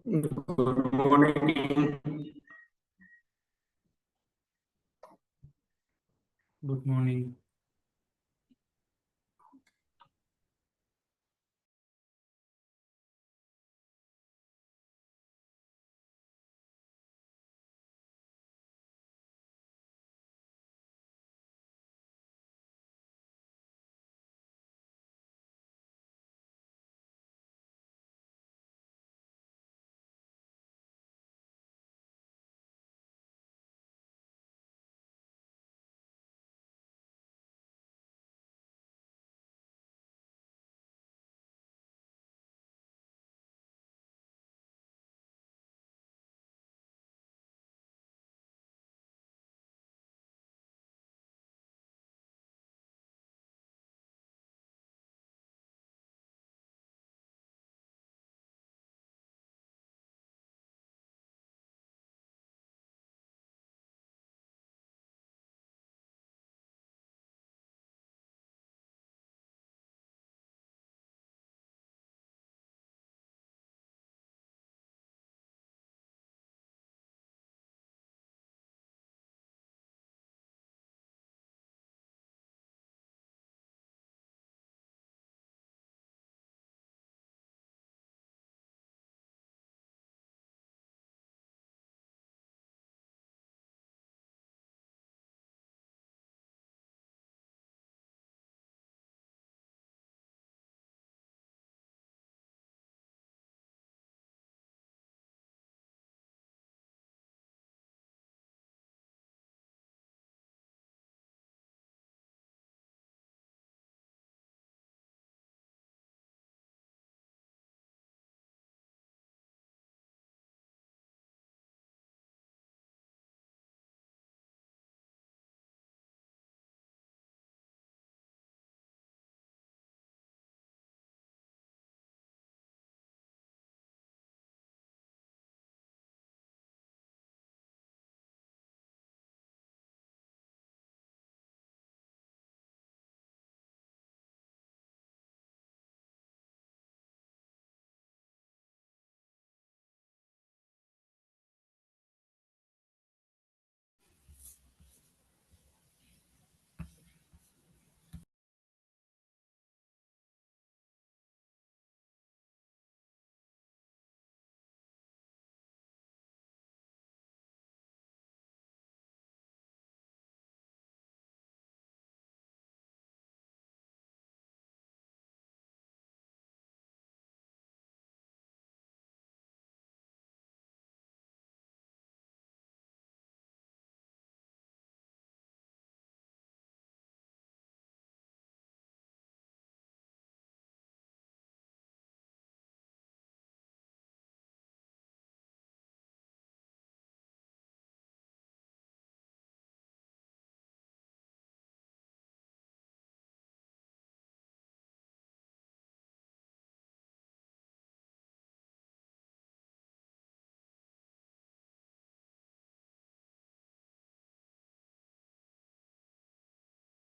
Good morning. Good morning.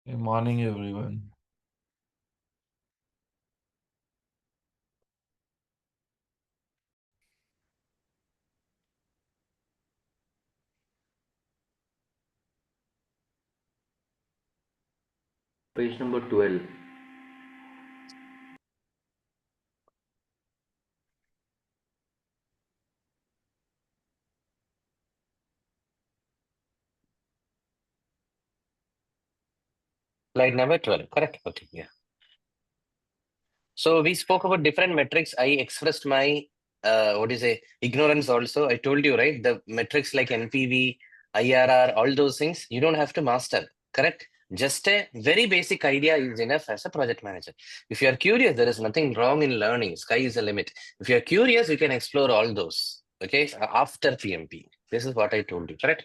Good morning, everyone. Page number 12. Slide number 12, correct? Okay, yeah. So we spoke about different metrics. I expressed my ignorance also. I told you, right? The metrics like NPV, IRR, all those things, you don't have to master, correct? Just a very basic idea is enough as a project manager. If you are curious, there is nothing wrong in learning. Sky is the limit. If you are curious, you can explore all those, okay? After PMP. This is what I told you, correct?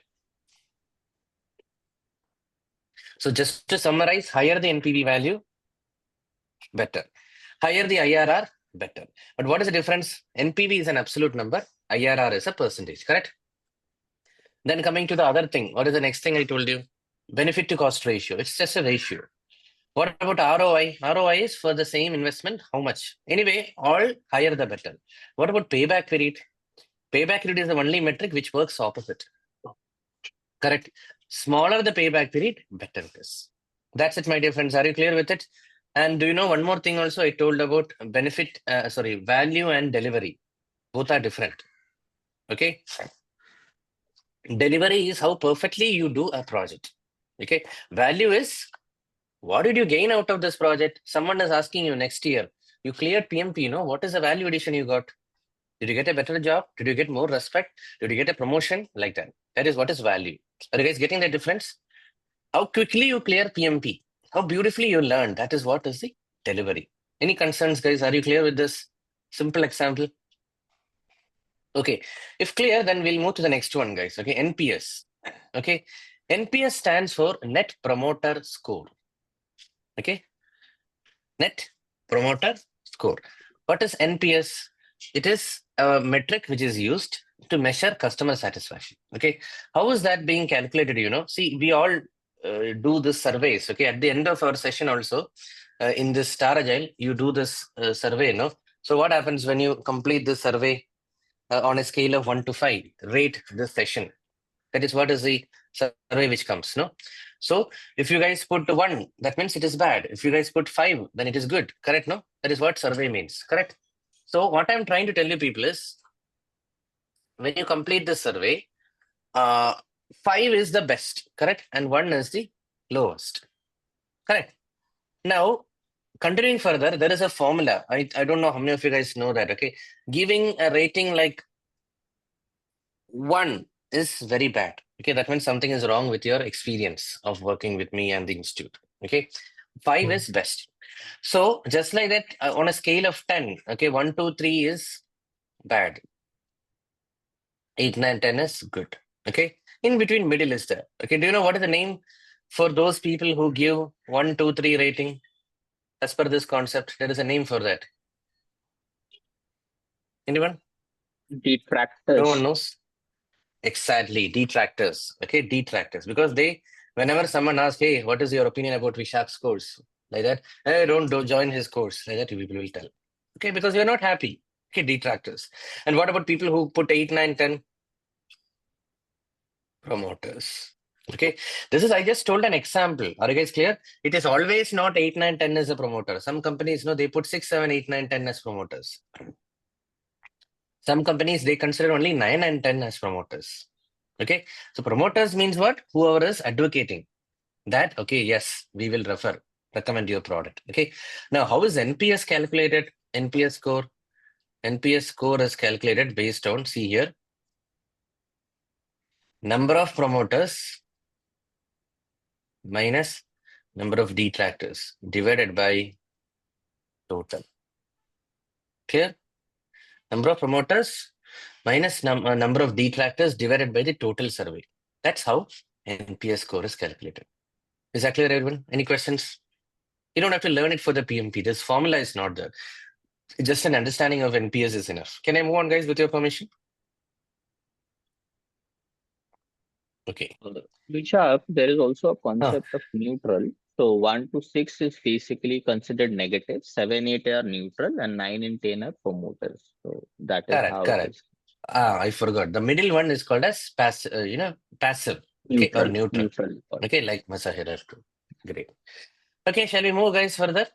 So just to summarize, higher the NPV value, better. Higher the IRR, better. But what is the difference? NPV is an absolute number, IRR is a percentage, correct? Then coming to the other thing, what is the next thing I told you? Benefit to cost ratio. It's just a ratio. What about ROI? ROI is for the same investment, how much? Anyway, all higher the better. What about payback period? Payback period is the only metric which works opposite. Correct. Smaller the payback period, better it is. That's it, my dear friends. Are you clear with it? And do you know one more thing also I told about value and delivery. Both are different. Okay. Delivery is how perfectly you do a project. Okay. Value is what did you gain out of this project? Someone is asking you next year, you cleared PMP, what is the value addition you got? Did you get a better job? Did you get more respect? Did you get a promotion? Like that. That is what is value. Are you guys getting the difference? How quickly you clear PMP, how beautifully you learn. That is what is the delivery. Any concerns, guys? Are you clear with this simple example? Okay, if clear, then we'll move to the next one, guys. Okay, NPS. Okay, NPS stands for Net Promoter Score. Okay, Net Promoter Score. What is NPS? It is a metric which is used to measure customer satisfaction. Okay, how is that being calculated? See, we all do this surveys. Okay, at the end of our session also, in this Star Agile, you do this survey. So what happens when you complete this survey on a scale of 1 to 5? Rate this session. That is what is the survey which comes. So if you guys put 1, that means it is bad. If you guys put 5, then it is good. Correct? No, that is what survey means. Correct? So what I'm trying to tell you people is, when you complete this survey, 5 is the best, correct? And 1 is the lowest, correct? Now, continuing further, there is a formula. I don't know how many of you guys know that, okay? Giving a rating like 1 is very bad, okay? That means something is wrong with your experience of working with me and the institute, okay? 5 is best. So just like that, on a scale of 10, okay, 1, 2, 3 is bad. 8, 9, 10 is good. Okay. In between, middle is there. Okay. Do you know what is the name for those people who give 1, 2, 3 rating? As per this concept, there is a name for that. Anyone? Detractors. No one knows. Exactly. Detractors. Okay. Detractors. Because whenever someone asks, hey, what is your opinion about Vishak's course? Like that, hey, don't join his course. Like that, people will tell. Okay. Because you're not happy. Okay. Detractors. And what about people who put 8, 9, 10? Promoters. Okay, I just told an example. Are you guys clear? It is always not 8, 9, 10 as a promoter. Some companies, they put 6, 7, 8, 9, 10 as promoters. Some companies, they consider only 9 and 10 as promoters. Okay, so promoters means what? Whoever is advocating that, okay, yes, we will recommend your product. Okay, now how is NPS calculated? NPS score. NPS score is calculated based on, see here, number of promoters minus number of detractors divided by total. Clear? Number of promoters minus number of detractors divided by the total survey. That's how NPS score is calculated. Is that clear, everyone? Any questions? You don't have to learn it for the PMP. This formula is not there. Just an understanding of NPS is enough. Can I move on, guys, with your permission? Okay. Vishak, there is also a concept of neutral. So 1 to 6 is basically considered negative, 7, 8 are neutral, and 9 and 10 are promoters. So that is how it is. I forgot. The middle one is called as passive, passive. Neutral, or neutral. Okay, like Masahiro. Great. Okay, shall we move, guys, further?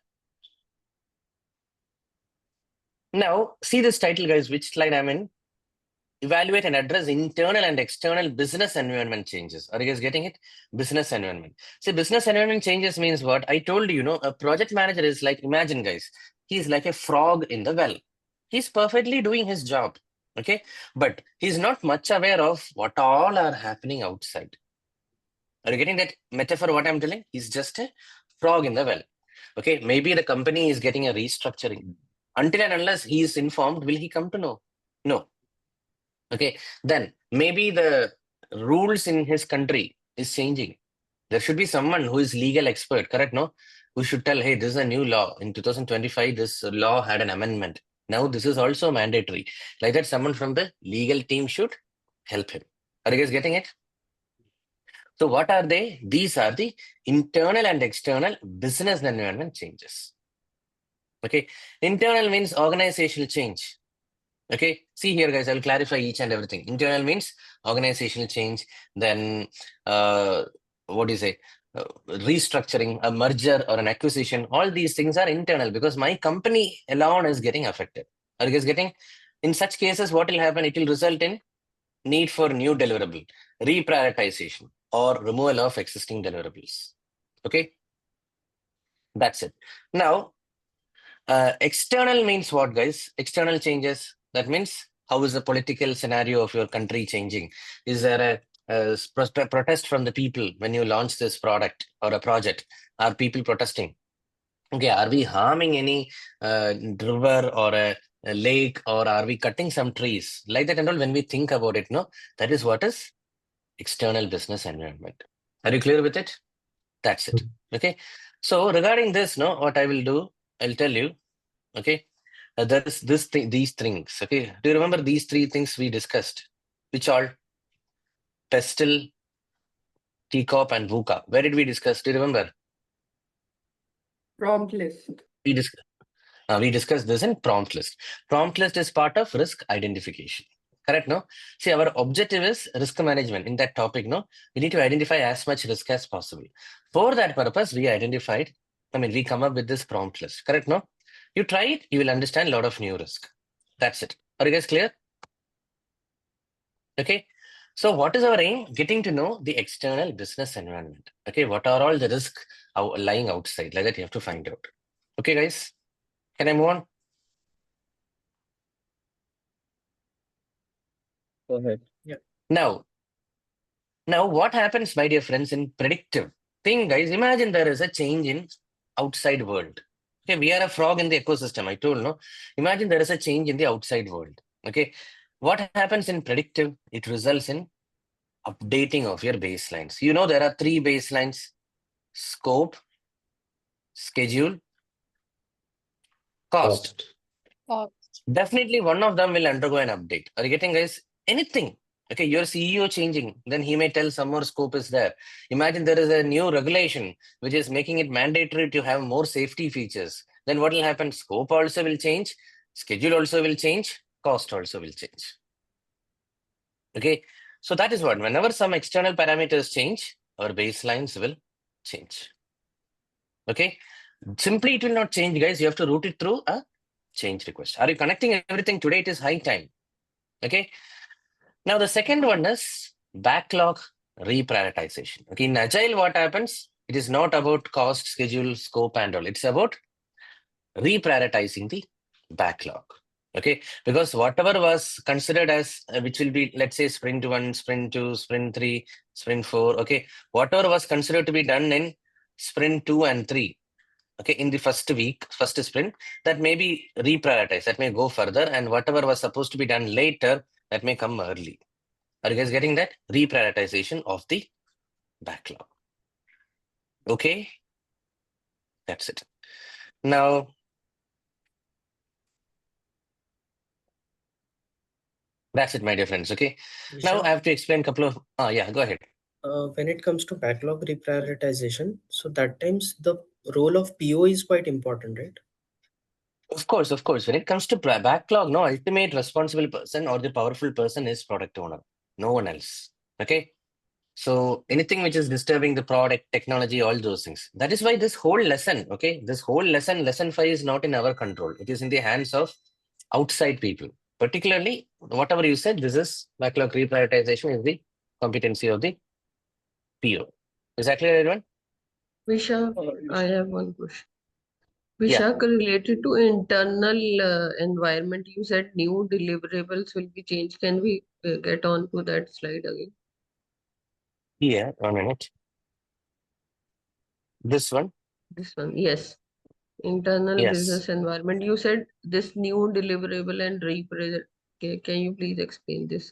Now, see this title, guys, which slide I'm in. Evaluate and address internal and external business environment changes. Are you guys getting it? Business environment. See, business environment changes means what? I told you, a project manager is like, imagine, guys, he's like a frog in the well. He's perfectly doing his job. Okay, but he's not much aware of what all are happening outside. Are you getting that metaphor, what I'm telling? He's just a frog in the well. Okay, maybe the company is getting a restructuring. Until and unless he is informed, will he come to know? No. Okay, then maybe the rules in his country is changing. There should be someone who is legal expert, correct? No, who should tell, hey, this is a new law. In 2025, this law had an amendment. Now this is also mandatory. Like that, someone from the legal team should help him. Are you guys getting it? So what are they? These are the internal and external business environment changes. Okay, internal means organizational change. Okay, see here, guys, I'll clarify each and everything. Internal means organizational change, then what do you say? Restructuring, a merger or an acquisition, all these things are internal because my company alone is getting affected. Are you guys getting? In such cases, what will happen? It will result in need for new deliverable, reprioritization, or removal of existing deliverables. Okay, that's it. Now, external means what, guys? External changes. That means how is the political scenario of your country changing? Is there a protest from the people when you launch this product or a project? Are people protesting? Okay, are we harming any river or a lake, or are we cutting some trees? Like that and all, when we think about it, no, that is what is external business environment. Are you clear with it? That's it. Okay. So regarding this, no, what I will do, I'll tell you. Okay. There is this thing, these things. Okay. Do you remember these three things we discussed? Which all? Pestle, TCOP, and VUCA. Where did we discuss? Do you remember? Prompt list. We discussed this in prompt list. Prompt list is part of risk identification. Correct, no? See, our objective is risk management. In that topic, no, we need to identify as much risk as possible. For that purpose, we come up with this prompt list. Correct, no? You try it, you will understand a lot of new risk. That's it. Are you guys clear? Okay. So what is our aim? Getting to know the external business environment. Okay. What are all the risks lying outside? Like that, you have to find out. Okay, guys. Can I move on? Go ahead. Now, what happens, my dear friends, in predictive thing, guys? Imagine there is a change in outside world. Okay, we are a frog in the ecosystem. I told, no. Imagine there is a change in the outside world. Okay, what happens in predictive? It results in updating of your baselines. You know, there are three baselines: scope, schedule, cost. Definitely one of them will undergo an update. Are you getting, guys? Anything. Okay, your CEO changing, then he may tell some more scope is there. Imagine there is a new regulation which is making it mandatory to have more safety features. Then what will happen? Scope also will change, schedule also will change, cost also will change. Okay, so that is what, whenever some external parameters change, our baselines will change. Okay, simply it will not change, guys. You have to route it through a change request. Are you connecting everything? Today it is high time. Okay. Now the second one is backlog reprioritization. Okay, in Agile, what happens? It is not about cost, schedule, scope, and all. It's about reprioritizing the backlog. Okay, because whatever was considered as which will be, let's say, sprint 1, sprint 2, sprint 3, sprint 4. Okay, whatever was considered to be done in sprint 2 and 3. Okay, in the first week, first sprint, that may be reprioritized, that may go further, and whatever was supposed to be done later, that may come early. Are you guys getting that? Reprioritization of the backlog. Okay, that's it. Now, that's it, my dear friends. Okay, now I have to explain a couple of. Yeah, go ahead. When it comes to backlog reprioritization, so that times the role of PO is quite important, right? Of course. When it comes to backlog, no, ultimate responsible person or the powerful person is product owner, no one else. Okay. So anything which is disturbing the product, technology, all those things. That is why this whole lesson, okay, this whole lesson 5 is not in our control. It is in the hands of outside people. Particularly, whatever you said, this is backlog reprioritization is the competency of the PO. Is that clear, everyone? Vishak, I have one question. Yeah. Vishak, related to internal environment, you said new deliverables will be changed. Can we get on to that slide again? Yeah, 1 minute. This one? This one, yes. Internal Yes. business environment. You said this new deliverable and represent. Okay, can you please explain this?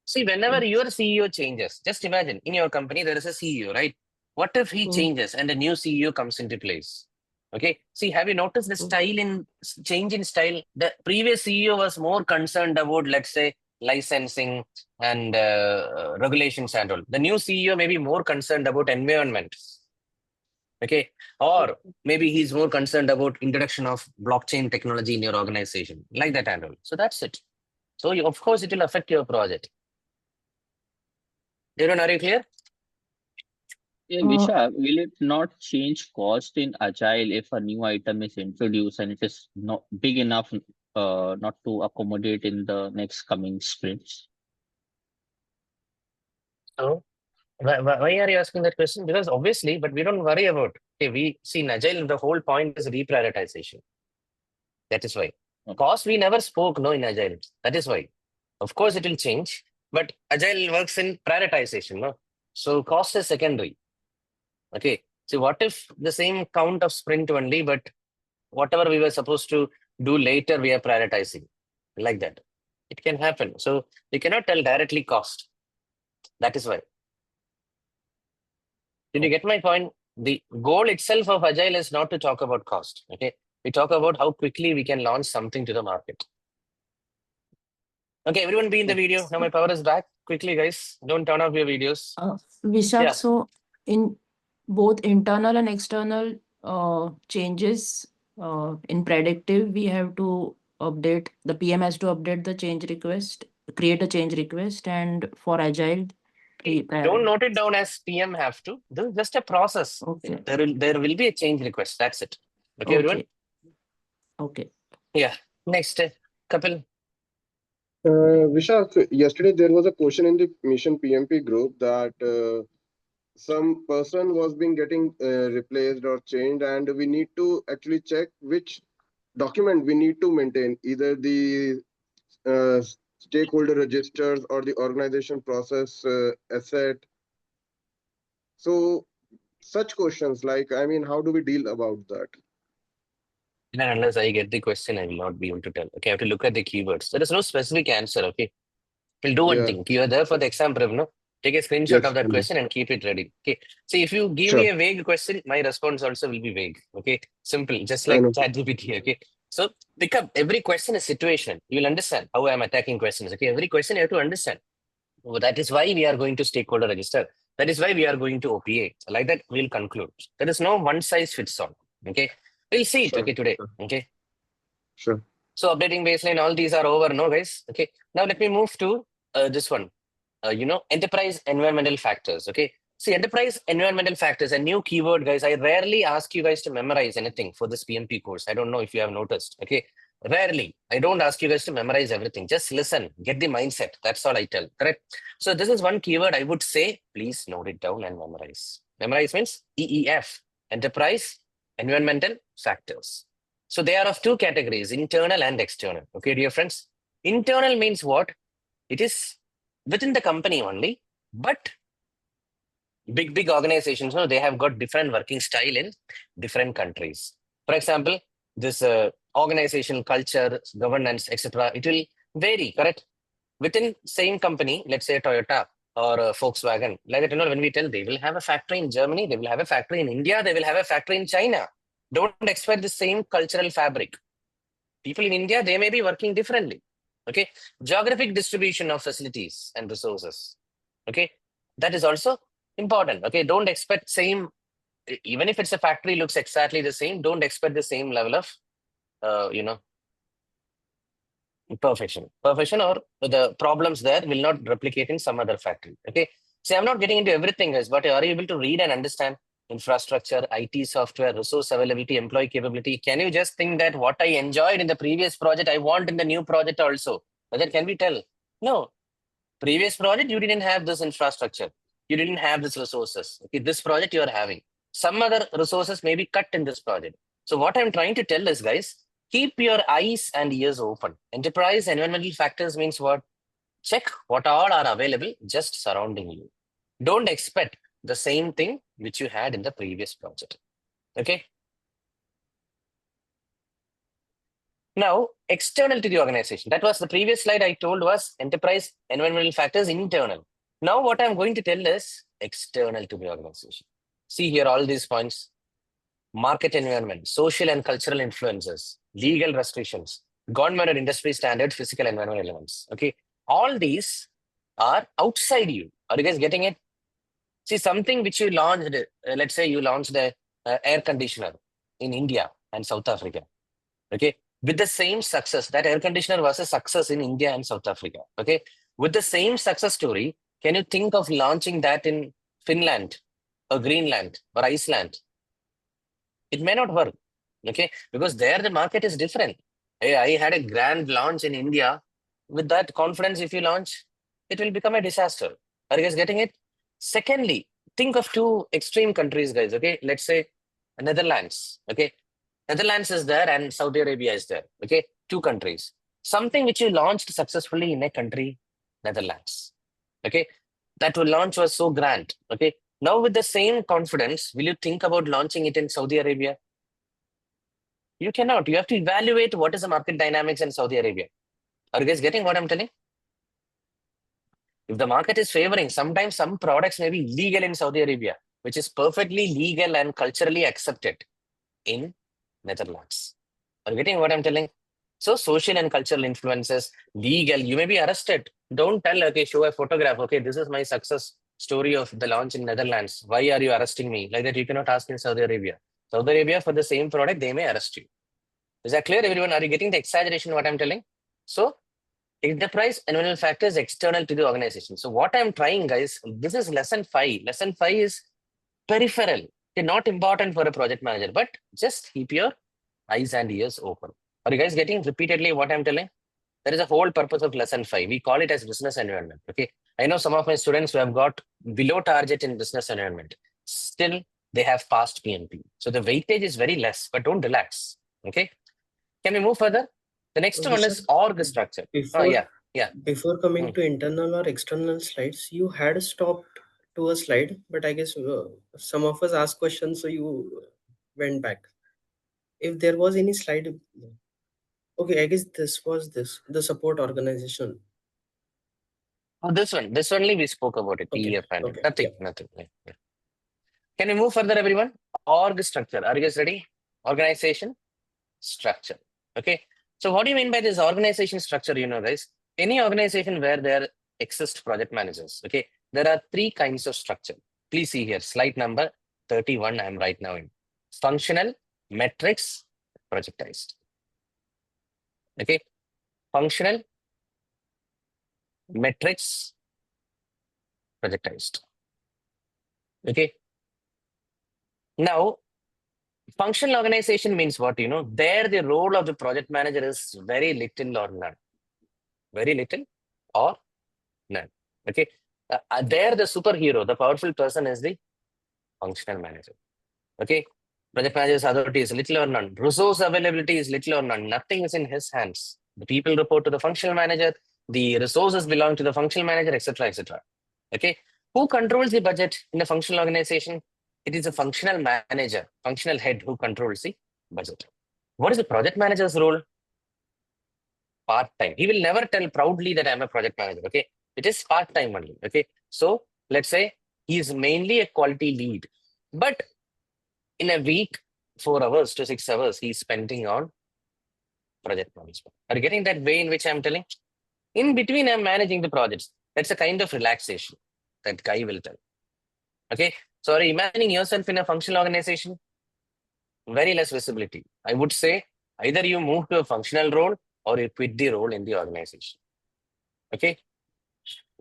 See, whenever your CEO changes, just imagine in your company, there is a CEO, right? What if he changes and a new CEO comes into place? Okay. See, have you noticed the change in style? The previous CEO was more concerned about, let's say, licensing and regulations and all. The new CEO may be more concerned about environment. Okay. Or maybe he's more concerned about introduction of blockchain technology in your organization, like that and all. So that's it. So of course it will affect your project. Everyone, are you clear? Yeah, Uh, Visha, will it not change cost in Agile if a new item is introduced and it is not big enough not to accommodate in the next coming sprints? So why are you asking that question? Because obviously, but we don't worry about. Okay, we see in Agile, the whole point is reprioritization. That is why. Okay. Cost we never spoke no in Agile. That is why. Of course, it will change, but Agile works in prioritization. No, so cost is secondary. Okay. So what if the same count of sprint only, but whatever we were supposed to do later, we are prioritizing like that. It can happen. So you cannot tell directly cost. That is why. Did you get my point? The goal itself of Agile is not to talk about cost. Okay. We talk about how quickly we can launch something to the market. Okay, everyone be in the video. Now my power is back. Quickly, guys. Don't turn off your videos. Vishak, Yeah. so in both internal and external changes in predictive, we have to update, the PM has to update the change request, create a change request, and for agile, Don't note it down as PM have to. This is just a process. Okay. There will be a change request. That's it. Okay, everyone? Okay. Yeah. Next, Kapil. Vishak, yesterday there was a question in the Mission PMP group that some person was being getting replaced or changed, and we need to actually check which document we need to maintain, either the uh, stakeholder registers or the organization process asset. So such questions like, I mean, how do we deal about that? Unless I get the question, I will not be able to tell. Okay, I have to look at the keywords. There is no specific answer. Okay, we'll do one Yeah. thing. You are there for the exam prep, no? Take a screenshot Yes, of that I know. question and keep it ready. Okay. See, if you give Sure. me a vague question, my response also will be vague. Okay. Simple, just I like know. ChatGPT. Okay. So pick up every question is situational. You will understand how I am attacking questions. Okay. Every question you have to understand. Oh, that is why we are going to stakeholder register. That is why we are going to OPA. Like that, we'll conclude. There is no one size fits all. Okay. We'll see it. Sure. Okay. Today. Sure. Okay. Sure. So updating baseline, all these are over, no, guys. Okay. Now let me move to this one. Enterprise environmental factors. Okay. See, enterprise environmental factors, a new keyword, guys. I rarely ask you guys to memorize anything for this PMP course. I don't know if you have noticed. Okay. Rarely. I don't ask you guys to memorize everything. Just listen, get the mindset. That's all I tell. Correct. So this is one keyword I would say, please note it down and memorize. Memorize means EEF, enterprise environmental factors. So they are of two categories, internal and external. Okay, dear friends. Internal means what? It is within the company only, but big organizations, they have got different working style in different countries. For example, this organization culture, governance, etc. It will vary, correct? Within same company, let's say Toyota or Volkswagen, like that, when we tell they will have a factory in Germany, they will have a factory in India, they will have a factory in China. Don't expect the same cultural fabric. People in India, they may be working differently. Okay, geographic distribution of facilities and resources. Okay, that is also important. Okay, don't expect same, even if it's a factory looks exactly the same, don't expect the same level of, perfection or the problems there will not replicate in some other factory. Okay, see, I'm not getting into everything, guys, but are you able to read and understand infrastructure, IT software, resource availability, employee capability? Can you just think that what I enjoyed in the previous project, I want in the new project also? Whether can we tell? No. Previous project, you didn't have this infrastructure. You didn't have this resources. Okay, this project you are having. Some other resources may be cut in this project. So what I'm trying to tell is, guys, keep your eyes and ears open. Enterprise environmental factors means what? Check what all are available just surrounding you. Don't expect the same thing which you had in the previous project. Okay. Now, external to the organization. That was the previous slide I told was enterprise environmental factors internal. Now, what I'm going to tell is external to the organization. See here all these points. Market environment, social and cultural influences, legal restrictions, government and industry standards, physical environment elements. Okay. All these are outside you. Are you guys getting it? See, something which you launched, let's say you launched a air conditioner in India and South Africa. Okay, with the same success, that air conditioner was a success in India and South Africa. Okay, with the same success story, can you think of launching that in Finland or Greenland or Iceland? It may not work. Okay, because there the market is different. Hey, I had a grand launch in India. With that confidence, if you launch, it will become a disaster. Are you guys getting it? Secondly, think of two extreme countries, guys. Okay, let's say Netherlands. Okay, Netherlands is there and Saudi Arabia is there. Okay, two countries. Something which you launched successfully in a country, Netherlands. Okay, that launch was so grand. Okay, now with the same confidence, will you think about launching it in Saudi Arabia? You cannot. You have to evaluate what is the market dynamics in Saudi Arabia. Are you guys getting what I'm telling? If the market is favoring, sometimes some products may be legal in Saudi Arabia, which is perfectly legal and culturally accepted in Netherlands. Are you getting what I'm telling? So social and cultural influences, legal, you may be arrested. Don't tell, okay, show a photograph. Okay, this is my success story of the launch in Netherlands. Why are you arresting me? Like that, you cannot ask in Saudi Arabia. Saudi Arabia, for the same product, they may arrest you. Is that clear, everyone? Are you getting the exaggeration what I'm telling? So enterprise environmental factors external to the organization. So what I'm trying, guys, this is lesson 5. Lesson 5 is peripheral. They're not important for a project manager, but just keep your eyes and ears open. Are you guys getting repeatedly what I'm telling? There is a whole purpose of lesson 5. We call it as business environment. Okay. I know some of my students who have got below target in business environment. Still, they have passed PMP. So the weightage is very less, but don't relax. Okay. Can we move further? The next one is org structure. Before coming to internal or external slides, you had stopped to a slide, but I guess some of us asked questions, so you went back. If there was any slide, okay, I guess this was the support organization. Oh, this only we spoke about it. Okay, PEF and okay, nothing. Yeah. Can we move further, everyone? Org structure. Are you guys ready? Organization structure. Okay. So what do you mean by this organization structure? You know, guys, any organization where there exist project managers. Okay. There are 3 kinds of structure. Please see here, slide number 31. I'm right now in functional, metrics, projectized. Okay. Functional, metrics, projectized. Okay. Now, functional organization means what? You know, there the role of the project manager is very little or none. Very little or none. Okay. There the superhero, the powerful person is the functional manager. Okay. Project manager's authority is little or none. Resource availability is little or none. Nothing is in his hands. The people report to the functional manager. The resources belong to the functional manager, etc., etc. Okay. Who controls the budget in a functional organization? It is a functional manager, functional head who controls the budget. What is the project manager's role? Part-time. He will never tell proudly that I'm a project manager. Okay. It is part-time only. Okay. So let's say he is mainly a quality lead, but in a week, 4 hours to 6 hours, he's spending on project management. Are you getting that way in which I'm telling? In between, I'm managing the projects. That's a kind of relaxation that guy will tell. Okay. So are you imagining yourself in a functional organization? Very less visibility. I would say either you move to a functional role or you quit the role in the organization. Okay.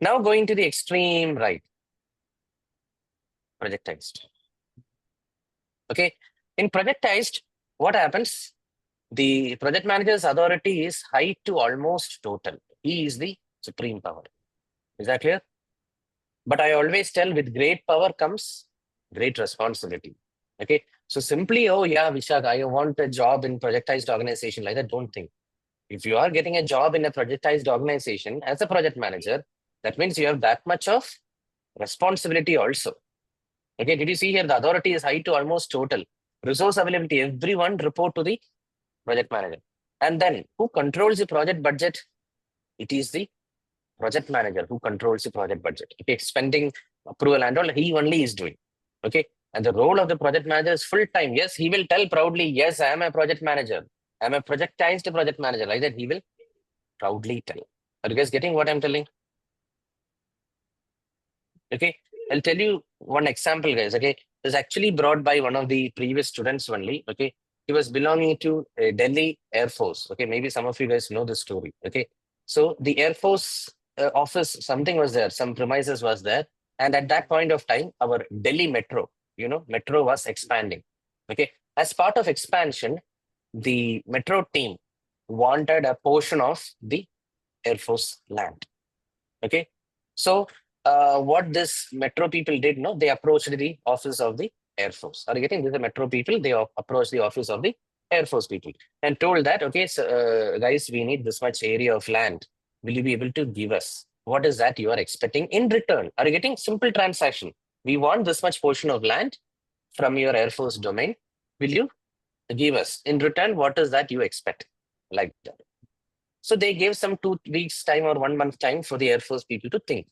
Now going to the extreme right. Projectized. Okay. In projectized, what happens? The project manager's authority is high to almost total. He is the supreme power. Is that clear? But I always tell, with great power comes great responsibility. Okay. So simply, oh yeah, Vishak, I want a job in projectized organization, like that. Don't think. If you are getting a job in a projectized organization as a project manager, that means you have that much of responsibility also. Okay. Did you see here? The authority is high to almost total. Resource availability, everyone report to the project manager. And then who controls the project budget? It is the project manager who controls the project budget. Okay, spending, approval and all, he only is doing. Okay, and the role of the project manager is full-time. Yes, he will tell proudly, yes, I am a project manager. I am a projectized project manager. Like that, he will proudly tell. Are you guys getting what I'm telling? Okay, I'll tell you one example, guys. Okay, is actually brought by one of the previous students only. Okay, he was belonging to Delhi Air Force. Okay, maybe some of you guys know the story. Okay, so the Air Force office, something was there, some premises was there, and at that point of time, our Delhi Metro, Metro was expanding. Okay, as part of expansion, the Metro team wanted a portion of the Air Force land. Okay, so what this Metro people did, no, they approached the office of the Air Force. Are you getting this? The Metro people, they approached the office of the Air Force people and told that, okay, so guys, we need this much area of land. Will you be able to give us? What is that you are expecting in return? Are you getting simple transaction? We want this much portion of land from your Air Force domain. Will you give us in return? What is that you expect? Like that. So they gave some 2 weeks time or 1 month time for the Air Force people to think.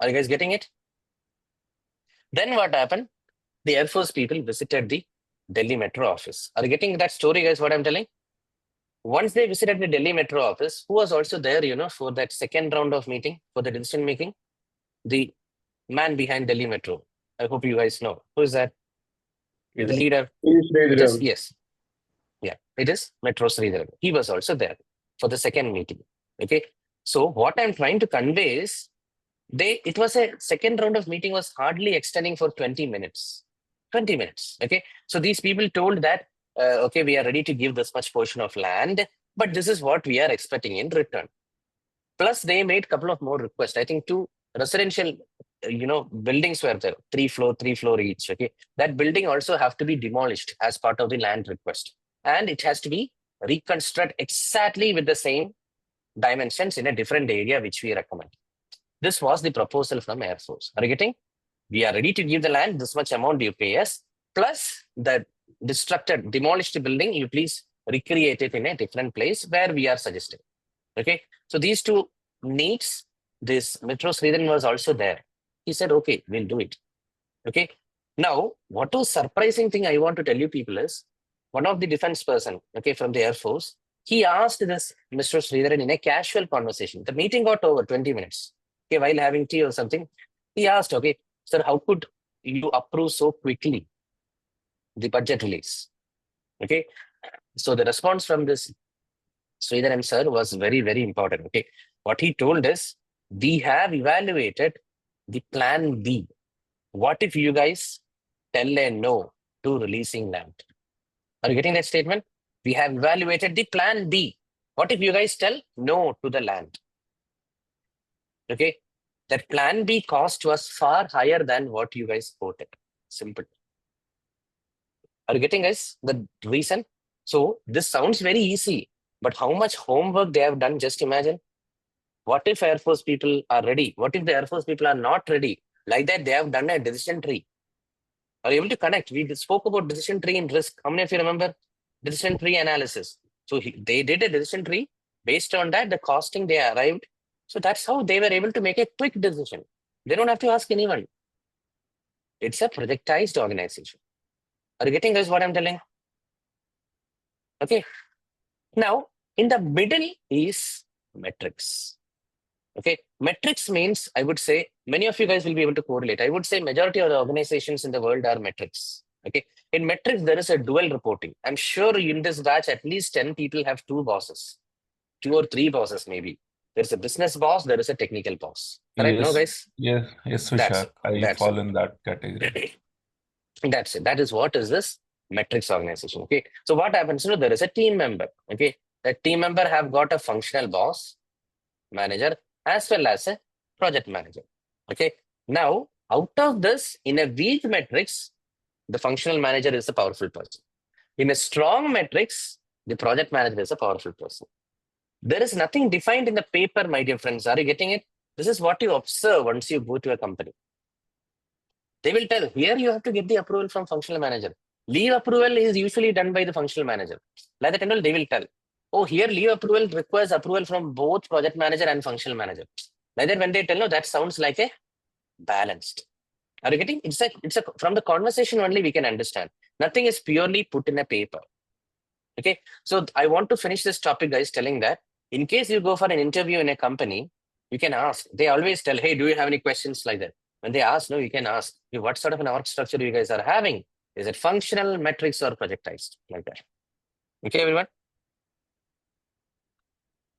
Are you guys getting it? Then what happened? The Air Force people visited the Delhi Metro office. Are you getting that story, guys, what I'm telling? Once they visited the Delhi Metro office, who was also there, for that second round of meeting, for the decision making? The man behind Delhi Metro. I hope you guys know. Who is that? The leader. It is, yes. Yeah, it is Metro Sridhar. He was also there for the second meeting. Okay. So what I'm trying to convey is it was a second round of meeting was hardly extending for 20 minutes. 20 minutes. Okay. So these people told that, okay, we are ready to give this much portion of land, but this is what we are expecting in return. Plus, they made a couple of more requests. I think 2 residential, buildings were there, 3 floor each. Okay. That building also have to be demolished as part of the land request. And it has to be reconstructed exactly with the same dimensions in a different area, which we recommend. This was the proposal from Air Force. Are you getting? We are ready to give the land, this much amount you pay us, plus the demolished building, you please recreate it in a different place where we are suggesting. Okay. So these 2 needs, this Metro Sridharan was also there. He said, okay, we'll do it. Okay. Now, what was surprising thing I want to tell you people is, one of the defense person, okay, from the Air Force, he asked this Mr. Sridharan in a casual conversation. The meeting got over 20 minutes. Okay, while having tea or something, he asked, okay, sir, how could you approve so quickly the budget release? Okay, so the response from this Sridharan sir was very, very important. Okay, what he told is, we have evaluated the plan B. What if you guys tell a no to releasing land? Are you getting that statement? We have evaluated the plan B. What if you guys tell no to the land? Okay, that plan B cost was far higher than what you guys quoted. Simple. Are you getting, guys, the reason? So this sounds very easy, but how much homework they have done, just imagine. What if Air Force people are ready? What if the Air Force people are not ready? Like that, they have done a decision tree. Are you able to connect? We spoke about decision tree in risk. How many of you remember decision tree analysis? So they did a decision tree. Based on that, the costing they arrived. So that's how they were able to make a quick decision. They don't have to ask anyone. It's a projectized organization. Are you getting, guys, what I'm telling? Okay. Now, in the middle is metrics. Okay. Metrics means, I would say, many of you guys will be able to correlate. I would say majority of the organizations in the world are metrics. Okay. In metrics, there is a dual reporting. I'm sure in this batch, at least 10 people have 2 bosses, 2 or 3 bosses maybe. There's a business boss, there is a technical boss. Correct, no, guys? Yes, Vishak. I fall in that category. That's it. That is what is this metrics organization. Okay. So what happens? There is a team member. Okay. That team member have got a functional boss, manager, as well as a project manager. Okay. Now, out of this, in a weak metrics, the functional manager is a powerful person. In a strong metrics, the project manager is a powerful person. There is nothing defined in the paper, my dear friends. Are you getting it? This is what you observe once you go to a company. They will tell, here you have to get the approval from functional manager. Leave approval is usually done by the functional manager. Like that and all, they will tell, oh, here leave approval requires approval from both project manager and functional manager. Like that, when they tell, no, that sounds like a balanced. Are you getting? It's a from the conversation only we can understand. Nothing is purely put in a paper. Okay. So I want to finish this topic, guys, telling that in case you go for an interview in a company, you can ask. They always tell, hey, do you have any questions like that? When they ask, no, you can ask, what sort of an org structure you guys are having? Is it functional, metrics, or projectized? Like that. Okay, everyone?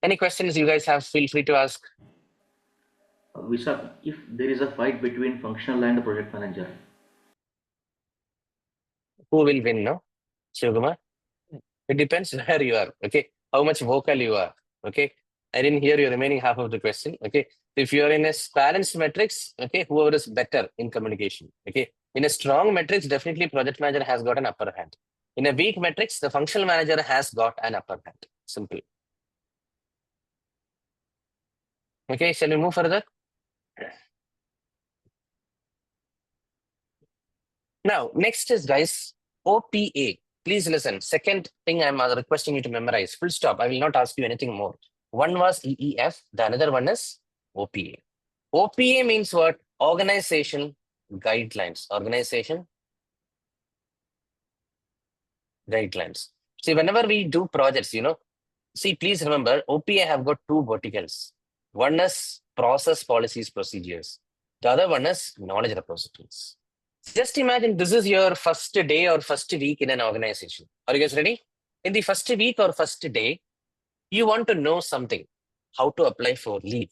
Any questions you guys have, feel free to ask. Vishak, if there is a fight between functional and project manager, Who will win, no? Shivkumar? It depends where you are, okay? How much vocal you are, okay? I didn't hear your remaining half of the question, okay? If you're in a balanced metrics, okay, whoever is better in communication, okay? In a strong metrics, definitely project manager has got an upper hand. In a weak metrics, the functional manager has got an upper hand. Simple. Okay, shall we move further? Now, next is, guys, OPA. Please listen. Second thing I'm requesting you to memorize. Full stop. I will not ask you anything more. One was EEF. The another one is OPA. OPA means what? Organization guidelines. Organization guidelines. See, whenever we do projects, see, please remember, OPA have got two verticals. One is process, policies, procedures. The other one is knowledge repositories. Just imagine this is your first day or first week in an organization. Are you guys ready? In the first week or first day, you want to know something. How to apply for leave.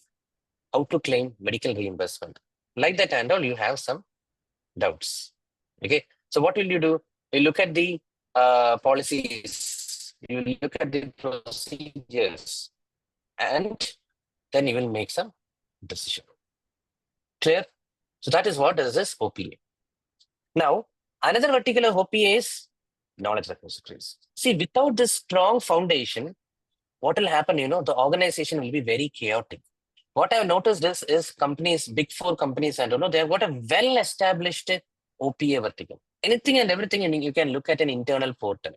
How to claim medical reimbursement. Like that and all, you have some doubts. Okay. So what will you do? You look at the policies. You look at the procedures. And then you will make some decision. Clear? So that is what is this OPA. Now, another vertical of OPA is knowledge repositories. See, without this strong foundation, what will happen, the organization will be very chaotic. What I've noticed is companies, big four companies, and they have got a well-established OPA vertical. Anything and everything, and you can look at an internal portal.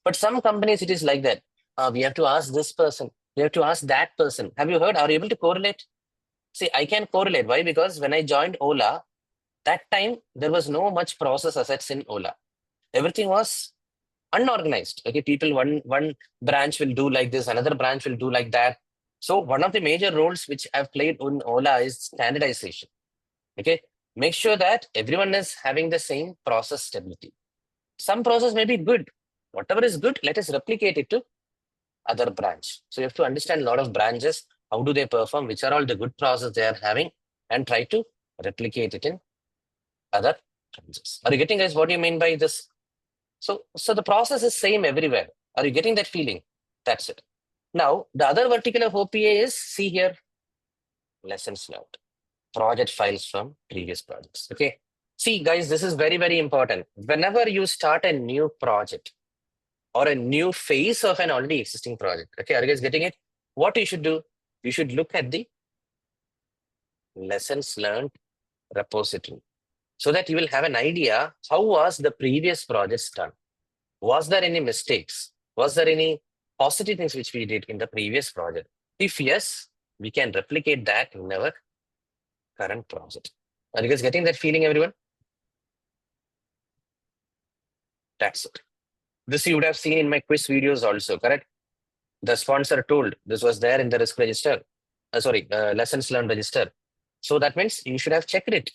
But some companies, it is like that. We have to ask this person. We have to ask that person. Have you heard? Are you able to correlate? See, I can correlate. Why? Because when I joined Ola, that time there was no much process assets in Ola. Everything was unorganized. Okay, people, one branch will do like this, another branch will do like that. So one of the major roles which I've played in Ola is standardization. Okay, make sure that everyone is having the same process stability. Some process may be good. Whatever is good, let us replicate it to other branch. So you have to understand a lot of branches. How do they perform? Which are all the good process they are having, and try to replicate it in other branches. Are you getting, guys, what do you mean by this? So the process is same everywhere. Are you getting that feeling? That's it. Now, the other vertical of OPA is, see here, lessons learned, project files from previous projects. Okay. See, guys, this is very, very important. Whenever you start a new project or a new phase of an already existing project, okay, are you guys getting it? What you should do? You should look at the lessons learned repository, so that you will have an idea how was the previous projects done. Was there any mistakes? Was there any positive things which we did in the previous project? If yes, we can replicate that in our current project. Are you guys getting that feeling, everyone? That's it. This you would have seen in my quiz videos also, correct? The sponsor told this was there in the risk register. Lessons learned register. So that means you should have checked it,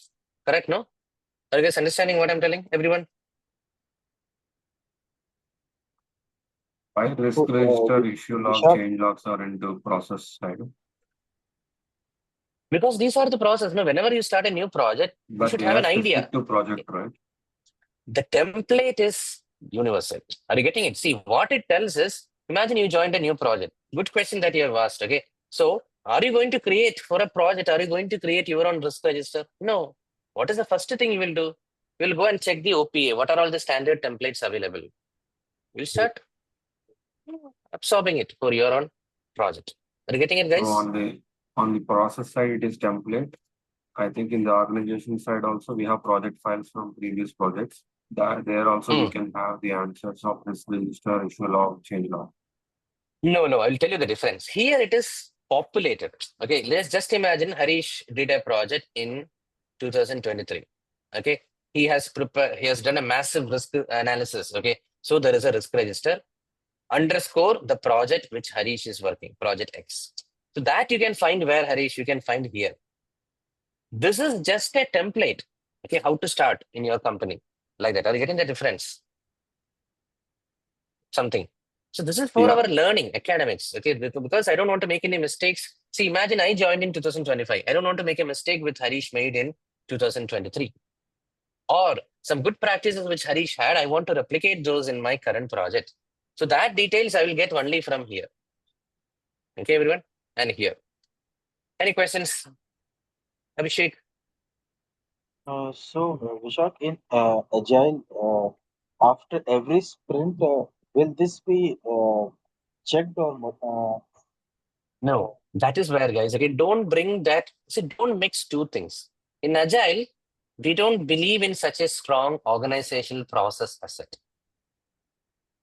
correct? No? Are you guys understanding what I'm telling everyone? Why risk register, issue log, change logs are into process side? Because these are the process. No, whenever you start a new project, you should have an idea. To project, right? The template is universal. Are you getting it? See, what it tells is, imagine you joined a new project. Good question that you have asked. Okay. So are you going to create for a project? Are you going to create your own risk register? No. What is the first thing you will do? You will go and check the OPA. What are all the standard templates available? You'll start absorbing it for your own project. Are you getting it, guys? So on the process side, it is template. I think in the organization side also, we have project files from previous projects. There also we can have the answers of risk register, issue log, change log. No, I'll tell you the difference. Here it is populated. Okay, let's just imagine Harish did a project in 2023. Okay, he has done a massive risk analysis. Okay, so there is a risk register _ the project which Harish is working, project X. So that you can find where Harish, you can find here. This is just a template. Okay, how to start in your company like that. Are you getting the difference? Something. So this is for Yeah. our learning academics. Okay, because I don't want to make any mistakes. See, imagine I joined in 2025. I don't want to make a mistake which Harish made in 2023. Or some good practices which Harish had, I want to replicate those in my current project. So that details I will get only from here. Okay, everyone? And here. Any questions? Abhishek? Vishak, in Agile, after every sprint, will this be checked or No, that is where, guys. Okay, don't bring that. See, don't mix two things. In Agile, we don't believe in such a strong organizational process asset.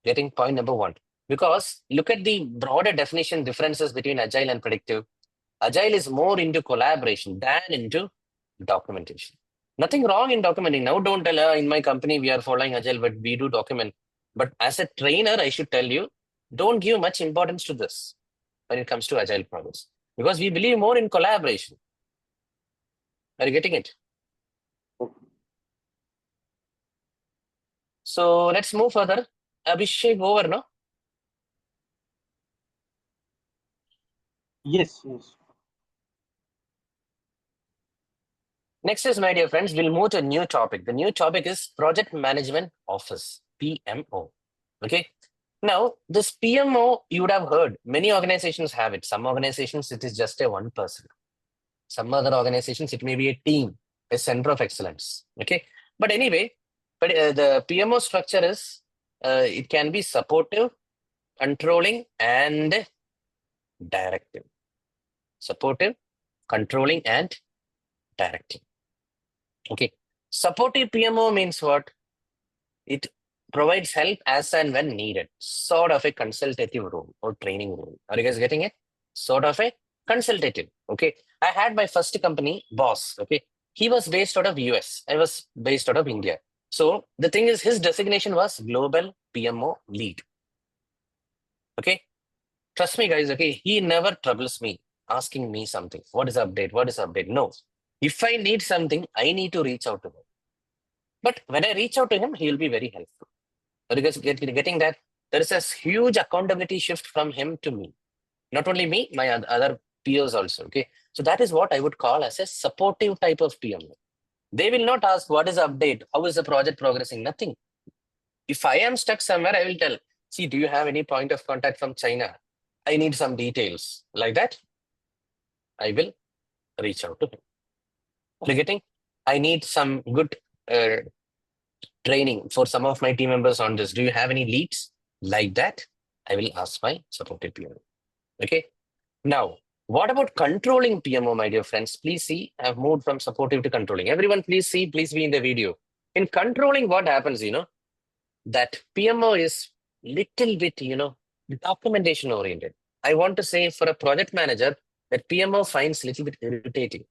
Getting point number one. Because look at the broader definition differences between Agile and predictive. Agile is more into collaboration than into documentation. Nothing wrong in documenting. Now, don't tell her in my company we are following Agile, but we do document. But as a trainer, I should tell you, don't give much importance to this when it comes to Agile projects, because we believe more in collaboration. Are you getting it? So let's move further. Abhishek, over, no? Yes, yes. Next is, my dear friends, we'll move to a new topic. The new topic is Project Management Office, PMO. Okay. Now, this PMO, you would have heard, many organizations have it. Some organizations, it is just a one person. Some other organizations, it may be a team, a center of excellence. Okay. But anyway, the PMO structure is, it can be supportive, controlling, and directive. Supportive, controlling, and directive. Okay. Supportive PMO means what? It provides help as and when needed, sort of a consultative role or training role. Are you guys getting it? Sort of a consultative. Okay. I had my first company, boss. Okay. He was based out of US. I was based out of India. So the thing is, his designation was Global PMO Lead. Okay. Trust me, guys. Okay. He never troubles me asking me something. What is update? What is update? No. If I need something, I need to reach out to him. But when I reach out to him, he will be very helpful. Are you guys getting that? There is a huge accountability shift from him to me. Not only me, my other peers also. Okay. So that is what I would call as a supportive type of PMO. They will not ask what is the update, how is the project progressing, nothing. If I am stuck somewhere, I will tell, see, do you have any point of contact from China? I need some details. Like that, I will reach out to him. Are you getting? I need some good training for some of my team members on this. Do you have any leads? Like that, I will ask my supportive PMO. Okay. Now, what about controlling PMO, my dear friends? Please see, I've moved from supportive to controlling. Everyone, please see, please be in the video. In controlling, what happens, that PMO is little bit, documentation oriented. I want to say for a project manager that PMO finds little bit irritating.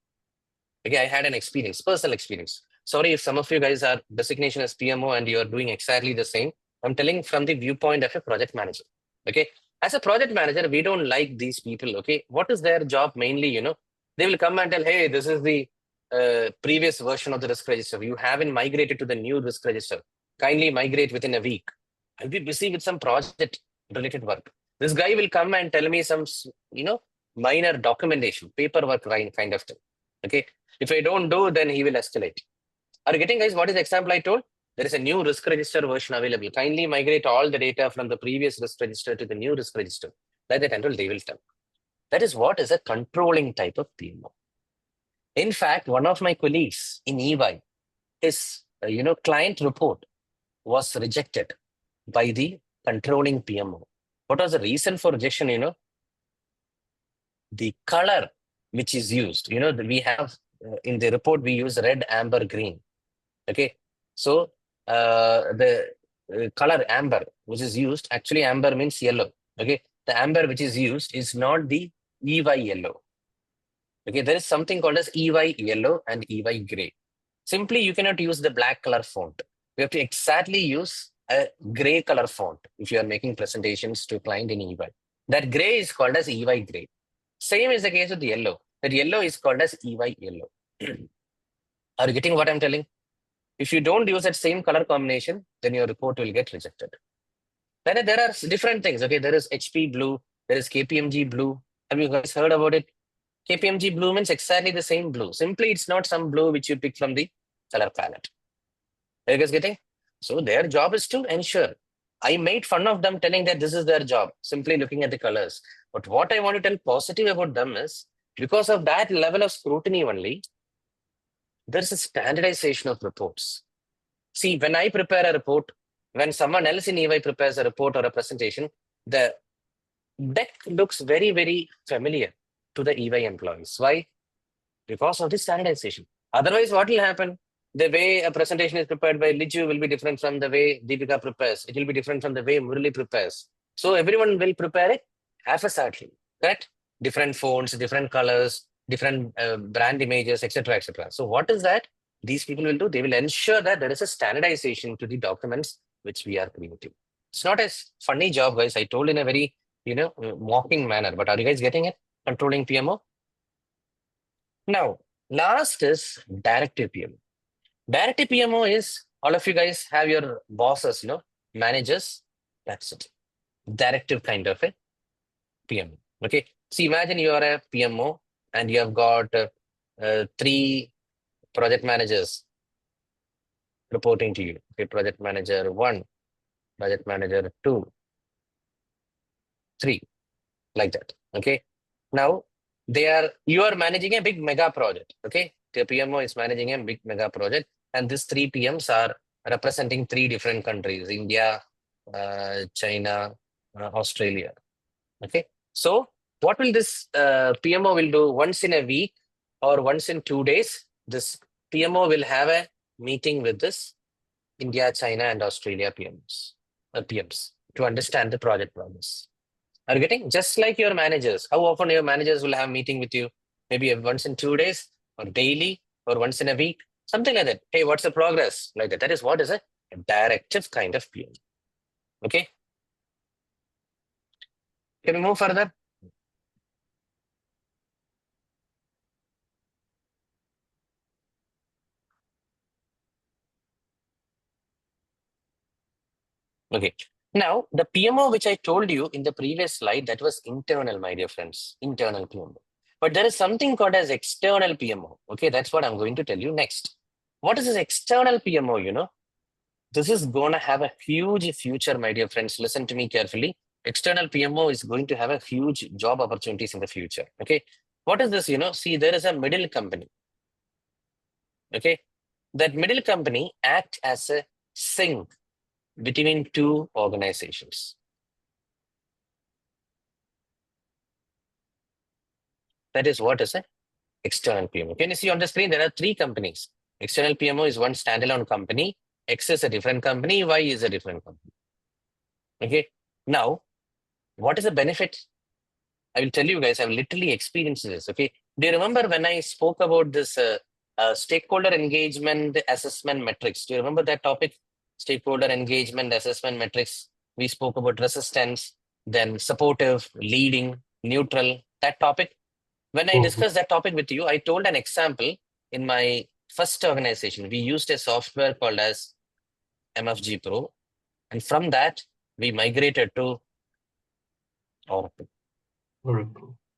Okay, I had an experience, personal experience. Sorry if some of you guys are designation as PMO and you are doing exactly the same. I'm telling from the viewpoint of a project manager. Okay, as a project manager, we don't like these people. Okay, what is their job mainly? They will come and tell, hey, this is the previous version of the risk register. You haven't migrated to the new risk register. Kindly migrate within a week. I'll be busy with some project related work. This guy will come and tell me some, minor documentation, paperwork kind of thing. Okay. If I don't do, then he will escalate. Are you getting, guys, what is the example I told? There is a new risk register version available. Kindly migrate all the data from the previous risk register to the new risk register. Like that until they will tell. That is what is a controlling type of PMO. In fact, one of my colleagues in EY, his client report was rejected by the controlling PMO. What was the reason for rejection? The color which is used. We have in the report we use red, amber, green. Okay, so the color amber which is used, actually amber means yellow. Okay, the amber which is used is not the EY yellow. Okay, there is something called as EY yellow and EY gray. Simply, you cannot use the black color font. You have to exactly use a gray color font if you are making presentations to client in EY. That gray is called as EY gray. Same is the case with the yellow. That yellow is called as EY yellow. Are you getting what I'm telling? If you don't use that same color combination, then your report will get rejected. Then there are different things. Okay, there is HP blue, there is KPMG blue. Have you guys heard about it? KPMG blue means exactly the same blue. Simply, it's not some blue which you pick from the color palette. Are you guys getting? So their job is to ensure. I made fun of them telling that this is their job, simply looking at the colors. But what I want to tell positive about them is, because of that level of scrutiny only, there's a standardization of reports. See, when I prepare a report, when someone else in EY prepares a report or a presentation, the deck looks very, very familiar to the EY employees. Why? Because of this standardization. Otherwise, what will happen? The way a presentation is prepared by Liju will be different from the way Deepika prepares. It will be different from the way Murali prepares. So everyone will prepare it haphazardly, correct? Different fonts, different colors, different brand images, etc., etc. So what is that? These people will do? They will ensure that there is a standardization to the documents which we are creating. It's not a funny job, guys. I told in a very, mocking manner. But are you guys getting it? Controlling PMO. Now, last is directive PMO. Directive PMO is, all of you guys have your bosses, managers. That's it. Directive kind of a PMO. Okay. So imagine you are a PMO and you have got 3 project managers reporting to you. Okay, project manager 1, project manager 2, 3, like that. Okay. Now you are managing a big mega project. Okay. The PMO is managing a big mega project, and these 3 PMs are representing 3 different countries: India, China, Australia. Okay. So what will this PMO will do once in a week or once in 2 days? This PMO will have a meeting with this India, China, and Australia PMs to understand the project progress. Are you getting? Just like your managers. How often your managers will have a meeting with you? Maybe once in 2 days, or daily, or once in a week, something like that. Hey, what's the progress? Like that. That is what is a directive kind of PMO. Okay. Can we move further? Okay. Now, the PMO which I told you in the previous slide, that was internal, my dear friends, internal PMO. But there is something called as external PMO. Okay, that's what I'm going to tell you next. What is this external PMO? This is going to have a huge future, my dear friends. Listen to me carefully. External PMO is going to have a huge job opportunities in the future. Okay, what is this? See, there is a middle company. Okay, that middle company acts as a sync between 2 organizations. That is what is an external PMO. Can you see on the screen? There are 3 companies. External PMO is one standalone company. X is a different company. Y is a different company. Okay. Now, what is the benefit? I will tell you guys, I've literally experienced this. Okay. Do you remember when I spoke about this stakeholder engagement assessment metrics? Do you remember that topic? Stakeholder engagement assessment metrics. We spoke about resistance, then supportive, leading, neutral, that topic. When I discussed that topic with you, I told an example in my first organization. We used a software called as MFG Pro. And from that, we migrated to Oracle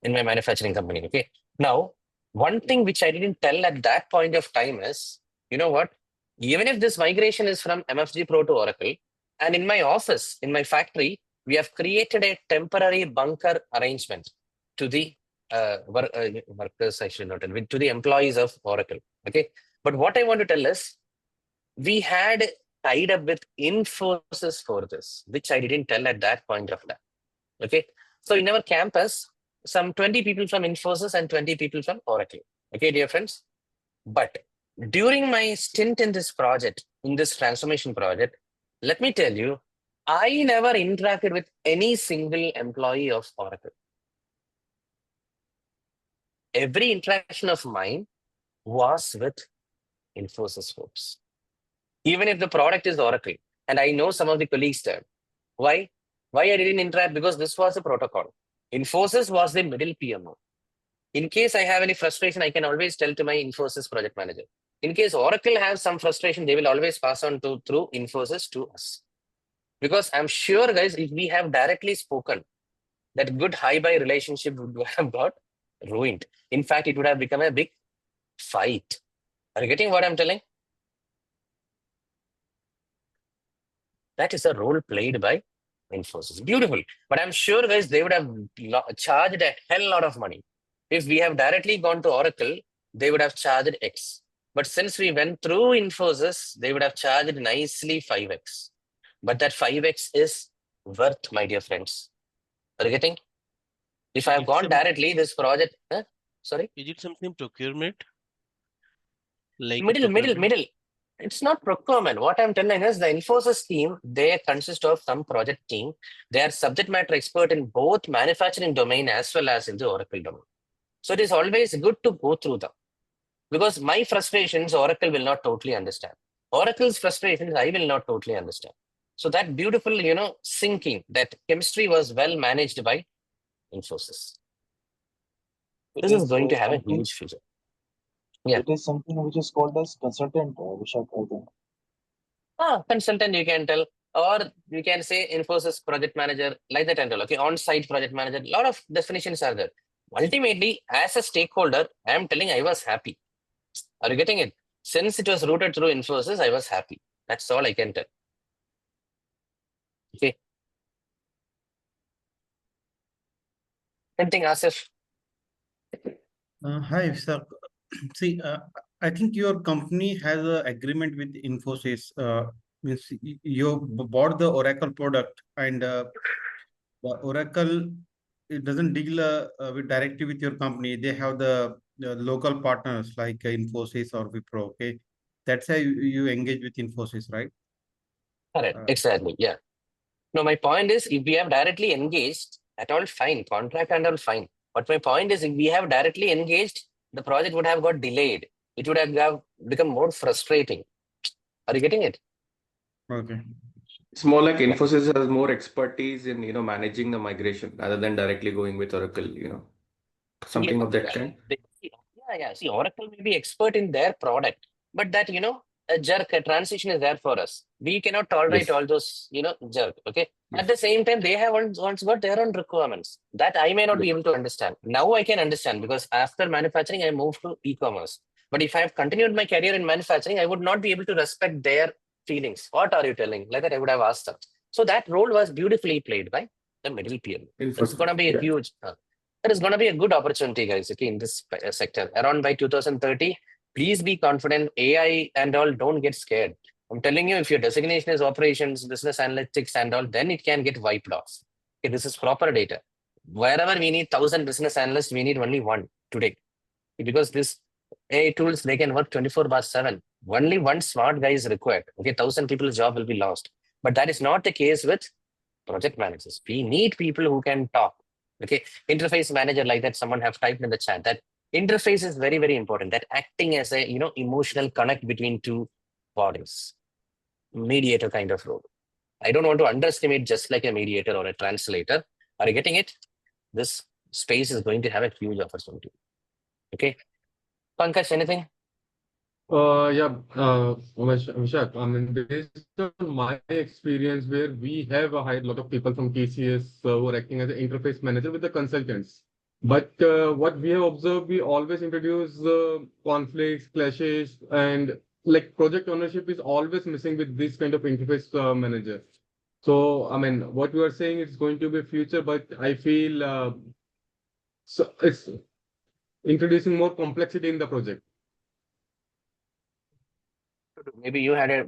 in my manufacturing company. Okay. Now, one thing which I didn't tell at that point of time is, you know what? Even if this migration is from MFG Pro to Oracle, and in my office, in my factory, we have created a temporary bunker arrangement to the workers, I should not tell, to the employees of Oracle. Okay. But what I want to tell is, we had tied up with Infosys for this, which I didn't tell at that point of time. Okay. So in our campus, some 20 people from Infosys and 20 people from Oracle. Okay, dear friends. But during my stint in this project, in this transformation project, let me tell you, I never interacted with any single employee of Oracle. Every interaction of mine was with Infosys folks. Even if the product is Oracle, and I know some of the colleagues there. Why? Why I didn't interact? Because this was a protocol. Infosys was the middle PMO. In case I have any frustration, I can always tell to my Infosys project manager. In case Oracle has some frustration, they will always pass on through Infosys to us. Because I'm sure, guys, if we have directly spoken, that good high-buy relationship would have got ruined. In fact, it would have become a big fight. Are you getting what I'm telling? That is a role played by Infosys. Beautiful. But I'm sure, guys, they would have charged a hell lot of money. If we have directly gone to Oracle, they would have charged X. But since we went through Infosys, they would have charged nicely 5X. But that 5X is worth, my dear friends. Are you getting? If I have gone directly, this project, sorry? Is it something procurement? Like Middle. It's not procurement. What I'm telling is the Infosys team, they consist of some project team. They are subject matter expert in both manufacturing domain as well as in the Oracle domain. So it is always good to go through them. Because my frustrations, Oracle will not totally understand. Oracle's frustrations, I will not totally understand. So that beautiful, syncing, that chemistry was well managed by Infosys. This is going to have a huge future. Yeah. It is something which is called as consultant, Vishak, I think. Consultant, you can tell, or you can say Infosys project manager, like that and all. Okay, on-site project manager. A lot of definitions are there. Ultimately, as a stakeholder, I am telling I was happy. Are you getting it? Since it was routed through Infosys, I was happy. That's all I can tell. Okay. Anything, Asif? Hi, sir. See, I think your company has an agreement with Infosys. Means you bought the Oracle product, and the Oracle, it doesn't deal directly with your company. They have the local partners like Infosys or Wipro. Okay, that's how you engage with Infosys, right? Correct. Exactly. Yeah. No, my point is, if we have directly engaged, at all fine, contract and all fine. But my point is, if we have directly engaged, the project would have got delayed. It would have become more frustrating. Are you getting it? Okay. It's more like Infosys has more expertise in managing the migration rather than directly going with Oracle. Something of that kind. Yeah. See, Oracle may be expert in their product, but that a transition is there for us. We cannot tolerate all those jerk. Okay. Yes. At the same time, they have once got their own requirements that I may not be able to understand. Now I can understand because after manufacturing, I moved to e-commerce. But if I have continued my career in manufacturing, I would not be able to respect their feelings. What are you telling? Like that, I would have asked them. So that role was beautifully played by the middle PM. It's going to be a huge. There is going to be a good opportunity, guys. Okay, in this sector, around by 2030. Please be confident. AI and all, don't get scared. I'm telling you, if your designation is operations, business analytics and all, then it can get wiped off. Okay, this is proper data. Wherever we need 1,000 business analysts, we need only one today. Because this AI tools, they can work 24/7. Only one smart guy is required. Okay, 1,000 people's job will be lost. But that is not the case with project managers. We need people who can talk. Okay, interface manager, like that someone have typed in the chat. That interface is very, very important. That acting as a emotional connect between two bodies, mediator kind of role. I don't want to underestimate just like a mediator or a translator. Are you getting it? This space is going to have a huge opportunity. Okay, Pankaj, anything? Vishak, I mean, based on my experience, where we have hired a lot of people from TCS who are acting as an interface manager with the consultants. But what we have observed, we always introduce conflicts, clashes, and like project ownership is always missing with this kind of interface manager. So, I mean, what you are saying is going to be future, but I feel so it's introducing more complexity in the project. Maybe you had a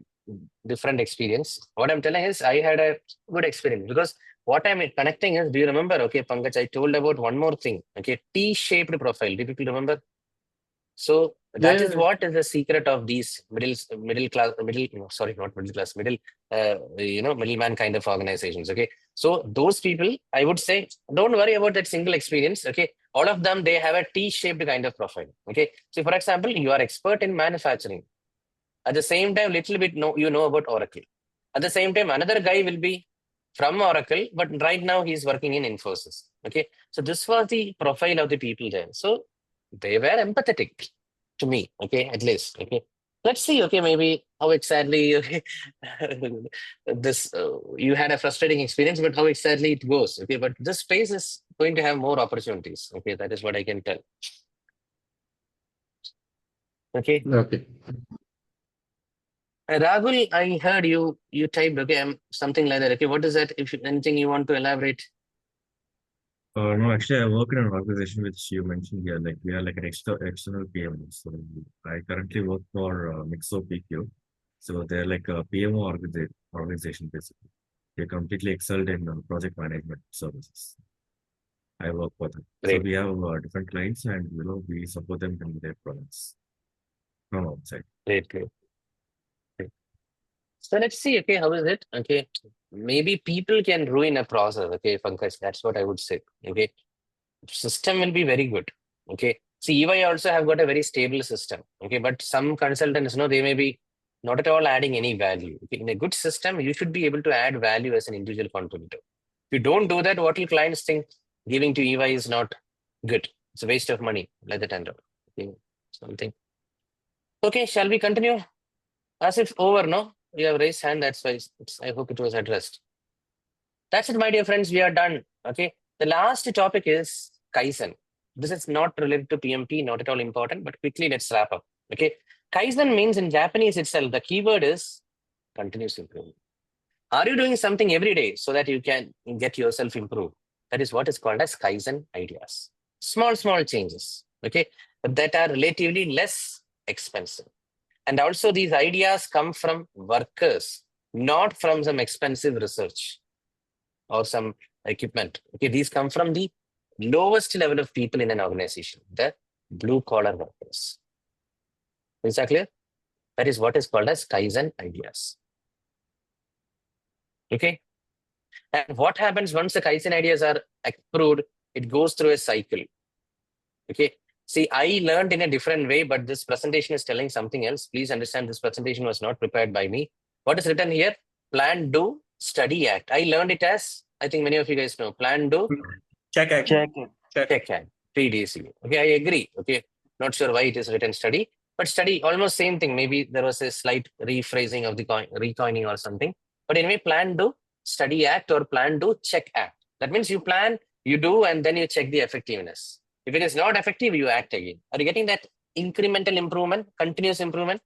different experience. What I'm telling is I had a good experience because what I'm connecting is, do you remember? Okay, Pankaj, I told about one more thing. Okay, T-shaped profile. Do people remember? So that is what is the secret of these middleman kind of organizations. Okay, so those people, I would say, don't worry about that single experience. Okay, all of them, they have a T-shaped kind of profile. Okay, so for example, you are expert in manufacturing. At the same time, little bit you know about Oracle. At the same time, another guy will be from Oracle, but right now he's working in Infosys. Okay, so this was the profile of the people there. So they were empathetic to me. Okay, at least. Okay, let's see. Okay, maybe how exactly this you had a frustrating experience, but how exactly it goes. Okay, but this space is going to have more opportunities. Okay, that is what I can tell. Okay. Okay. Rahul, I heard you typed, okay, something like that. Okay, what is that? If anything you want to elaborate? No, actually, I work in an organization which you mentioned here. Like we are like an external PMO. So I currently work for Mixo PQ. So they're like a PMO organization basically. They're completely excelled in project management services. I work for them. Great. So we have different clients, and we support them in their products from outside. Great. So let's see, okay, how is it? Okay, maybe people can ruin a process, okay, Pankaj, that's what I would say, okay. System will be very good, okay. See, EY also have got a very stable system, okay, but some consultants, they may be not at all adding any value. Okay? In a good system, you should be able to add value as an individual contributor. If you don't do that, what will clients think? Giving to EY is not good. It's a waste of money, like that and all. Okay, something. Okay, shall we continue? As if over, no? You have raised hand, that's why I hope it was addressed. That's it, my dear friends, we are done. Okay. The last topic is Kaizen. This is not related to PMP, not at all important, but quickly let's wrap up. Okay. Kaizen means in Japanese itself, the keyword is continuous improvement. Are you doing something every day so that you can get yourself improved? That is what is called as Kaizen ideas. Small changes, okay, that are relatively less expensive. And also these ideas come from workers, not from some expensive research or some equipment. Okay, these come from the lowest level of people in an organization, the blue collar workers. Is that clear? That is what is called as Kaizen ideas. Okay. And what happens once the Kaizen ideas are approved, it goes through a cycle. Okay. See, I learned in a different way, but this presentation is telling something else. Please understand this presentation was not prepared by me. What is written here? Plan, do, study, act. I learned it as, I think many of you guys know, plan, do, check, act. Check, act. 3DC. Okay, I agree. Okay, not sure why it is written study, but study, almost same thing. Maybe there was a slight rephrasing of the recoining or something. But anyway, plan, do, study, act, or plan, do, check, act. That means you plan, you do, and then you check the effectiveness. If it is not effective, you act again. Are you getting that incremental improvement, continuous improvement?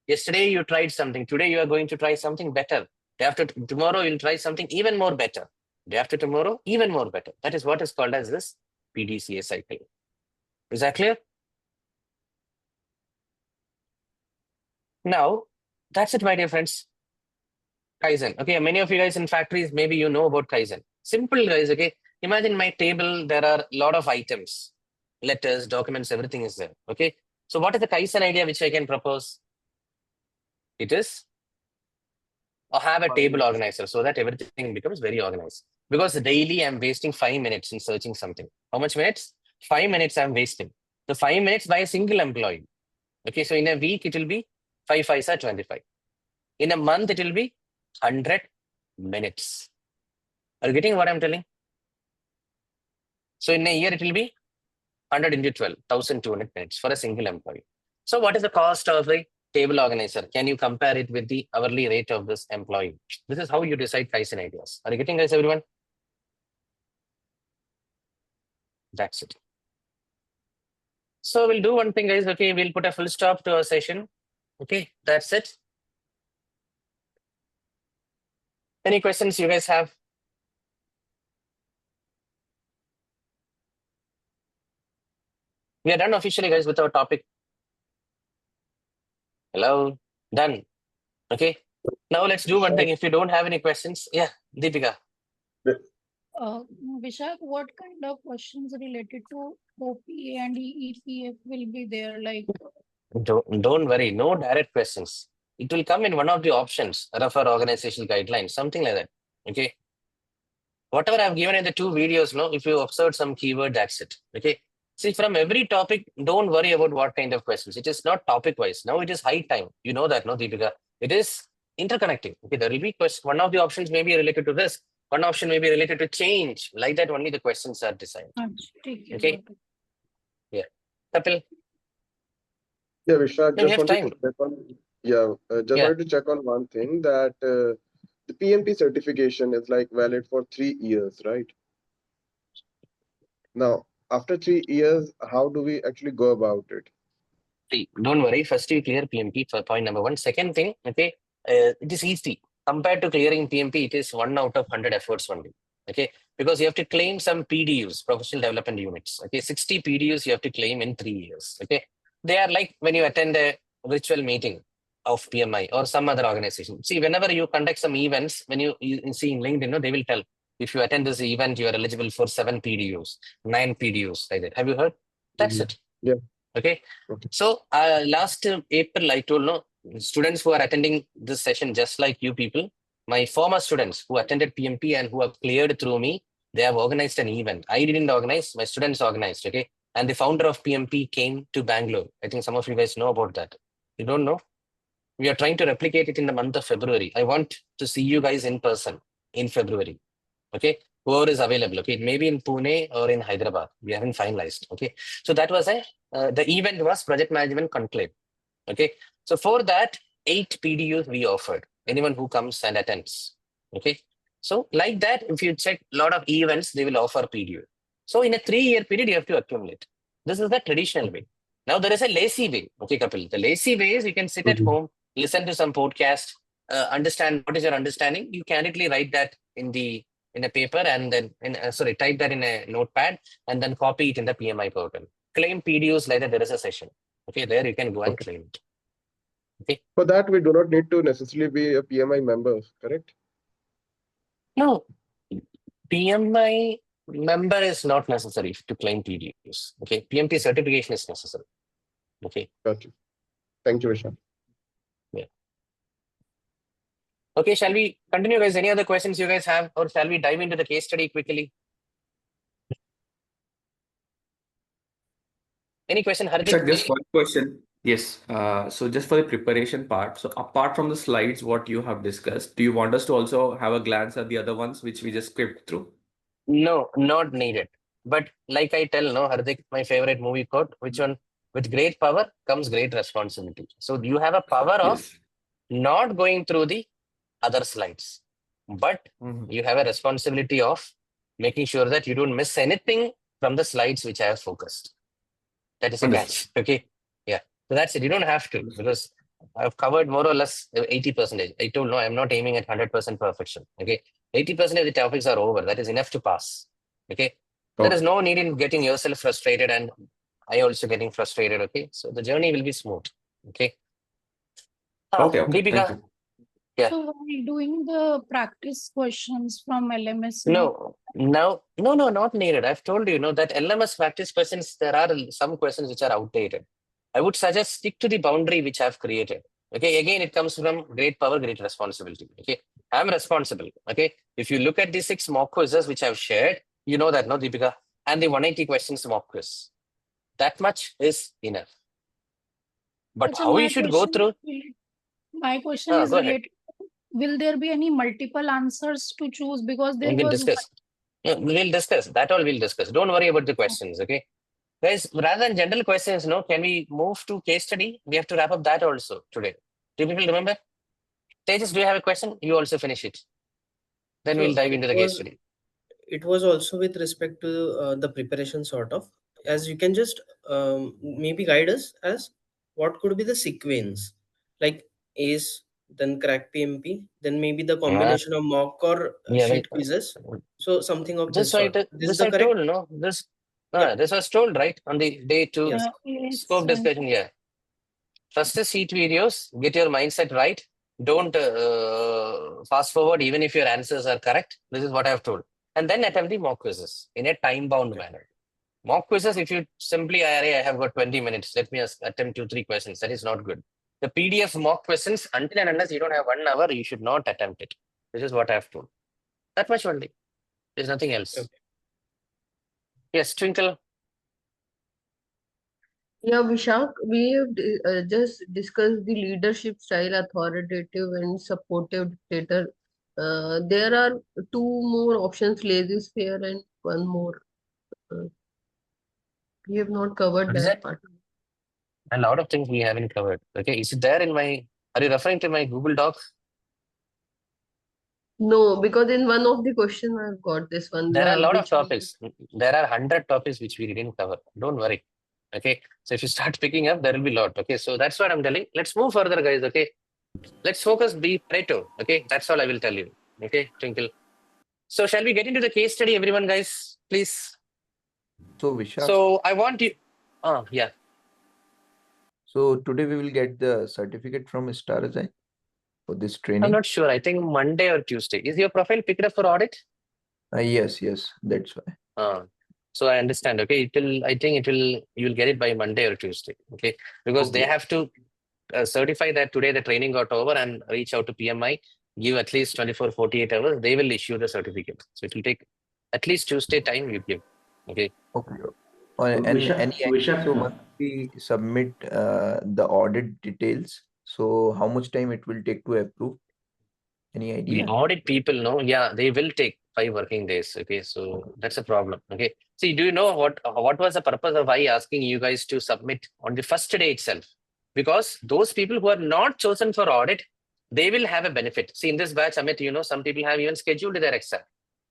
Yesterday you tried something. Today you are going to try something better. Day after tomorrow you'll try something even more better. Day after tomorrow, even more better. That is what is called as this PDCA cycle. Is that clear? Now, that's it, my dear friends. Kaizen. Okay, many of you guys in factories, maybe you know about Kaizen. Simple, guys, okay? Imagine my table, there are a lot of items. Letters, documents, everything is there. Okay. So what is the Kaizen idea which I can propose? It is have a table organizer so that everything becomes very organized. Because daily I'm wasting 5 minutes in searching something. How much minutes? 5 minutes I'm wasting. The 5 minutes by a single employee. Okay. So in a week, it will be 5 5s are 25. In a month, it will be 100 minutes. Are you getting what I'm telling? So in a year, it will be 100 into 12, 1,200 minutes for a single employee. So what is the cost of the table organizer? Can you compare it with the hourly rate of this employee? This is how you decide Kaizen ideas. Are you getting this, everyone? That's it. So we'll do one thing, guys. Okay, we'll put a full stop to our session. Okay, that's it. Any questions you guys have? We are done officially, guys, with our topic. Hello, done. Okay. Now let's do one thing. If you don't have any questions, yeah, Deepika. Vishak, what kind of questions related to OPA and EPF will be there? Like, don't worry, no direct questions. It will come in one of the options, refer organizational guidelines, something like that. Okay. Whatever I've given in the 2 videos, no, if you observe some keyword, that's it. Okay. See, from every topic, don't worry about what kind of questions. It is not topic wise. Now it is high time. You know that, no, Deepika? It is interconnecting. Okay, there will be questions. One of the options may be related to this. One option may be related to change. Like that, only the questions are designed. Okay. Yeah. Kapil. Yeah, Vishak, No, we just have wanted time. to check on, just Yeah. wanted to check on one thing that the PMP certification is like valid for 3 years, right? Now, after 3 years, how do we actually go about it? See, don't worry. First, you clear PMP for point number one. Second thing, okay, it is easy. Compared to clearing PMP, it is 1 out of 100 efforts only. Okay, because you have to claim some PDUs, professional development units. Okay, 60 PDUs you have to claim in 3 years. Okay, they are like when you attend a virtual meeting of PMI or some other organization. See, whenever you conduct some events, when you see in LinkedIn, they will tell if you attend this event, you are eligible for 7 PDUs, 9 PDUs, like that. Have you heard? That's it. Yeah. Okay. So last April, I told no students who are attending this session, just like you people, my former students who attended PMP and who have cleared through me, they have organized an event. I didn't organize, my students organized. Okay. And the founder of PMP came to Bangalore. I think some of you guys know about that. You don't know? We are trying to replicate it in the month of February. I want to see you guys in person in February. Okay. Whoever is available. Okay. Maybe in Pune or in Hyderabad. We haven't finalized. Okay. So that was the event was project management conclave. Okay. So for that, 8 PDUs we offered. Anyone who comes and attends. Okay. So like that, if you check a lot of events, they will offer PDU. So in a 3-year period, you have to accumulate. This is the traditional way. Now there is a lazy way. Okay, Kapil. The lazy way is you can sit at home, listen to some podcast, understand what is your understanding. You candidly write that in a paper and then type that in a notepad and then copy it in the PMI portal. Claim PDUs later. There is a session. Okay, there you can go and claim it. Okay. For that, we do not need to necessarily be a PMI member, correct? No, PMI member is not necessary to claim PDUs. Okay, PMP certification is necessary. Okay. Got you. Thank you, Vishal. Yeah. Okay, shall we continue, guys? Any other questions you guys have, or shall we dive into the case study quickly? Any question, Hardik? Just one question. Yes. So just for the preparation part, so apart from the slides, what you have discussed, do you want us to also have a glance at the other ones which we just skipped through? No, not needed. But like I tell, no, Hardik, my favorite movie quote, which one? With great power comes great responsibility. So you have a power of not going through the other slides, but you have a responsibility of making sure that you don't miss anything from the slides which I have focused. That is a catch. Okay. Yeah. So that's it. You don't have to, because I've covered more or less 80%. I told no, I'm not aiming at 100% perfection. Okay. 80% of the topics are over. That is enough to pass. Okay. There is no need in getting yourself frustrated and I also getting frustrated. Okay. So the journey will be smooth. Okay. Okay. Deepika. Yeah. So while doing the practice questions from LMS, No, not needed. I've told you, that LMS practice questions, there are some questions which are outdated. I would suggest stick to the boundary which I've created. Okay, again, it comes from great power, great responsibility. Okay, I'm responsible. Okay, if you look at the 6 mock quizzes which I've shared, you know that, no, Deepika, and the 180 questions mock quiz. That much is enough. But so how my you should go through? My question is Go ahead. related. Will there be any multiple answers to choose? Because there We'll was discuss. We'll discuss. That all we'll discuss. Don't worry about the questions, okay? Guys, rather than general questions, can we move to case study? We have to wrap up that also today. Do people remember? Tejas, do you have a question? You also finish it. Then we'll dive into the case study. It was also with respect to the preparation sort of, as you can just maybe guide us as what could be the sequence, like ACE, then crack PMP, then maybe the combination of mock or sheet quizzes. So something of this sort. This I told, no? This was told, right? On the day 2 scope discussion, yeah. First is sheet videos, get your mindset right. Don't fast forward even if your answers are correct. This is what I have told. And then attempt the mock quizzes in a time-bound manner. Mock quizzes, if you simply, I have got 20 minutes, let me attempt 2-3 questions. That is not good. The PDF mock questions, until and unless you don't have 1 hour, you should not attempt it. This is what I have told. That much only. There's nothing else. Okay. Yes, Twinkle. Yeah, Vishak, we have just discussed the leadership style, authoritative and supportive dictator There are two more options, lazy sphere and one more. We have not covered What is that that? part. A lot of things we haven't covered. Okay, is it there in my? Are you referring to my Google Docs? No, because in one of the question I've got this one, There are a lot of which we topics. There are 100 topics which we didn't cover. Don't worry. Okay, so if you start picking up, there will be a lot. Okay, so that's what I'm telling. Let's move further, guys. Okay, let's focus. Be Pareto. Okay, that's all I will tell you. Okay, Twinkle. So shall we get into the case study, everyone, guys? Please. So Vishak, So I want you. Yeah. so today we will get the certificate from Star Design for this I'm training. not sure. I think Monday or Tuesday. Is your profile picked up for audit? Yes, that's why. So I understand. Okay, it will. I think it will. You'll get it by Monday or Tuesday. Okay, because they Okay. have to certify that today the training got over and reach out to PMI, give at least 24, 48 hours. They will issue the certificate. So it will take at least Tuesday time you give. Okay. Okay. And any idea, so once we submit the audit details, so how much time it will take to approve? Any The idea? audit people know, yeah, they will take 5 working days. Okay, so that's a problem. Okay, see, do you know what was the purpose of I asking you guys to submit on the first day itself? Because those people who are not chosen for audit, they will have a benefit. See, in this batch, Amit, you know, some people have even scheduled their exam.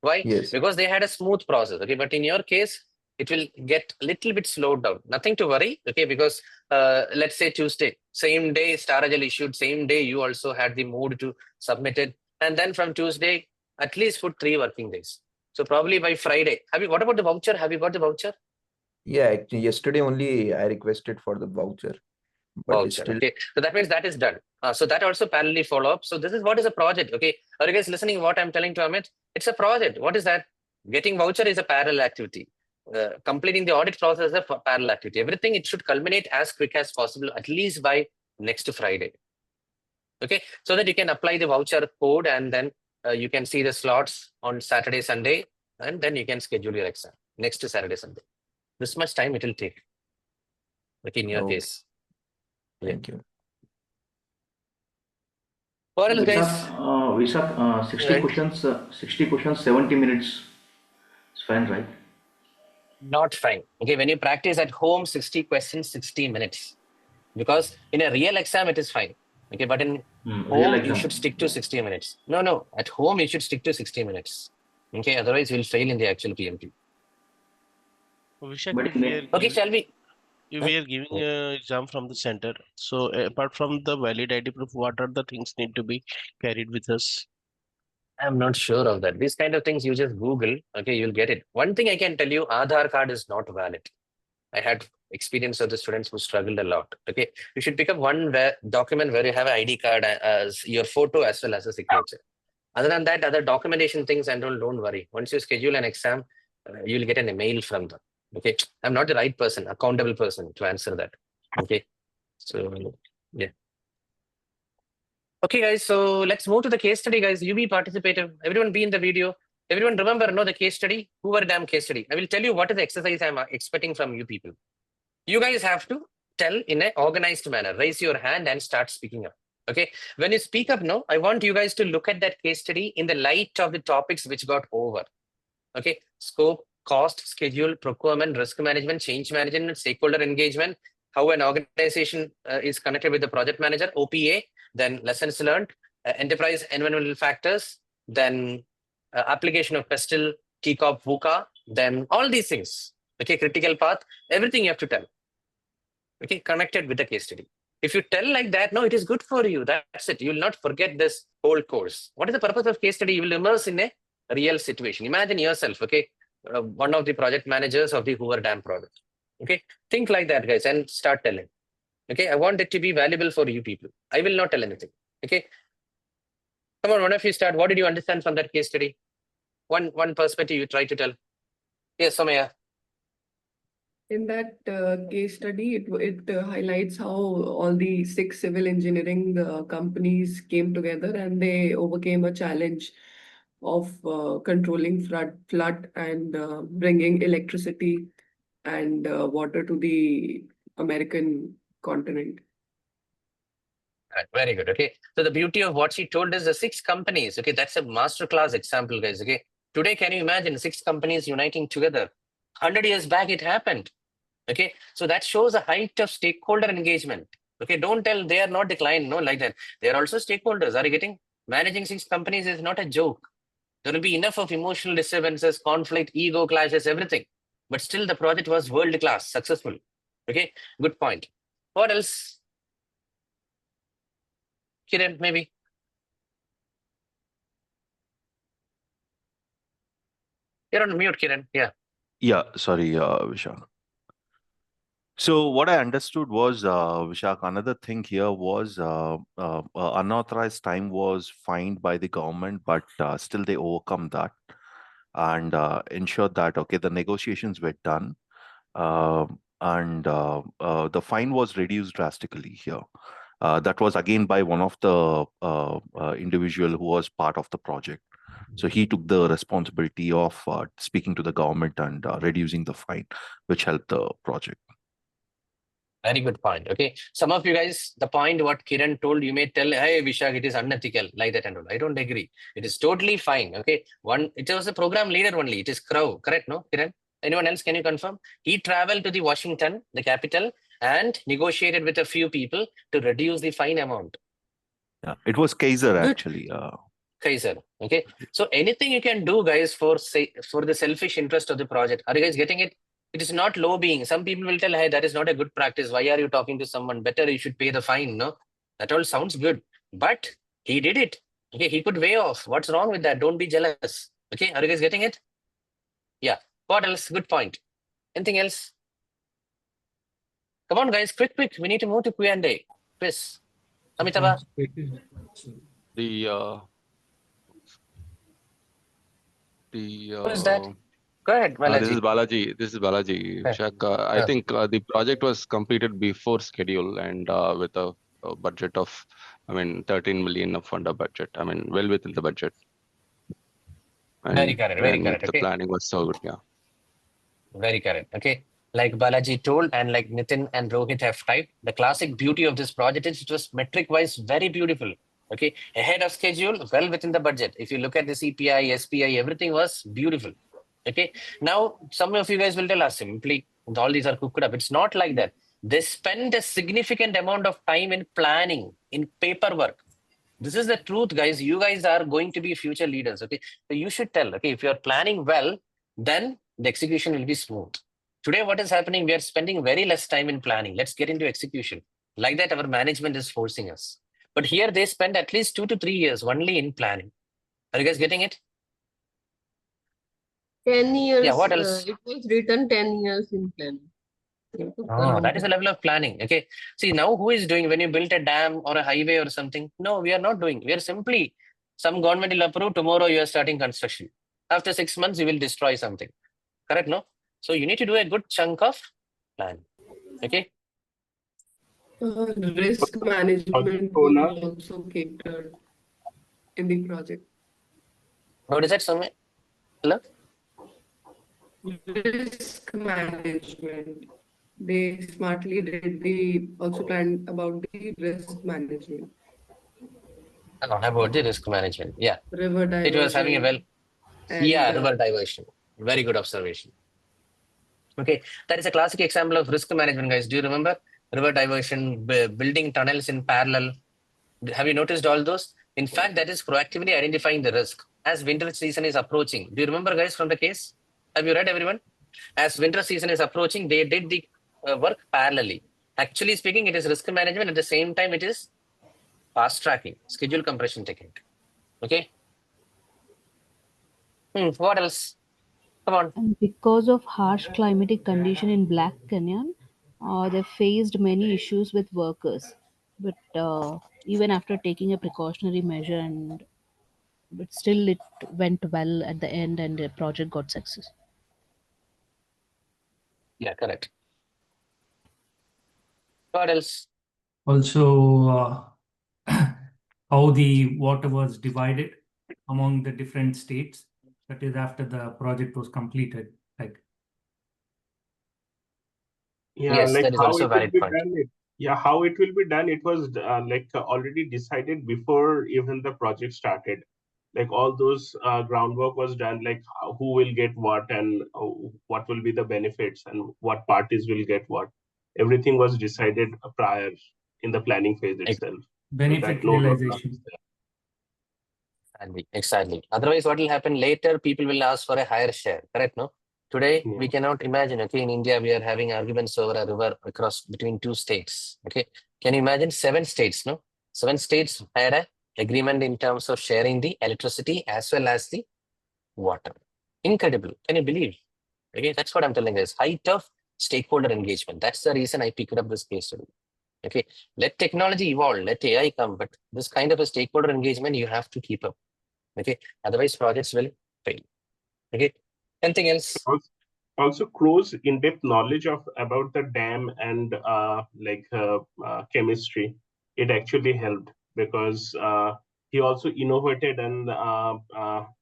Why? Yes. Because they had a smooth process. Okay, but in your case, it will get a little bit slowed down. Nothing to worry. Okay, because let's say Tuesday, same day Staragel issued, same day you also had the mood to submit it. And then from Tuesday, at least put 3 working days. So probably by Friday. What about the voucher? Have you got the voucher? Yeah, actually yesterday only I requested for the voucher, but Voucher. still. Okay, so that means that is done. So that also parallelly follow up. So this is what is a project. Okay, are you guys listening? What I'm telling to Amit? It's a project. What is that? Getting voucher is a parallel activity. Completing the audit process is a parallel activity. Everything it should culminate as quick as possible, at least by next Friday. Okay, so that you can apply the voucher code and then you can see the slots on Saturday, Sunday, and then you can schedule your exam next to Saturday, Sunday. This much time it will take. Okay, in your Okay. case. Thank you. What else, guys? Vishak, 60 Right. questions, 60 questions, 70 minutes. It's fine, right? Not fine. Okay, when you practice at home, 60 questions, 60 minutes. Because in a real exam, it is fine. Okay, but in Real home, you exam. should stick to 60 minutes. No, at home, you should stick to 60 minutes. Okay, otherwise, you'll fail in the actual PMP. Vishak, But if we are Okay, shall we? if we are giving an exam from the center, so apart from the valid ID proof, what are the things need to be carried with us? I'm not sure of that. These kind of things you just Google, okay, you'll get it. One thing I can tell you, Aadhaar card is not valid. I had experience of the students who struggled a lot. Okay, you should pick up one document where you have an ID card as your photo as well as a signature. Other than that, other documentation things, and don't worry. Once you schedule an exam, you'll get an email from them. Okay, I'm not the right person, accountable person to answer that. Okay, so yeah. Okay, guys, so let's move to the case study, guys. You be participative. Everyone be in the video. Everyone remember, know the case study, Hoover Dam case study. I will tell you what is the exercise I'm expecting from you people. You guys have to tell in an organized manner. Raise your hand and start speaking up. Okay. When you speak up now, I want you guys to look at that case study in the light of the topics which got over. Okay. Scope, cost, schedule, procurement, risk management, change management, stakeholder engagement, how an organization is connected with the project manager, OPA, then lessons learned, enterprise environmental factors, then application of PESTEL, TCOP, VUCA, then all these things. Okay, critical path, everything you have to tell. Okay, connected with the case study. If you tell like that, no, it is good for you. That's it. You will not forget this whole course. What is the purpose of case study? You will immerse in a real situation. Imagine yourself, okay, one of the project managers of the Hoover Dam project. Okay, think like that, guys, and start telling. Okay, I want it to be valuable for you people. I will not tell anything. Okay, come on, one of you start. What did you understand from that case study? One perspective you try to tell. Yes, Somaya. In that case study, it highlights how all the 6 civil engineering companies came together and they overcame a challenge of controlling flood and bringing electricity and water to the American continent. Right, very good. Okay. So the beauty of what she told is the 6 companies. Okay. That's a masterclass example, guys. Okay. Today, can you imagine 6 companies uniting together? 100 years back, it happened. Okay. So that shows a height of stakeholder engagement. Okay. Don't tell they are not declined. No, like that. They are also stakeholders. Are you getting? Managing 6 companies is not a joke. There will be enough of emotional disturbances, conflict, ego clashes, everything. But still, the project was world class, successful. Okay. Good point. What else? Kiran, maybe. You're on mute, Kiran. Yeah. Yeah, sorry, Vishak. So what I understood was, Vishak, another thing here was unauthorized time was fined by the government, but still they overcome that and ensured that, okay, the negotiations were done and the fine was reduced drastically here. That was again by one of the individual who was part of the project. So he took the responsibility of speaking to the government and reducing the fine, which helped the project. Very good point. Okay. Some of you guys, the point what Kiran told, you may tell, hey, Vishak, it is unethical, like that and all. I don't agree. It is totally fine. Okay. It was a program leader only. It is Crow, correct? No, Kiran? Anyone else? Can you confirm? He traveled to the Washington, the capital, and negotiated with a few people to reduce the fine amount. Yeah, it was Kaiser actually. Kaiser. Okay. So anything you can do, guys, for the selfish interest of the project. Are you guys getting it? It is not lobbying. Some people will tell, hey, that is not a good practice. Why are you talking to someone? Better you should pay the fine. No, that all sounds good. But he did it. Okay, he could weigh off. What's wrong with that? Don't be jealous. Okay, are you guys getting it? Yeah. What else? Good point. Anything else? Come on, guys. Quick. We need to move to Q&A. Quiz. Amitabha. Who is that? Go ahead, Balaji. This is Balaji. Vishak, I think the project was completed before schedule and with a budget of, 13 million of under budget. Well within the budget. And Very correct. The planning was so good, yeah. Very correct. Okay. Like Balaji told, and like Nitin and Rohit have typed, the classic beauty of this project is it was metric-wise very beautiful. Okay. Ahead of schedule, well within the budget. If you look at the CPI, SPI, everything was beautiful. Okay. Now, some of you guys will tell us simply, all these are cooked up. It's not like that. They spend a significant amount of time in planning, in paperwork. This is the truth, guys. You guys are going to be future leaders. Okay. So you should tell, okay, if you're planning well, then the execution will be smooth. Today, what is happening? We are spending very less time in planning. Let's get into execution. Like that, our management is forcing us. But here they spend at least 2 to 3 years only in planning. Are you guys getting it? 10 years. Yeah, what else? It was written 10 years in planning. Oh, that is the level of planning. Okay. See, now who is doing when you built a dam or a highway or something? No, we are not doing. We are simply, some government will approve, tomorrow you are starting construction. After 6 months, you will destroy something. Correct, no? So you need to do a good chunk of plan. Okay. Risk management was also catered in the project. What is that, Soumya? Hello? Risk management. They smartly did also planned about the risk management. About the risk management. Yeah. River diversion. It was having a river diversion. Very good observation. Okay. That is a classic example of risk management, guys. Do you remember? River diversion, building tunnels in parallel. Have you noticed all those? In fact, that is proactively identifying the risk as winter season is approaching. Do you remember, guys, from the case? Have you read, everyone? As winter season is approaching, they did the work parallelly. Actually speaking, it is risk management. At the same time, it is fast tracking, schedule compression technique. Okay. What else? Come on. And because of harsh climatic condition in Black Canyon, they faced many issues with workers. But even after taking a precautionary measure, but still it went well at the end, and the project got success. Yeah, correct. What else? Also, how the water was divided among the different states. That is after the project was completed. Yeah, Yes, like that is how also it valid will be point. done. Yeah, how it will be done, it was already decided before even the project started. Like all those groundwork was done, like who will get what and what will be the benefits and what parties will get what. Everything was decided prior in the planning phase itself. Benefit no roadblock realization. is there. Exactly. Otherwise, what will happen later? People will ask for a higher share. Correct? No. Today we cannot imagine. Okay, in India we are having arguments over a river across between two states. Okay, can you imagine 7 states? No, 7 states had a agreement in terms of sharing the electricity as well as the water. Incredible. Can you believe? Okay, that's what I'm telling you. Is height of stakeholder engagement. That's the reason I picked up this case study. Okay, let technology evolve, let AI come, but this kind of a stakeholder engagement you have to keep up. Okay, otherwise projects will fail. Okay, anything else? Also, Crow's in-depth knowledge about the dam and chemistry, it actually helped because he also innovated and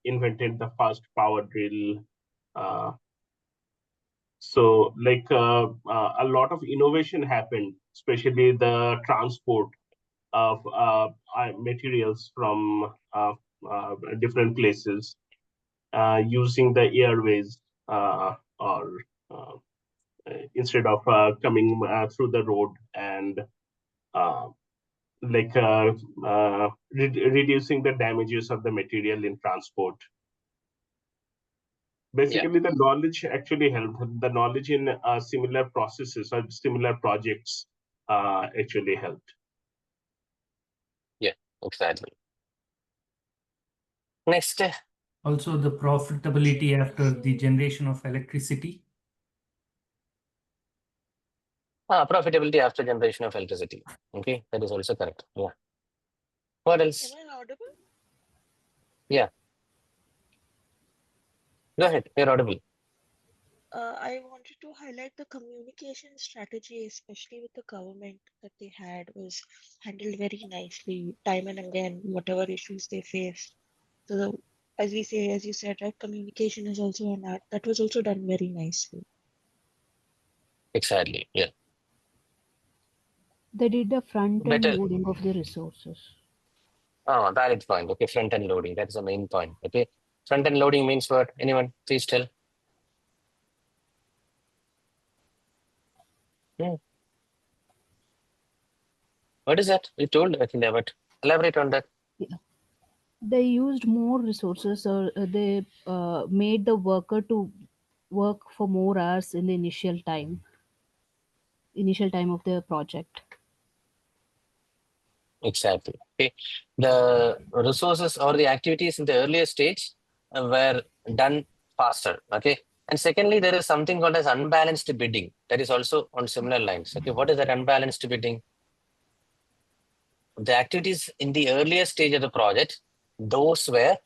invented the fast power drill. So a lot of innovation happened, especially the transport of materials from different places using the airways or instead of coming through the road and reducing the damages of the material in transport. Basically, the knowledge actually helped. The knowledge in similar processes or similar projects actually helped. Yeah, exactly. Next. Also, the profitability after the generation of electricity. Profitability after generation of electricity. Okay, that is also correct. Yeah. What else? Am I audible? Yeah. Go ahead. You're audible. I wanted to highlight the communication strategy, especially with the government, that they had was handled very nicely, time and again, whatever issues they faced. So, as you said, right, communication is also an art. That was also done very nicely. Exactly. Yeah. They did the front-end loading of the resources. Oh, valid point. Okay, front-end loading. That's the main point. Okay, front-end loading means what? Anyone? Please tell. What is that? You told Akhila, but elaborate on that. Yeah. They used more resources, or they made the worker to work for more hours in the initial time of the project. Exactly. Okay, the resources or the activities in the earlier stage were done faster. Okay, and secondly, there is something called as unbalanced bidding. That is also on similar lines. Okay, what is that unbalanced bidding? The activities in the earlier stage of the project, those were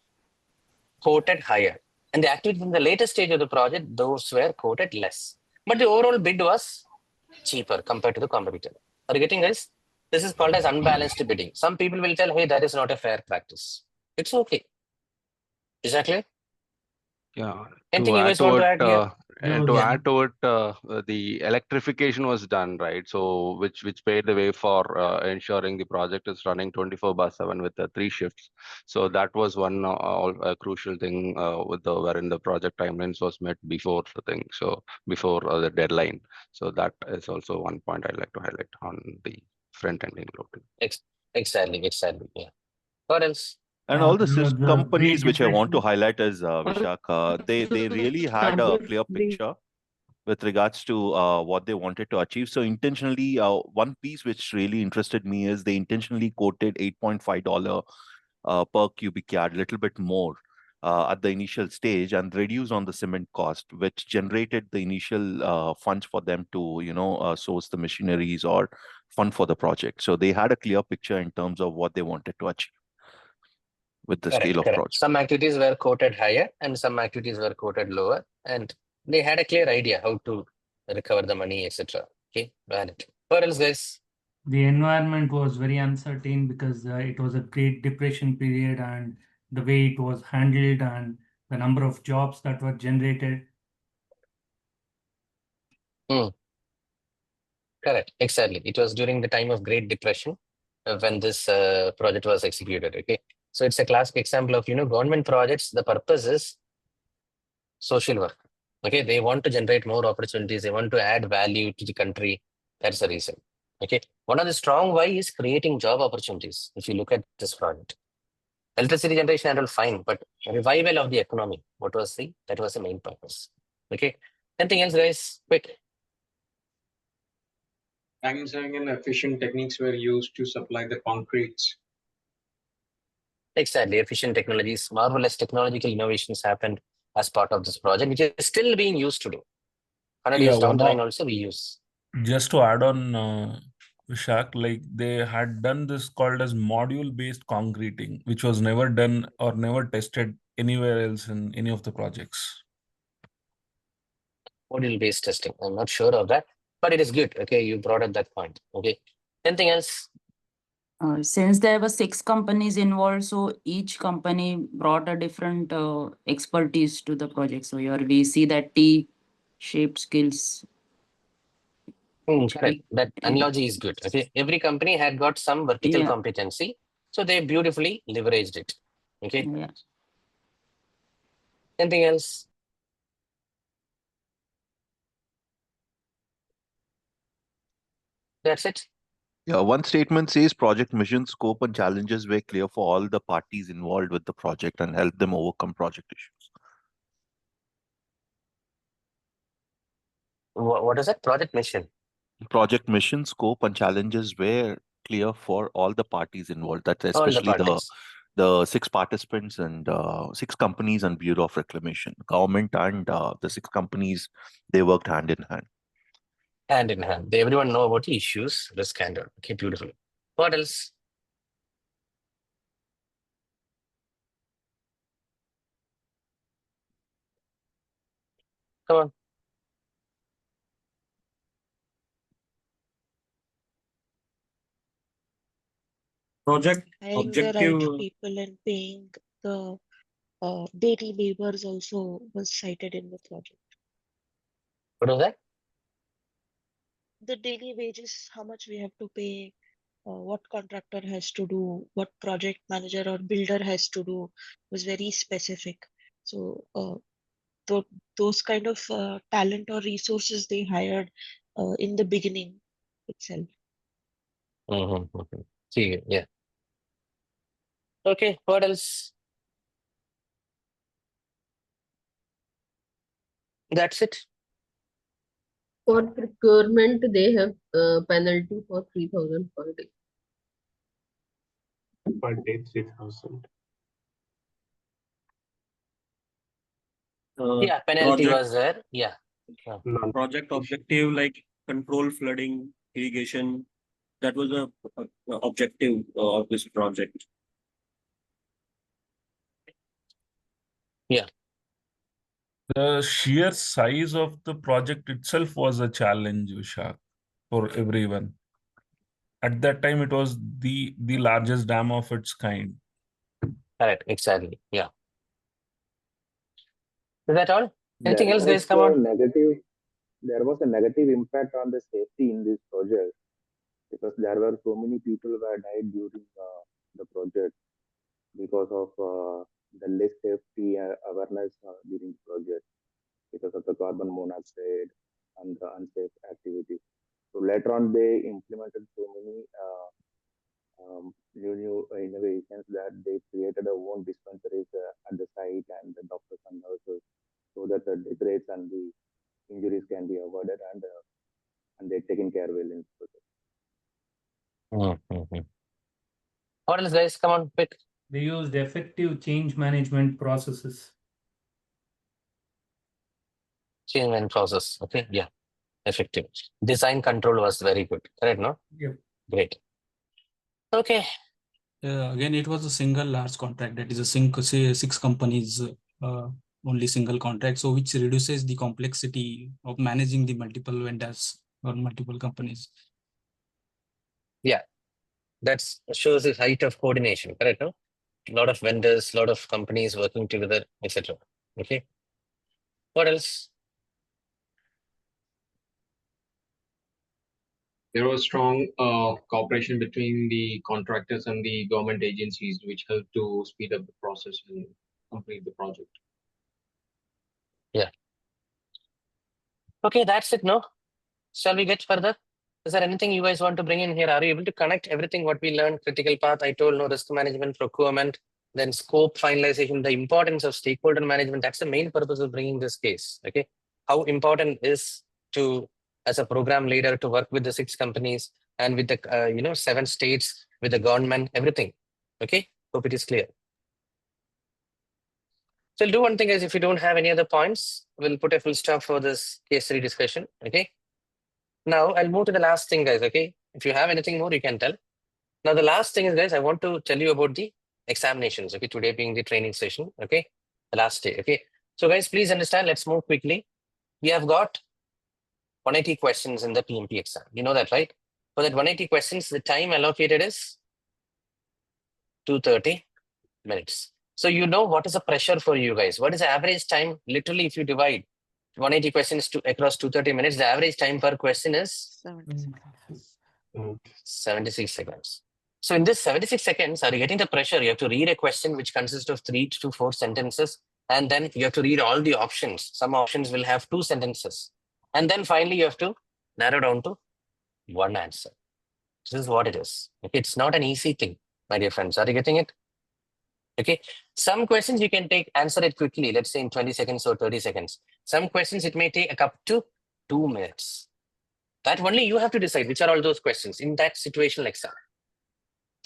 quoted higher. And the activities in the later stage of the project, those were quoted less. But the overall bid was cheaper compared to the competitor. Are you getting this? This is called as unbalanced bidding. Some people will tell, hey, that is not a fair practice. It's okay. Is that clear? Yeah. Anything you guys want to add here? To add to it, the electrification was done, right? So which paved the way for ensuring the project is running 24/7 with the 3 shifts. So that was one crucial thing wherein the project timelines was met before the thing. So before the deadline. So that is also one point I'd like to highlight on the front-ending loading. Exactly. Yeah. What else? And all the companies which I want to highlight is Vishak, they really had a clear picture with regards to what they wanted to achieve. So intentionally, one piece which really interested me is they intentionally quoted $8.5 per cubic yard, a little bit more at the initial stage, and reduce on the cement cost, which generated the initial funds for them to, source the machineries or fund for the project. So they had a clear picture in terms of what they wanted to achieve with the scale of project. Some activities were quoted higher and some activities were quoted lower, and they had a clear idea how to recover the money, etc. Okay, valid. What else, guys? The environment was very uncertain because it was a Great Depression period, and the way it was handled and the number of jobs that were generated. Correct, exactly. It was during the time of Great Depression when this project was executed. Okay, so it's a classic example of government projects. The purpose is social work. Okay, they want to generate more opportunities. They want to add value to the country. That's the reason. Okay, one of the strong why is creating job opportunities. If you look at this project, electricity generation and all fine, but revival of the economy. That was the main purpose. Okay, anything else, guys? Quick. Time-saving and efficient techniques were used to supply the concretes. Exactly, efficient technologies, marvelous technological innovations happened as part of this project, which is still being used today. 100 Yeah, years down one the line of also we use. just to add on, Vishak, like they had done this called as module-based concreting, which was never done or never tested anywhere else in any of the projects. Module-based testing. I'm not sure of that, but it is good. Okay, you brought up that point. Okay, anything else? Since there were 6 companies involved, so each company brought a different expertise to the project. So here we see that T-shaped skills. Correct. That analogy is good. Okay, every company had got some vertical Yeah. competency, so they beautifully leveraged it. Okay. Yeah. Anything else? That's it. Yeah, one statement says project mission, scope, and challenges were clear for all the parties involved with the project and helped them overcome project issues. What is that? Project mission. Project mission, scope, and challenges were clear for all the parties involved. That's All the especially parties. the 6 participants and 6 companies and Bureau of Reclamation, government and the 6 companies, they worked hand in hand. Hand in hand. Everyone know about the issues, the scandal. Okay, beautiful. What else? Come on. Project Hiring the right objective. people and paying the daily laborers also was cited in the project. What was that? The daily wages, how much we have to pay, what contractor has to do, what project manager or builder has to do was very specific. So those kind of talent or resources they hired in the beginning itself. See, yeah. Okay, what else? That's it. For procurement, they have penalty for 3,000 per day. Per day, 3,000. Yeah, penalty Project was there. Yeah. project objective like control flooding, irrigation. That was a objective of this project. Yeah. The sheer size of the project itself was a challenge, Vishak, for everyone. At that time, it was the largest dam of its kind. Correct. Exactly. Yeah. Is that all? There Anything else, guys? was Come a on. negative impact on the safety in this project because there were so many people who had died during the project because of the less safety awareness during the project because of the carbon monoxide and the unsafe activities. So later on, they implemented so many new innovations that they created their own dispensaries at the site and the doctors and nurses so that the death rates and the injuries can be avoided and they're taken care well in the project. What else, guys? Come on, quick. They used effective change management processes. Change and process. Okay. Yeah. Effective. Design control was very good. Correct, no? Yeah. Great. Okay. Again, it was a single large contract. That is a say 6 companies, only single contract. So which reduces the complexity of managing the multiple vendors or multiple companies. Yeah. That shows the height of coordination. Correct, no? A lot of vendors, a lot of companies working together, etc. Okay. What else? there was strong cooperation between the contractors and the government agencies, which helped to speed up the process and complete the project. Yeah. Okay, that's it, no? Shall we get further? Is there anything you guys want to bring in here? Are you able to connect everything what we learned? Critical path, I told, no, risk management, procurement, then scope finalization, the importance of stakeholder management. That's the main purpose of bringing this case. Okay, how important is to, as a program leader, to work with the 6 companies and with the 7 states, with the government, everything. Okay, hope it is clear. So I'll do one thing, guys. If you don't have any other points, we'll put a full stop for this case study discussion. Okay. Now I'll move to the last thing, guys. Okay. If you have anything more, you can tell. Now the last thing is, guys, I want to tell you about the examinations. Okay. Today being the training session. Okay. The last day. Okay. So guys, please understand. Let's move quickly. We have got 180 questions in the PMP exam. You know that, right? For that 180 questions, the time allocated is 230 minutes. So you know what is the pressure for you guys? What is the average time? Literally, if you divide 180 questions across 230 minutes, the average time per question is 76 seconds. So in this 76 seconds, are you getting the pressure? You have to read a question which consists of 3 to 4 sentences. And then you have to read all the options. Some options will have 2 sentences. And then finally, you have to narrow down to one answer. This is what it is. Okay, it's not an easy thing, my dear friends. Are you getting it? Okay, some questions you can answer it quickly, let's say in 20 seconds or 30 seconds. Some questions it may take up to 2 minutes. That only you have to decide which are all those questions in that situational exam.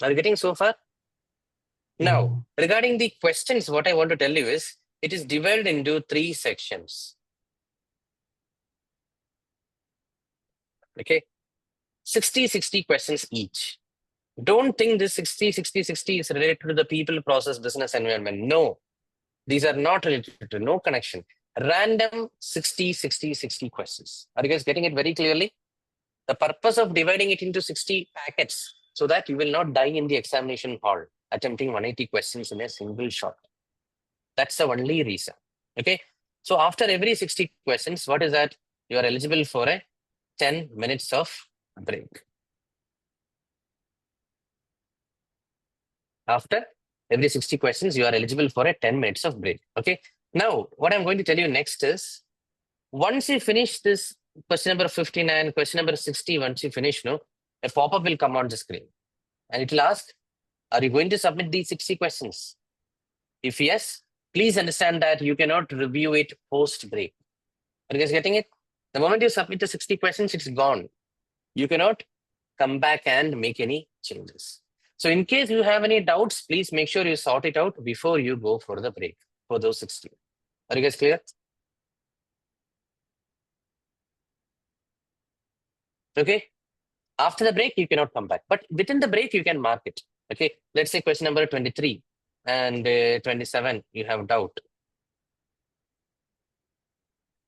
Are you getting so far? Now, regarding the questions, what I want to tell you is, it is divided into 3 sections. Okay, 60 questions each. Don't think this 60 is related to the people, process, business, environment. No, these are not related to, no connection. Random 60 questions. Are you guys getting it very clearly? The purpose of dividing it into 60 packets so that you will not die in the examination hall attempting 180 questions in a single shot. That's the only reason. Okay. So after every 60 questions, what is that? You are eligible for a 10 minutes of break. After every 60 questions, you are eligible for a 10 minutes of break. Okay. Now, what I'm going to tell you next is, once you finish this question number 59, question number 60, once you finish, a pop-up will come on the screen. And it will ask, are you going to submit these 60 questions? If yes, please understand that you cannot review it post-break. Are you guys getting it? The moment you submit the 60 questions, it's gone. You cannot come back and make any changes. So in case you have any doubts, please make sure you sort it out before you go for the break for those 60. Are you guys clear? Okay. After the break, you cannot come back. But within the break, you can mark it. Okay. Let's say question number 23 and 27, you have doubt.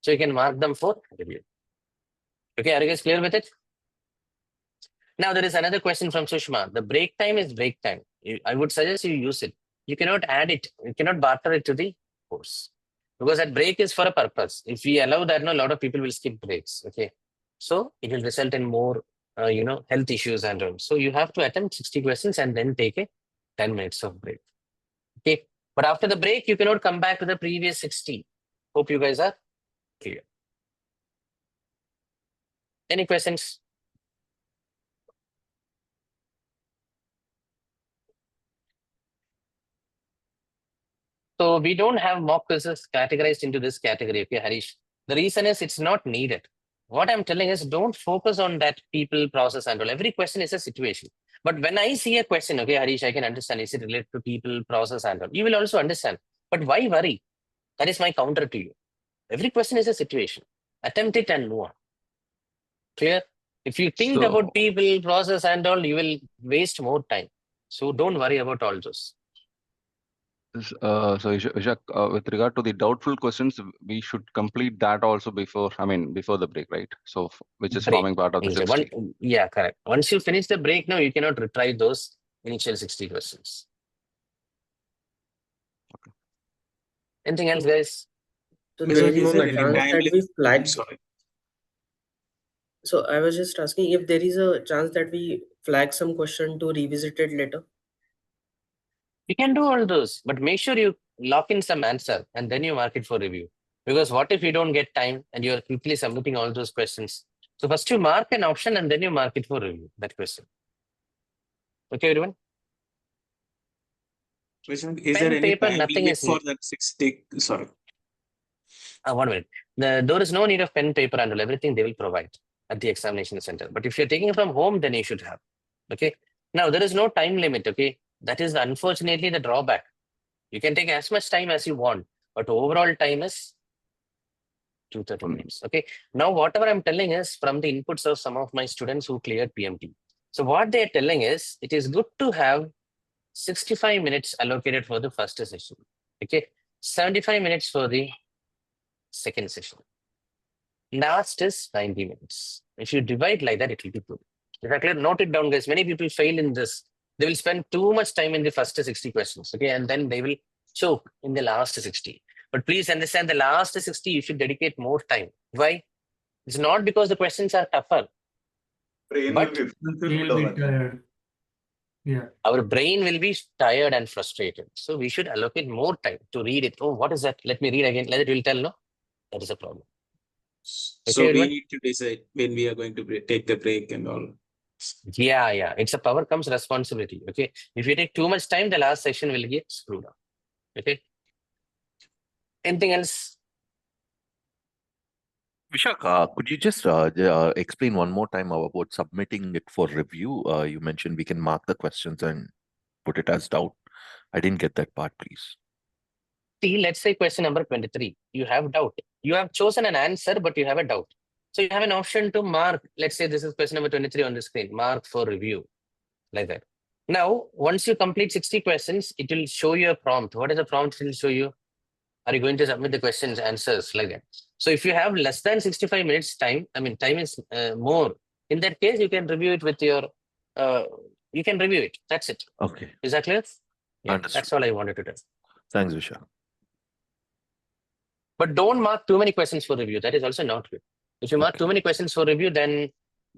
So you can mark them for review. Okay. Are you guys clear with it? Now, there is another question from Sushma. The break time is break time. I would suggest you use it. You cannot add it. You cannot barter it to the course. Because that break is for a purpose. If we allow that, a lot of people will skip breaks. Okay. So it will result in more, health issues and all. So you have to attempt 60 questions and then take a 10 minutes of break. Okay. But after the break, you cannot come back to the previous 60. Hope you guys are clear. Any questions? So we don't have mock quizzes categorized into this category, okay, Harish? The reason is it's not needed. What I'm telling is, don't focus on that people, process, and all. Every question is a situation. But when I see a question, okay, Harish, I can understand, is it related to people, process, and all? You will also understand. But why worry? That is my counter to you. Every question is a situation. Attempt it and move on. Clear? If you think about people, process, and all, you will waste more time. So don't worry about all those. So Vishak, with regard to the doubtful questions, we should complete that also before the break, right? So which is forming part of the 60. Yeah, correct. Once you finish the break, now you cannot retry those initial 60 questions. Okay. Anything else, guys? So there is no chance that we flag. So I was just asking if there is a chance that we flag some question to revisit it later. You can do all those, but make sure you lock in some answer and then you mark it for review. Because what if you don't get time and you're quickly submitting all those questions? So first you mark an option and then you mark it for review, that question. Okay, everyone? Is there Pen, any paper, time nothing limit is for that 60? Sorry. 1 minute. There is no need of pen, paper, and all. Everything they will provide at the examination center. But if you're taking it from home, then you should have. Okay. Now there is no time limit. Okay. That is unfortunately the drawback. You can take as much time as you want, but overall time is 230 minutes. Okay. Now whatever I'm telling is from the inputs of some of my students who cleared PMT. So what they're telling is it is good to have 65 minutes allocated for the first session. Okay. 75 minutes for the second session. Last is 90 minutes. If you divide like that, it will be good. If I clear, note it down, guys. Many people fail in this. They will spend too much time in the first 60 questions. Okay. And then they will choke in the last 60. But please understand the last 60, you should dedicate more time. Why? It's not because the questions are tougher. But Yeah. our brain will be tired and frustrated. So we should allocate more time to read it. Oh, what is that? Let me read again. Let it will tell, no? That is a problem. So Okay, we everyone? need to decide when we are going to take the break and all. Yeah. It's a power comes responsibility. Okay. If you take too much time, the last section will get screwed up. Okay. Anything else? Vishak, could you just explain one more time about submitting it for review? You mentioned we can mark the questions and put it as doubt. I didn't get that part, please. See, let's say question number 23. You have doubt. You have chosen an answer, but you have a doubt. So you have an option to mark. Let's say this is question number 23 on the screen. Mark for review. Like that. Now, once you complete 60 questions, it will show you a prompt. What is the prompt? It will show you. Are you going to submit the questions, answers like that? So if you have less than 65 minutes time, I mean, time is more. In that case, you can review it with your, you can review it. That's it. Okay. Is that clear? Yeah, Understood. that's all I wanted to tell. Thanks, Vishak. But don't mark too many questions for review. That is also not good. If you mark too many questions for review, then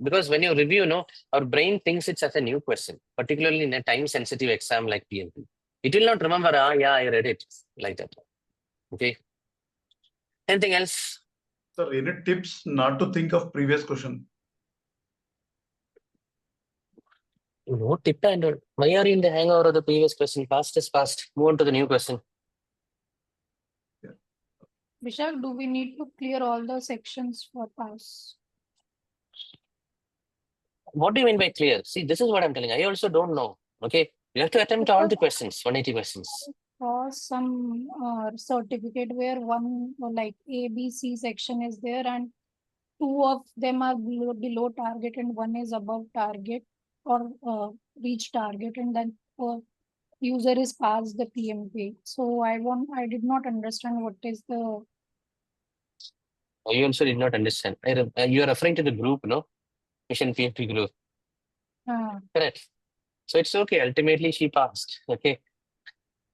because when you review, our brain thinks it's as a new question, particularly in a time-sensitive exam like PMP. It will not remember, yeah, I read it like that. Okay. Anything else? Sir, any tips not to think of previous question? No tip and all. Why are you in the hangover of the previous question? Past is past. Move on to the new question. Vishak, do we need to clear all the sections for pass? What do you mean by clear? See, this is what I'm telling. I also don't know. Okay. You have to attempt all the questions, 180 questions. Or some certificate where one like A, B, C section is there and two of them are below target and one is above target or reach target, and then user is passed the PMP. So I did not understand what is the. You also did not understand. You are referring to the group, no? Mission PMP group. Correct. So it's okay. Ultimately, she passed. Okay.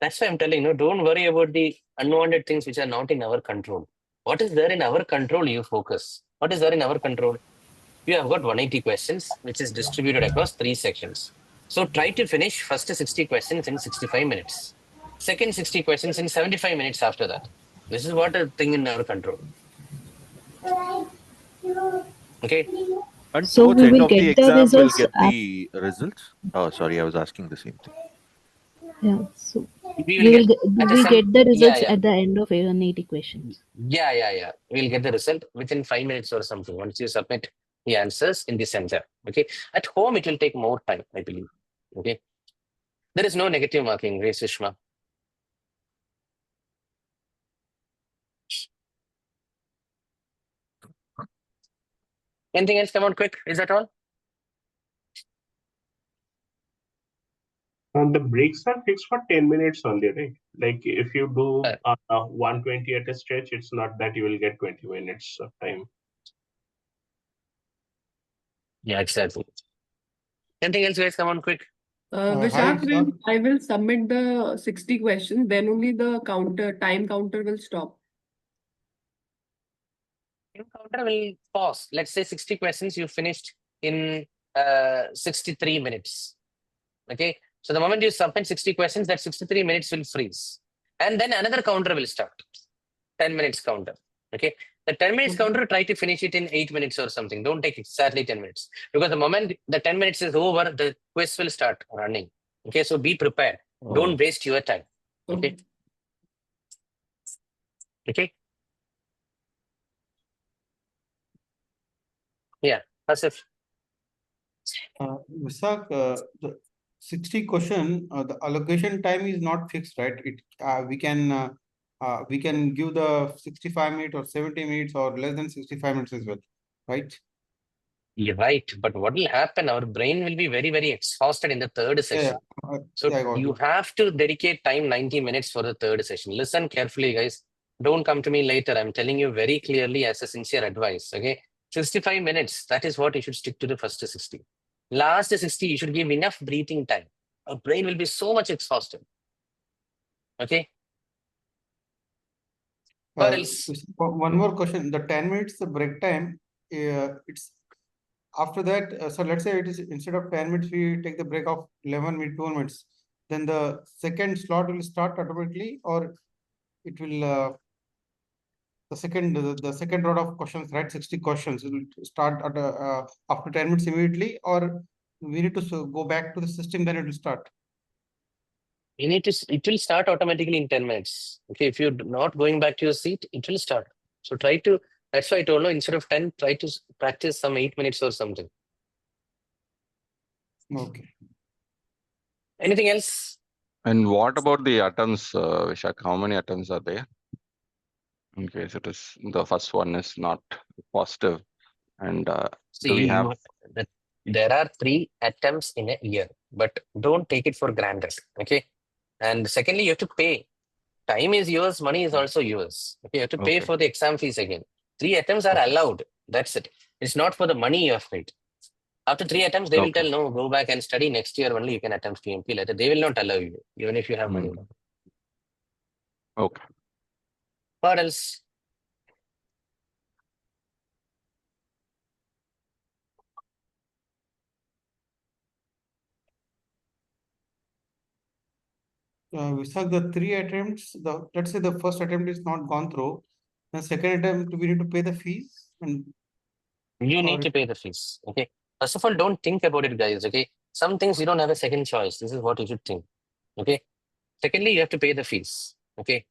That's why I'm telling you, don't worry about the unwanted things which are not in our control. What is there in our control, you focus. What is there in our control? You have got 180 questions, which is distributed across 3 sections. So try to finish first 60 questions in 65 minutes. Second 60 questions in 75 minutes after that. This is what a thing in our control. Okay. And So towards we the end will of the get the exam, we'll results. get the results. Oh, sorry, I was asking the same thing. Yeah. So We will get, the results at the end of 180 questions. Yeah. We'll get the result within 5 minutes or something. Once you submit the answers in the center. Okay. At home, it will take more time, I believe. Okay. There is no negative marking, right, Sushma? Anything else? Come on, quick. Is that all? And the breaks are fixed for 10 minutes only, right? Like if you do 120 at a stretch, it's not that you will get 20 minutes of time. Yeah, exactly. Anything else, guys? Come on, quick. Vishak, when I will submit the 60 questions, then only the time counter will stop. Counter will pause. Let's say 60 questions you finished in 63 minutes. Okay. So the moment you submit 60 questions, that 63 minutes will freeze. And then another counter will start. 10 minutes counter. Okay. The 10 minutes counter, try to finish it in 8 minutes or something. Don't take exactly 10 minutes. Because the moment the 10 minutes is over, the quiz will start running. Okay. So be prepared. Don't waste your time. Okay. Okay. Yeah. Asif. Vishak, the 60 question, the allocation time is not fixed, right? We can give the 65 minutes or 70 minutes or less than 65 minutes as well, right? You're right. But what will happen? Our brain will be very, very exhausted in the third session. So I got you it. have to dedicate time 90 minutes for the third session. Listen carefully, guys. Don't come to me later. I'm telling you very clearly as a sincere advice. Okay. 65 minutes. That is what you should stick to the first 60. Last 60, you should give enough breathing time. Our brain will be so much exhausted. Okay. What else? One more question. The 10 minutes, the break time, it's after that. So let's say it is instead of 10 minutes, we take the break of 11 minutes, 2 minutes. Then the second slot will start automatically, or it will the second round of questions, right? 60 questions will start at after 10 minutes immediately, or we need to go back to the system, then it will start. You need to, it will start automatically in 10 minutes. Okay. If you're not going back to your seat, it will start. So try to, that's why I told you, instead of 10, try to practice some 8 minutes or something. Okay. Anything else? And what about the attempts, Vishak? How many attempts are there? In case it is the first one is not positive, and do we have? There are 3 attempts in a year, but don't take it for granted. Okay. And secondly, you have to pay. Time is yours, money is also yours. Okay. You have to pay for the exam fees again. 3 attempts are allowed. That's it. It's not for the money you have paid. After 3 attempts, they will tell, no, go back and study next year only. You can attempt PMP letter. They will not allow you, even if you have money. Okay. What else? Vishak, the 3 attempts, let's say the first attempt is not gone through. The second attempt, we need to pay the fees. And you need to pay the fees. Okay. First of all, don't think about it, guys. Okay. Some things you don't have a second choice. This is what you should think. Okay. Secondly, you have to pay the fees. Okay.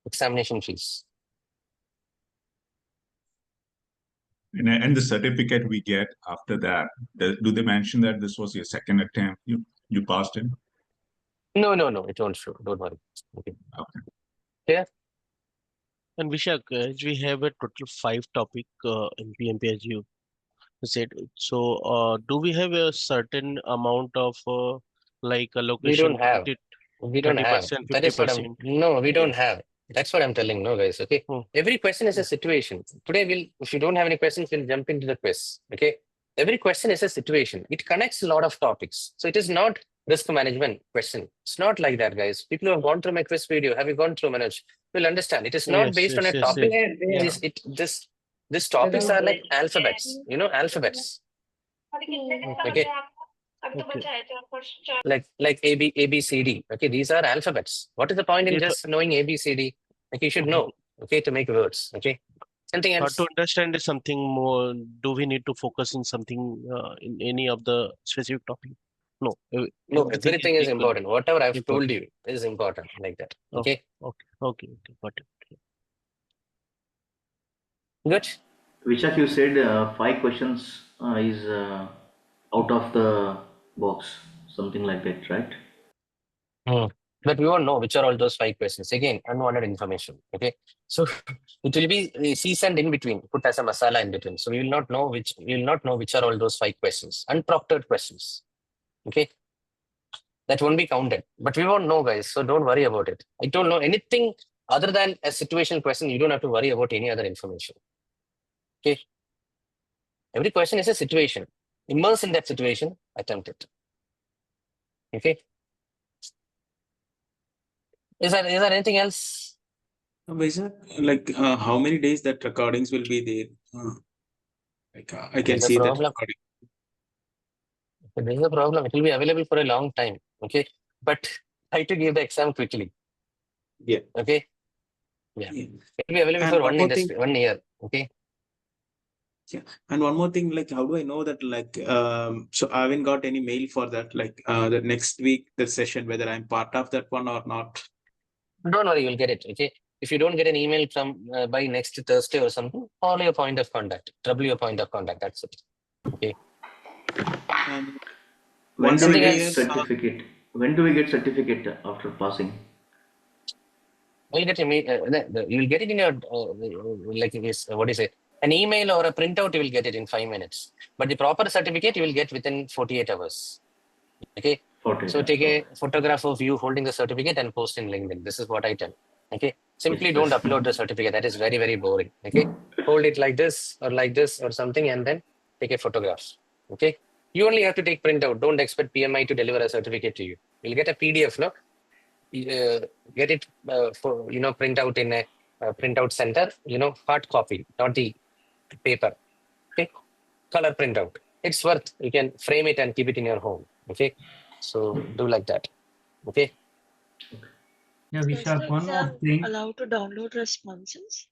Examination fees. And the certificate we get after that, do they mention that this was your second attempt? You passed it? No. It won't show. Don't worry. Okay. Yeah. And Vishak, as we have a total 5 topic in PMP, as you said. So, do we have a certain amount of like allocation? We don't have. We don't have. 30%, That is what I'm. 50%? No, we don't have. That's what I'm telling. No, guys. Okay. Every question is a situation. Today, if you don't have any questions, we'll jump into the quiz. Okay. Every question is a situation. It connects a lot of topics. So it is not risk management question. It's not like that, guys. People who have gone through my quiz video, have you gone through, Manoj? Will understand. It is not based on a topic. These topics are like alphabets. You know, alphabets. Okay. Like A B C D. Okay, these are alphabets. What is the point in just knowing A B C D? Like you should know. Okay, to make words. Okay. Something else. To understand something more, do we need to focus in something in any of the specific topic? No. No, everything is important. Whatever I've told you is important, like that. Okay. Okay. Got it. Good. Vishak, you said 5 questions is out of the box, something like that, right? But we won't know which are all those 5 questions. Again, unwanted information. Okay. So it will be seasoned in between, put as a masala in between. So we will not know which are all those 5 questions. Unproctored questions. Okay. That won't be counted. But we won't know, guys. So don't worry about it. I don't know anything other than a situation question. You don't have to worry about any other information. Okay. Every question is a situation. Immerse in that situation, attempt it. Okay. Is there anything else? Vaishak, like how many days that recordings will be there? I can There's a see that problem. recording. There's a problem. It will be available for a long time. Okay. But try to give the exam quickly. Yeah. Okay. Yeah. Yeah. It will be available And for one one more thing. industry, 1 year. Okay. Yeah. And one more thing, like how do I know that so I haven't got any mail for that, like the next week, the session, whether I'm part of that one or not. Don't worry, you'll get it. Okay. If you don't get an email from by next Thursday or something, call your point of contact. Trouble your point of contact. That's it. Okay. And When do we Something get else. certificate? When do we get certificate after passing? You'll get you'll get it in your like this, what is it? An email or a printout, you will get it in 5 minutes. But the proper certificate you will get within 48 hours. Okay. 48 So hours, take okay. a photograph of you holding the certificate and post in LinkedIn. This is what I tell. Okay. Simply don't yes. upload the certificate. That is very, very boring. Okay. Hold it like this or something and then take a photograph. Okay. You only have to take printout. Don't expect PMI to deliver a certificate to you. You'll get a PDF, no? Get it for print out in a printout center, hard copy, not the paper. Okay. Color printout. It's worth. You can frame it and keep it in your home. Okay. So do like that. Okay. Yeah, So is Vishak, the one more exam thing. allowed to download responses?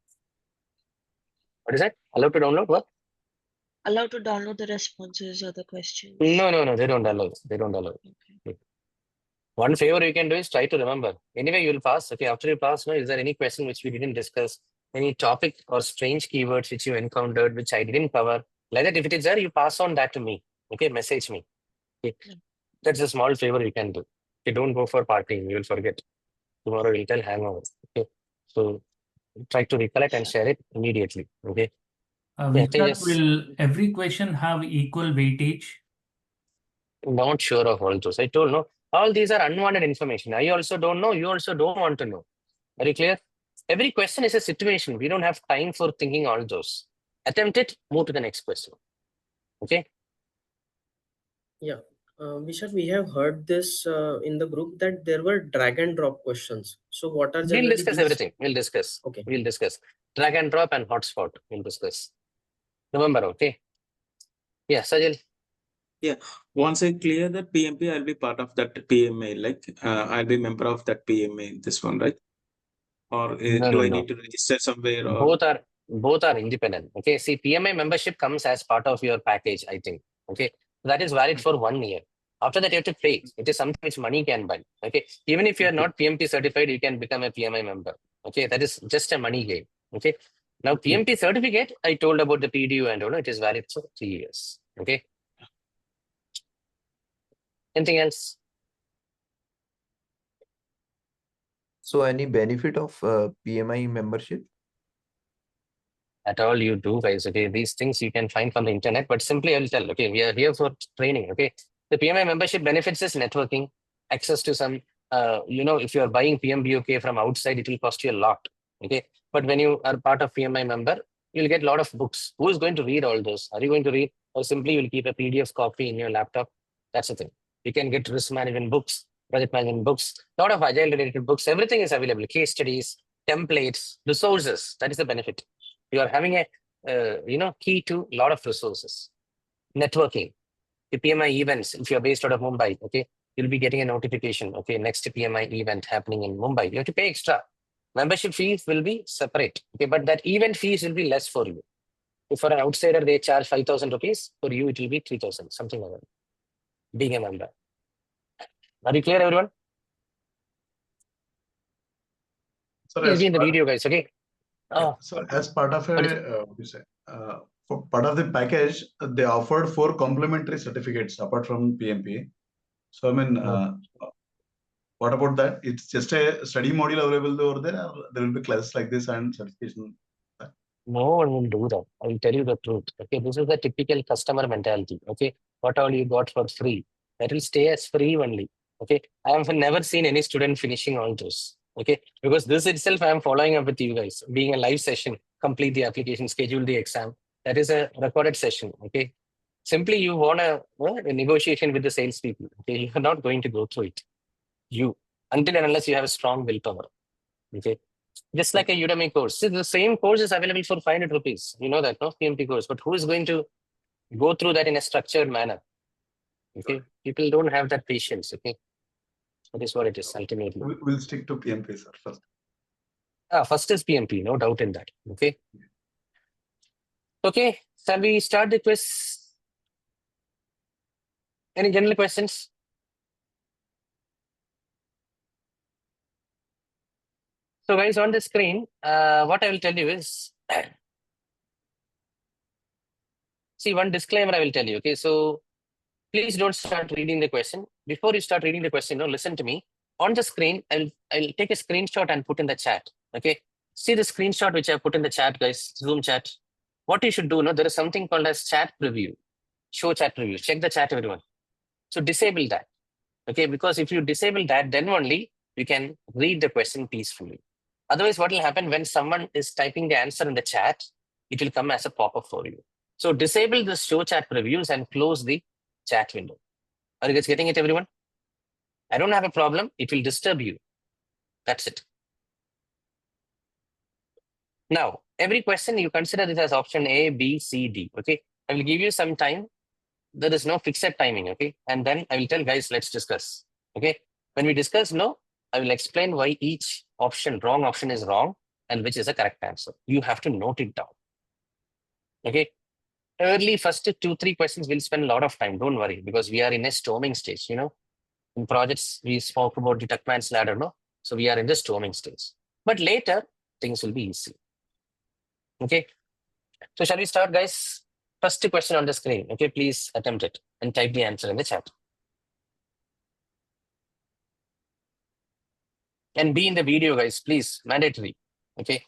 What is that? Allowed to download what? Allowed to download the responses or the questions? No. They don't allow. They don't allow. Okay. One favor you can do is try to remember. Anyway, you'll pass. Okay. After you pass, no, is there any question which we didn't discuss? Any topic or strange keywords which you encountered which I didn't cover? Like that, if it is there, you pass on that to me. Okay. Message me. Okay. That's a small favor you can do. Okay. Don't go for partying. You will forget. Tomorrow you'll tell hangover. Okay. So try to recollect and share it immediately. Okay. Yeah, Vishak, will every question have equal weightage? Not sure of all those. I told no. All these are unwanted information. I also don't know. You also don't want to know. Are you clear? Every question is a situation. We don't have time for thinking all those. Attempt it, move to the next question. Okay. Yeah. Vishak, we have heard this in the group that there were drag and drop questions. So what are We'll generally discuss these? everything. We'll discuss. Okay. We'll discuss. Drag and drop and hotspot. We'll discuss. Remember, okay? Yeah, Sajil. Yeah, once I clear that PMP, I'll be part of that PMA. Like I'll be member of that PMA. This one, right? Or do I need to register somewhere? Or Both are independent. Okay. See, PMI membership comes as part of your package, I think. Okay. That is valid for 1 year. After that, you have to pay. It is something which money can buy. Okay. Even if you are not PMP certified, you can become a PMI member. Okay. That is just a money game. Okay. Now, PMP certificate, I told about the PDU and all, it is valid for 3 years. Okay. Anything else? So any benefit of PMI membership? At all you do, guys. Okay, these things you can find from the internet, but simply I'll tell. Okay, we are here for training. Okay, the PMI membership benefits is networking, access to some. If you are buying PMBOK from outside, it will cost you a lot. Okay, but when you are part of PMI member, you'll get a lot of books. Who is going to read all those? Are you going to read, or simply you'll keep a PDF copy in your laptop? That's the thing. You can get risk management books, project management books, a lot of agile related books. Everything is available. Case studies, templates, resources. That is the benefit. You are having a key to a lot of resources. Networking, the PMI events. If you are based out of Mumbai, okay, you'll be getting a notification. Okay, next PMI event happening in Mumbai. You have to pay extra. Membership fees will be separate. Okay, but that event fees will be less for you. If for an outsider they charge 5,000 rupees, for you it will be 3,000, something like that. Being a member. Are you clear, everyone? Please be in the video, guys. Okay. So as part of for part of the package, they offered 4 complimentary certificates apart from PMP. So I mean, what about that? It's just a study module available over there, or there will be classes like this and certification. No one will do that. I will tell you the truth. Okay, this is the typical customer mentality. Okay, what all you got for free, that will stay as free only. Okay, I have never seen any student finishing all those. Okay, because this itself I am following up with you guys, being a live session, complete the application, schedule the exam. That is a recorded session. Okay, simply you want a negotiation with the salespeople. Okay, you are not going to go through it. You until and unless you have a strong willpower. Okay, Just like a Udemy course. See, the same course is available for 500 rupees. You know that, no? PMP course. But who is going to go through that in a structured manner? Okay. People don't have that patience. Okay. That is what it is ultimately. We'll stick to PMP, sir, first. First is PMP, no doubt in that. Okay. Okay. Shall we start the quiz? Any general questions? So guys, on the screen, what I will tell you is, see, one disclaimer I will tell you. Okay. So please don't start reading the question. Before you start reading the question, listen to me. On the screen, I'll take a screenshot and put in the chat. Okay. See the screenshot which I put in the chat, guys, Zoom chat. What you should do, there is something called as chat preview, show chat preview. Check the chat, everyone. So disable that. Okay, because if you disable that, then only you can read the question peacefully. Otherwise, what will happen when someone is typing the answer in the chat, it will come as a pop-up for you. So disable the show chat previews and close the chat window. Are you guys getting it, everyone? I don't have a problem. It will disturb you. That's it. Now, every question you consider this as option A, B, C, D. Okay, I will give you some time. There is no fixed timing. Okay, and then I will tell guys, let's discuss. Okay, when we discuss, I will explain why each option, wrong option is wrong and which is a correct answer. You have to note it down. Okay, early first 2-3 questions we'll spend a lot of time. Don't worry, because we are in a storming stage. In projects we spoke about the Tuckman's ladder, so we are in the storming stage. But later things will be easy. Okay, so shall we start, guys? First question on the screen. Okay, please attempt it and type the answer in the chat. And be in the video, guys, please, mandatory. Okay.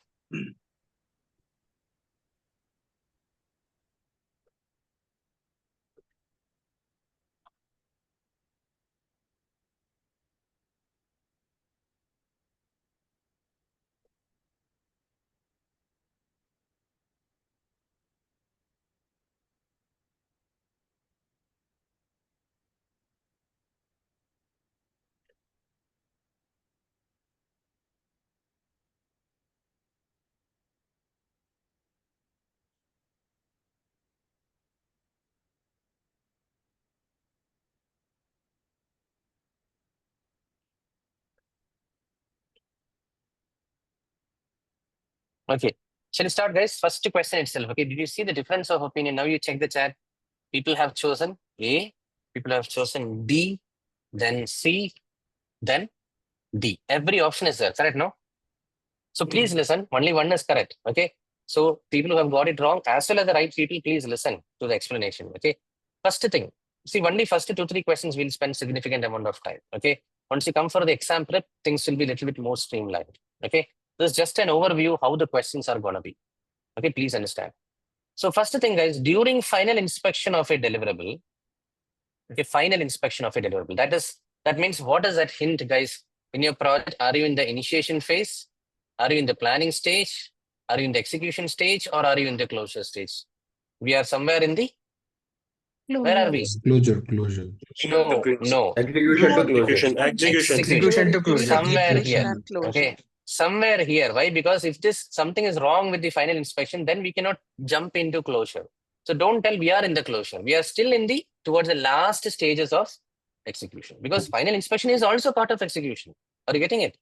Okay, shall we start, guys? First question itself. Okay, did you see the difference of opinion? Now you check the chat. People have chosen A, people have chosen D, then C, then D. Every option is there, correct? No? So please listen. Only one is correct. Okay. So people who have got it wrong, as well as the right people, please listen to the explanation. Okay. First thing, see, only first 2-3 questions will spend significant amount of time. Okay. Once you come for the exam prep, things will be a little bit more streamlined. Okay. This is just an overview how the questions are going to be. Okay. Please understand. So first thing, guys, during final inspection of a deliverable, okay, final inspection of a deliverable, that means what does that hint, guys? In your project, are you in the initiation phase? Are you in the planning stage? Are you in the execution stage, or are you in the closure stage? We are somewhere in the, where are we? Closure. No. Execution to closure. Execution to closure. somewhere here. Okay. Somewhere here. Why? Because if something is wrong with the final inspection, then we cannot jump into closure. So don't tell we are in the closure. We are still towards the last stages of execution, because final inspection is also part of execution. Are you getting it?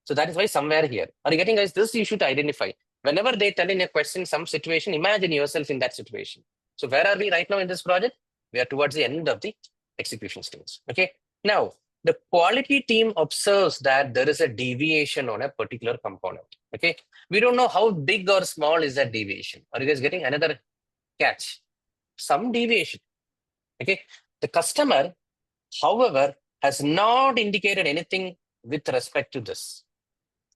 So that is why somewhere here. Are you getting, guys? This you should identify. Whenever they tell in a question some situation, imagine yourself in that situation. So where are we right now in this project? We are towards the end of the execution stage. Okay. Now, the quality team observes that there is a deviation on a particular component. Okay. We don't know how big or small is that deviation. Are you guys getting another catch? Some deviation. Okay. The customer, however, has not indicated anything with respect to this.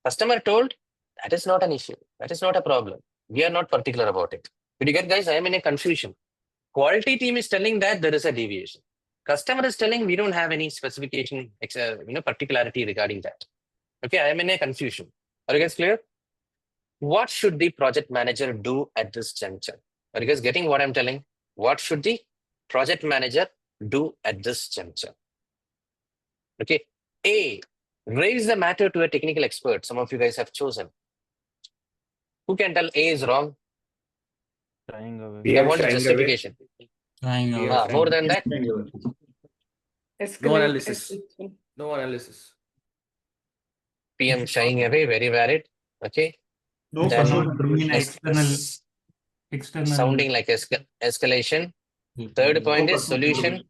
Customer told, that is not an issue. That is not a problem. We are not particular about it. Did you get, guys? I am in a confusion. Quality team is telling that there is a deviation. Customer is telling we don't have any specification, particularity regarding that. Okay, I am in a confusion. Are you guys clear? What should the project manager do at this juncture? Are you guys getting what I'm telling? What should the project manager do at this juncture? Okay, A, raise the matter to a technical expert. Some of you guys have chosen. Who can tell A is wrong? Shying away. I PM want a shying away. justification. More than that, No analysis. No analysis. PM shying away, very valid. Okay. No Then customer Bring in intervention. external sounding like escalation. Third point is solution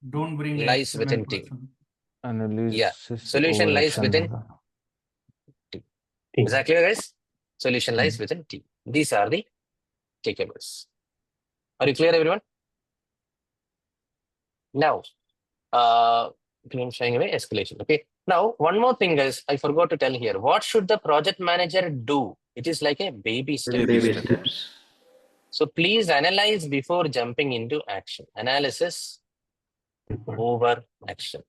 don't bring an lies external within team. person. Yeah, solution lies within team. Is that clear, guys? Solution lies within team. These are the takeaways. Are you clear, everyone? Now, PM shying away, escalation. Okay. Now, one more thing, guys, I forgot to tell here. What should the project manager do? It is like a baby step. Baby steps. So please analyze before jumping into action. Analysis over action.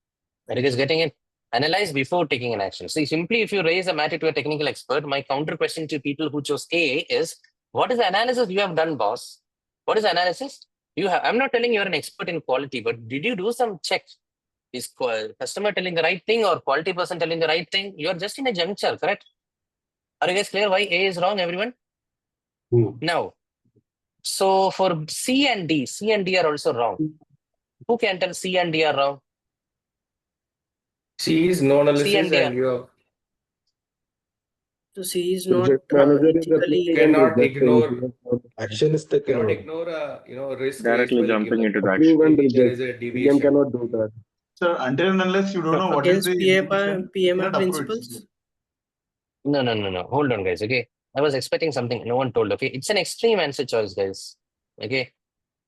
Are you guys getting it? Analyze before taking an action. See, simply if you raise a matter to a technical expert, my counter question to people who chose A is, what is the analysis you have done, boss? What is the analysis? You have. I'm not telling you're an expert in quality, but did you do some check? Is customer telling the right thing or quality person telling the right thing? You're just in a juncture, correct? Are you guys clear why A is wrong, everyone? Now, so for C and D are also wrong. Who can tell C and D are wrong? C is no analysis C and D and you have So C is not Project manager is ethically. cannot rejecting. ignore Action is taken. cannot ignore risk Directly raised by the jumping given. into the action. Approve and If there reject. is a PM deviation. cannot do that. Sir, until and unless you don't know what is Against the deviation, you PMI cannot approve it. principles. No. Hold on, guys. Okay. I was expecting something. No one told. Okay. It's an extreme answer choice, guys. Okay.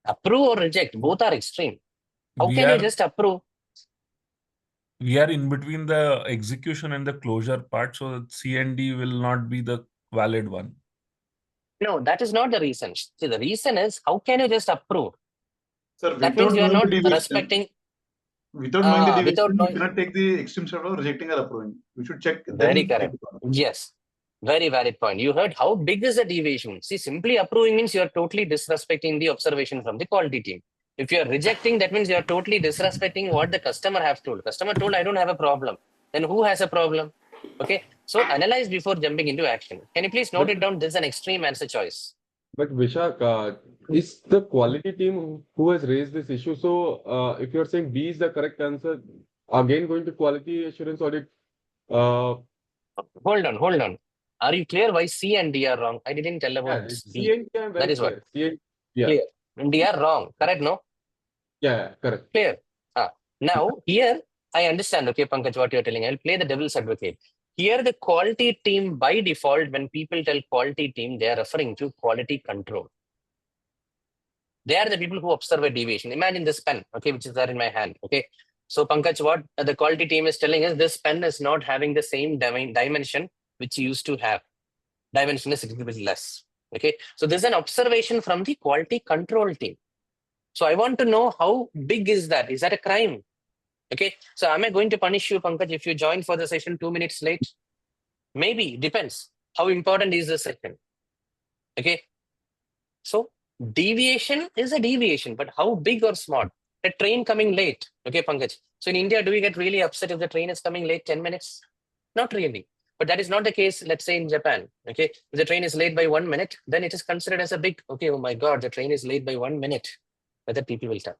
Approve or reject. Both are extreme. How We can you are just approve? we are in between the execution and the closure part, so C and D will not be the valid one. No, that is not the reason. See, the reason is how can you just approve? Sir, That means without you are knowing the not deviation, respecting. without knowing the Without deviation, you knowing. cannot take the extreme step of rejecting or approving. You should check. Very Then take correct. the call. Yes. Very valid point. You heard how big is the deviation. See, simply approving means you are totally disrespecting the observation from the quality team. If you are rejecting, that means you are totally disrespecting what the customer have told. Customer told, I don't have a problem. Then who has a problem? Okay. So analyze before jumping into action. Can you please note it down? This is an extreme answer choice. But Vishak, is the quality team who has raised this issue? So if you're saying B is the correct answer, again going to quality assurance audit. Hold on. Are you clear why C and D are wrong? I didn't tell about B. C and D, I'm very That is what. clear. C and, yeah. Clear. And D are wrong. Correct, no? Yeah, correct. Clear. Now, here, I understand, okay, Pankaj, what you're telling. I'll play the devil's advocate. Here, the quality team, by default, when people tell quality team, they are referring to quality control. They are the people who observe a deviation. Imagine this pen, okay, which is there in my hand, okay? So, Pankaj, what the quality team is telling is this pen is not having the same dimension which you used to have. Dimension is significantly less, okay? So, this is an observation from the quality control team. So, I want to know how big is that? Is that a crime? Okay, so am I going to punish you, Pankaj, if you join for the session 2 minutes late? Maybe, depends. How important is the session? Okay, so deviation is a deviation, but how big or small? A train coming late, okay, Pankaj. So in India, do we get really upset if the train is coming late 10 minutes? Not really. But that is not the case, let's say in Japan, okay? If the train is late by 1 minute, then it is considered as a big, okay, oh my God, the train is late by 1 minute. Whether people will tell.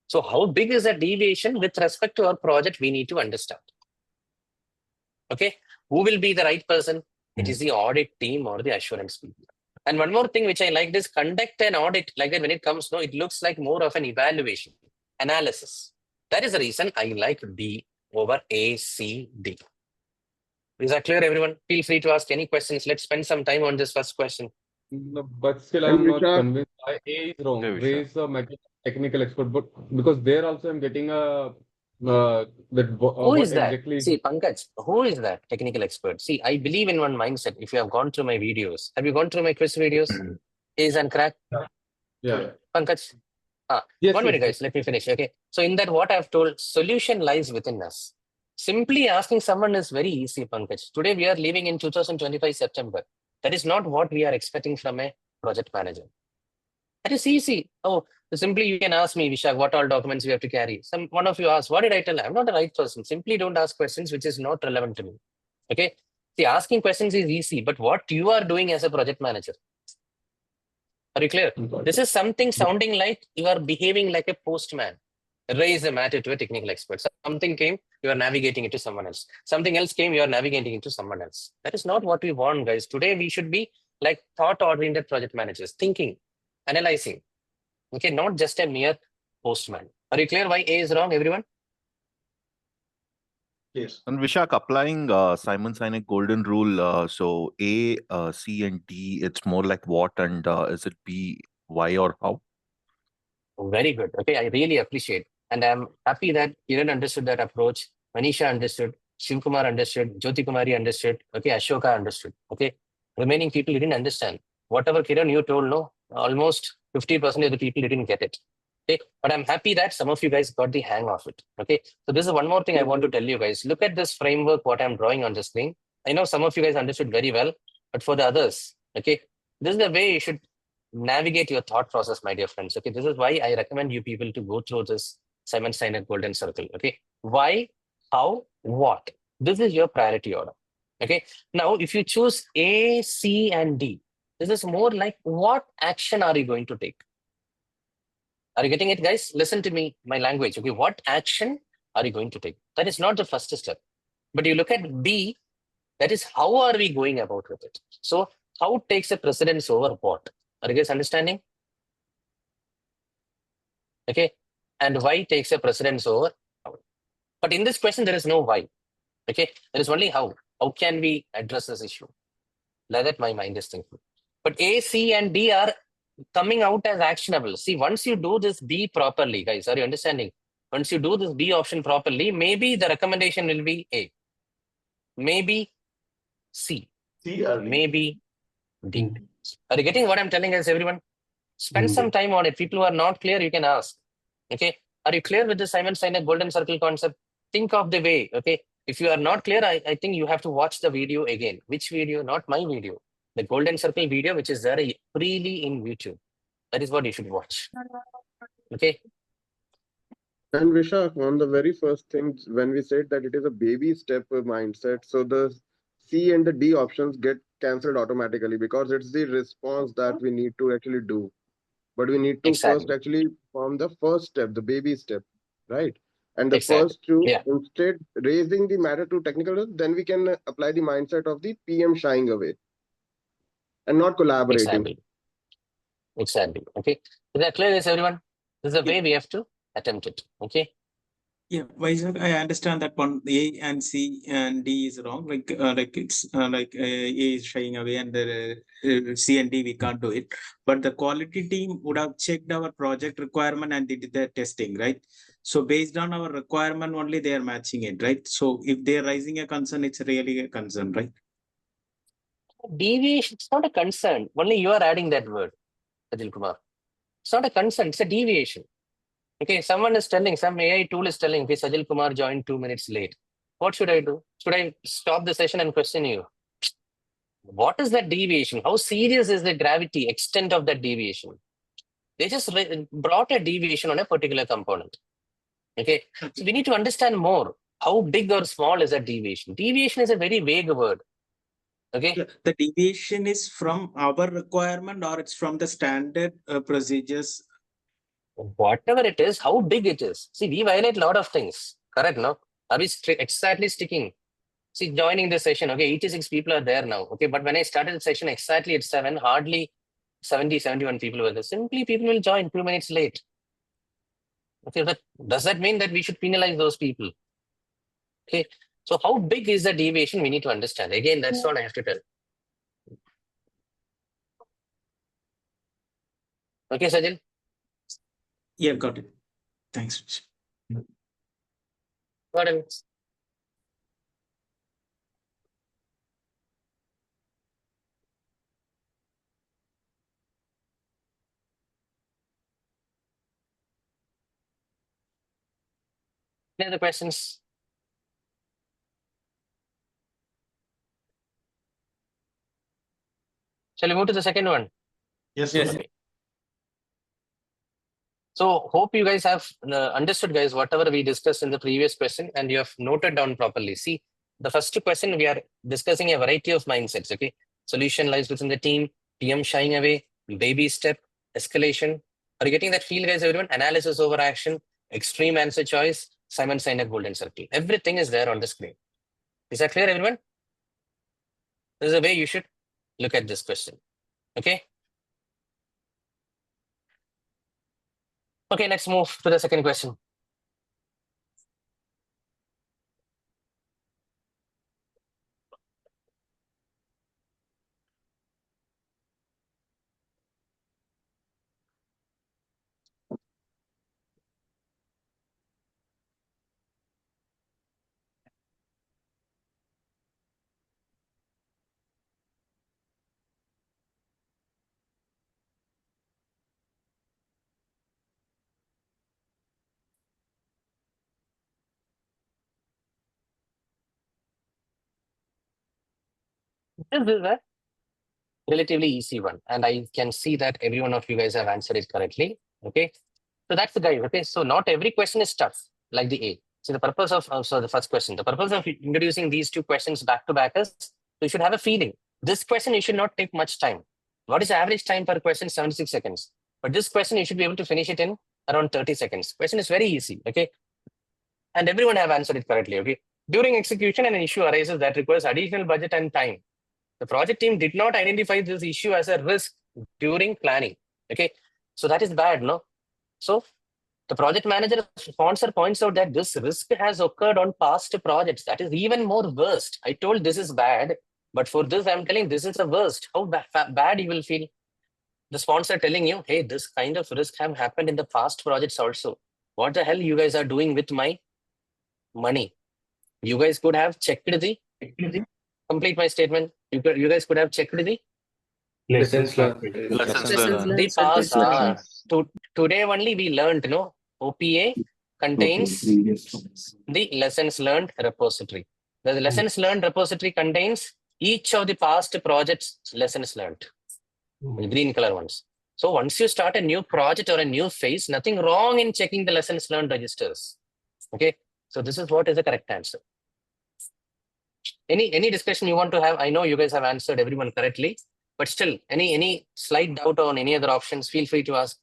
So how big is that deviation with respect to our project, we need to understand. Okay, who will be the right person? It is the audit team or the assurance people. And one more thing which I like is conduct an audit like that when it comes, no, it looks like more of an evaluation, analysis. That is the reason I like B over A, C, D. Is that clear, everyone? Feel free to ask any questions. Let's spend some time on this first question. No, but still, I'm not convinced. A is wrong. Raise a technical expert, but because there also I'm getting a who is that? Exactly... See, Pankaj, who is that technical expert? See, I believe in one mindset. If you have gone through my videos, have you gone through my quiz videos? Is and crack? Yeah. Pankaj. Yes, 1 minute, guys. Let me finish. Okay. So in that, what I've told, solution lies within us. Simply asking someone is very easy, Pankaj. Today we are living in 2025 September. That is not what we are expecting from a project manager. That is easy. Oh, simply you can ask me, Vishak, what all documents we have to carry. One of you asked, what did I tell? I'm not the right person. Simply don't ask questions which is not relevant to me. Okay. See, asking questions is easy, but what you are doing as a project manager. Are you clear? This is something sounding like you are behaving like a postman. Raise a matter to a technical expert. Something came, you are navigating it to someone else. Something else came, you are navigating it to someone else. That is not what we want, guys. Today, we should be like thought-oriented project managers, thinking, analyzing. Okay, not just a mere postman. Are you clear why A is wrong, everyone? Yes. And Vishak, applying Simon Sinek golden rule, so A, C, and D, it's more like what, and is it B, why, or how? Very good. Okay, I really appreciate. And I'm happy that Kiran understood that approach. Manisha understood. Shivkumar understood. Jyoti Kumari understood. Okay, Ashoka understood. Okay, remaining people didn't understand. Whatever Kiran you told, no, almost 50% of the people didn't get it. Okay, but I'm happy that some of you guys got the hang of it. Okay, so this is one more thing I want to tell you guys. Look at this framework, what I'm drawing on the screen. I know some of you guys understood very well, but for the others, okay, this is the way you should navigate your thought process, my dear friends. Okay, this is why I recommend you people to go through this Simon Sinek golden circle. Okay, why, how, what? This is your priority order. Okay, now if you choose A, C, and D, this is more like what action are you going to take? Are you getting it, guys? Listen to me, my language. Okay, what action are you going to take? That is not the first step. But you look at B, that is how are we going about with it? So how takes a precedence over what? Are you guys understanding? Okay, and why takes a precedence over how? But in this question, there is no why. Okay, there is only how. How can we address this issue? Like that, my mind is thinking. But A, C, and D are coming out as actionable. See, once you do this B properly, guys, are you understanding? Once you do this B option properly, maybe the recommendation will be A, maybe C, maybe D. Are you getting what I'm telling us, everyone? Spend some time on it. People who are not clear, you can ask. Okay, are you clear with the Simon Sinek golden circle concept? Think of the way. Okay, if you are not clear, I think you have to watch the video again. Which video? Not my video. The golden circle video, which is there freely in YouTube. That is what you should watch. Okay. And Vishak, on the very first thing, when we said that it is a baby step mindset, so the C and the D options get cancelled automatically because it's the response that we need to actually do. But we need to first actually form the first step, the baby step, right? And the first two, instead raising the matter to technical, then we can apply the mindset of the PM shying away and not collaborating. Exactly. Okay. Is that clear, everyone? This is the way we have to attempt it. Okay. Yeah, Vishak, I understand that one A and C and D is wrong. Like it's A is shying away and C and D we can't do it. But the quality team would have checked our project requirement and did the testing, right? So based on our requirement only, they are matching it, right? So if they are raising a concern, it's really a concern, right? Deviation, it's not a concern. Only you are adding that word, Sajil Kumar. It's not a concern, it's a deviation. Okay, someone is telling, some AI tool is telling, okay, Sajil Kumar joined 2 minutes late. What should I do? Should I stop the session and question you? What is that deviation? How serious is the gravity, extent of that deviation? They just brought a deviation on a particular component. Okay, so we need to understand more. How big or small is that deviation? Deviation is a very vague word. Okay. Yeah, the deviation is from our requirement or it's from the standard procedures? Whatever it is, how big it is. See, we violate a lot of things. Correct, no? Are we exactly sticking? See, joining the session, okay, 86 people are there now. Okay, but when I started the session exactly at 7, hardly 70, 71 people were there. Simply people will join 2 minutes late. Okay, but does that mean that we should penalize those people? Okay, so how big is the deviation we need to understand? Again, that's what I have to tell. Okay, Sajil? Yeah, got it. Thanks. Got it. Any other questions? Shall we move to the second one? Yes. Okay. So hope you guys have understood, guys, whatever we discussed in the previous question and you have noted down properly. See, The first question, we are discussing a variety of mindsets. Okay, solution lies within the team, PM shying away, baby step, escalation. Are you getting that feel, guys? Everyone, analysis over action, extreme answer choice, Simon Sinek golden circle. Everything is there on the screen. Is that clear, everyone? This is the way you should look at this question. Okay. Okay, let's move to the second question. This is a relatively easy one, and I can see that every one of you guys have answered it correctly. Okay, so that's the guide. Okay, so not every question is tough like the A. So the purpose of the first question, the purpose of introducing these two questions back to back is you should have a feeling. This question you should not take much time. What is the average time per question? 76 seconds. But this question you should be able to finish it in around 30 seconds. Question is very easy. Okay, and everyone have answered it correctly. Okay, during execution, an issue arises that requires additional budget and time. The project team did not identify this issue as a risk during planning. Okay, so that is bad, no? So the project manager sponsor points out that this risk has occurred on past projects. That is even more worst. I told this is bad, but for this, I'm telling this is the worst. How bad you will feel. The sponsor telling you, hey, this kind of risk have happened in the past projects also. What the hell you guys are doing with my money? You guys could have checked the, complete my statement. You guys could have checked the Lessons learned. the past. Today only we learned, no? OPA contains the lessons learned repository. The lessons learned repository contains each of the past projects lessons learned, the green color ones. So once you start a new project or a new phase, nothing wrong in checking the lessons learned registers. Okay, so this is what is the correct answer. Any discussion you want to have? I know you guys have answered everyone correctly, but still, any slight doubt on any other options, feel free to ask.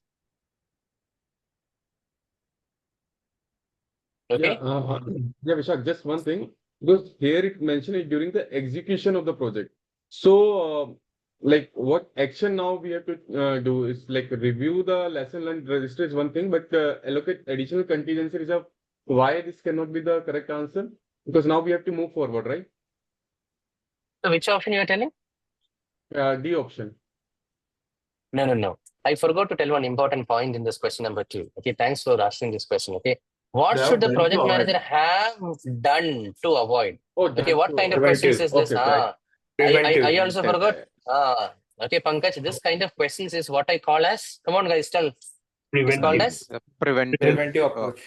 Okay. Yeah, Vishak, just one thing, because here it mentioned it during the execution of the project. So, like what action now we have to do is like review the lesson learned register is one thing, but allocate additional contingency reserve. Why this cannot be the correct answer? Because now we have to move forward, right? So which option you are telling? D option. No. I forgot to tell one important point in this question number 2. Okay, thanks for asking this question. Okay, what They should the have project done to manager have done to avoid? Oh, Okay, done what to kind of avoid. questions is this? Preventive. I also forgot. Okay, Pankaj, this kind of questions is what I call as, come on guys, tell. It's called as Preventive approach.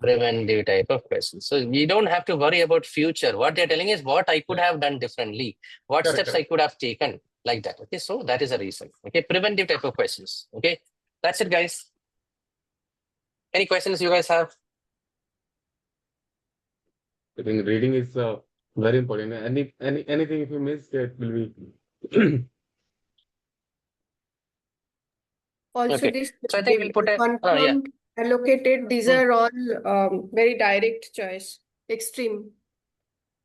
preventive type of questions. So we don't have to worry about future. What they're telling is what I could have done differently, what Correct, steps I could have taken, like that. Okay, so that is a reason. Okay, preventive type of questions. Okay, that's it, guys. Any questions you guys have? I think reading is very important. Anything if you miss, it will be. Also, Okay. this So I think we'll put a confirmed, allocated, these are all very direct choice, extreme.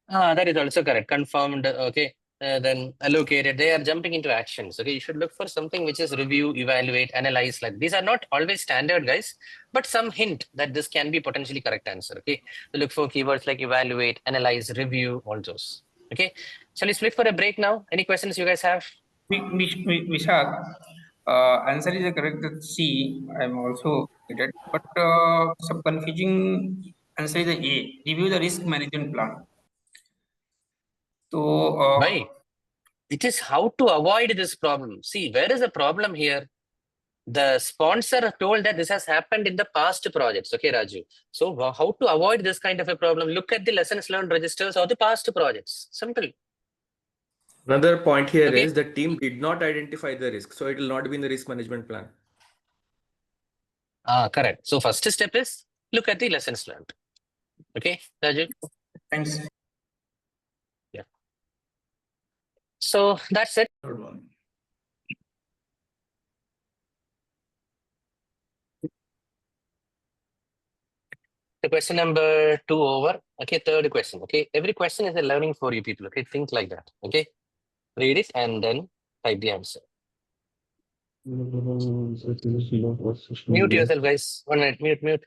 that is also correct. Confirmed. Okay. Then allocated. They are jumping into actions. Okay, you should look for something which is review, evaluate, analyze. Like these are not always standard, guys, but some hint that this can be potentially correct answer. Okay, so look for keywords like evaluate, analyze, review, all those. Okay, shall we split for a break now? Any questions you guys have? Vishak, answer is correct. C. I'm also it, but some confusing answer is A. Review the risk management plan. So Why? It is how to avoid this problem. See, where is the problem here? The sponsor told that this has happened in the past projects. Okay, Raju. So how to avoid this kind of a problem? Look at the lessons learned registers of the past projects. Simple. Another point here is the team did not identify the risk, so it will not be in the risk management plan. Correct. So first step is look at the lessons learned. Okay, Raju. Thanks. So that's it. Third one. The question number 2 over. Okay, third question. Okay, every question is a learning for you people. Okay, think like that. Okay, read it and then type the answer. Mute yourself, guys. 1 minute. Mute.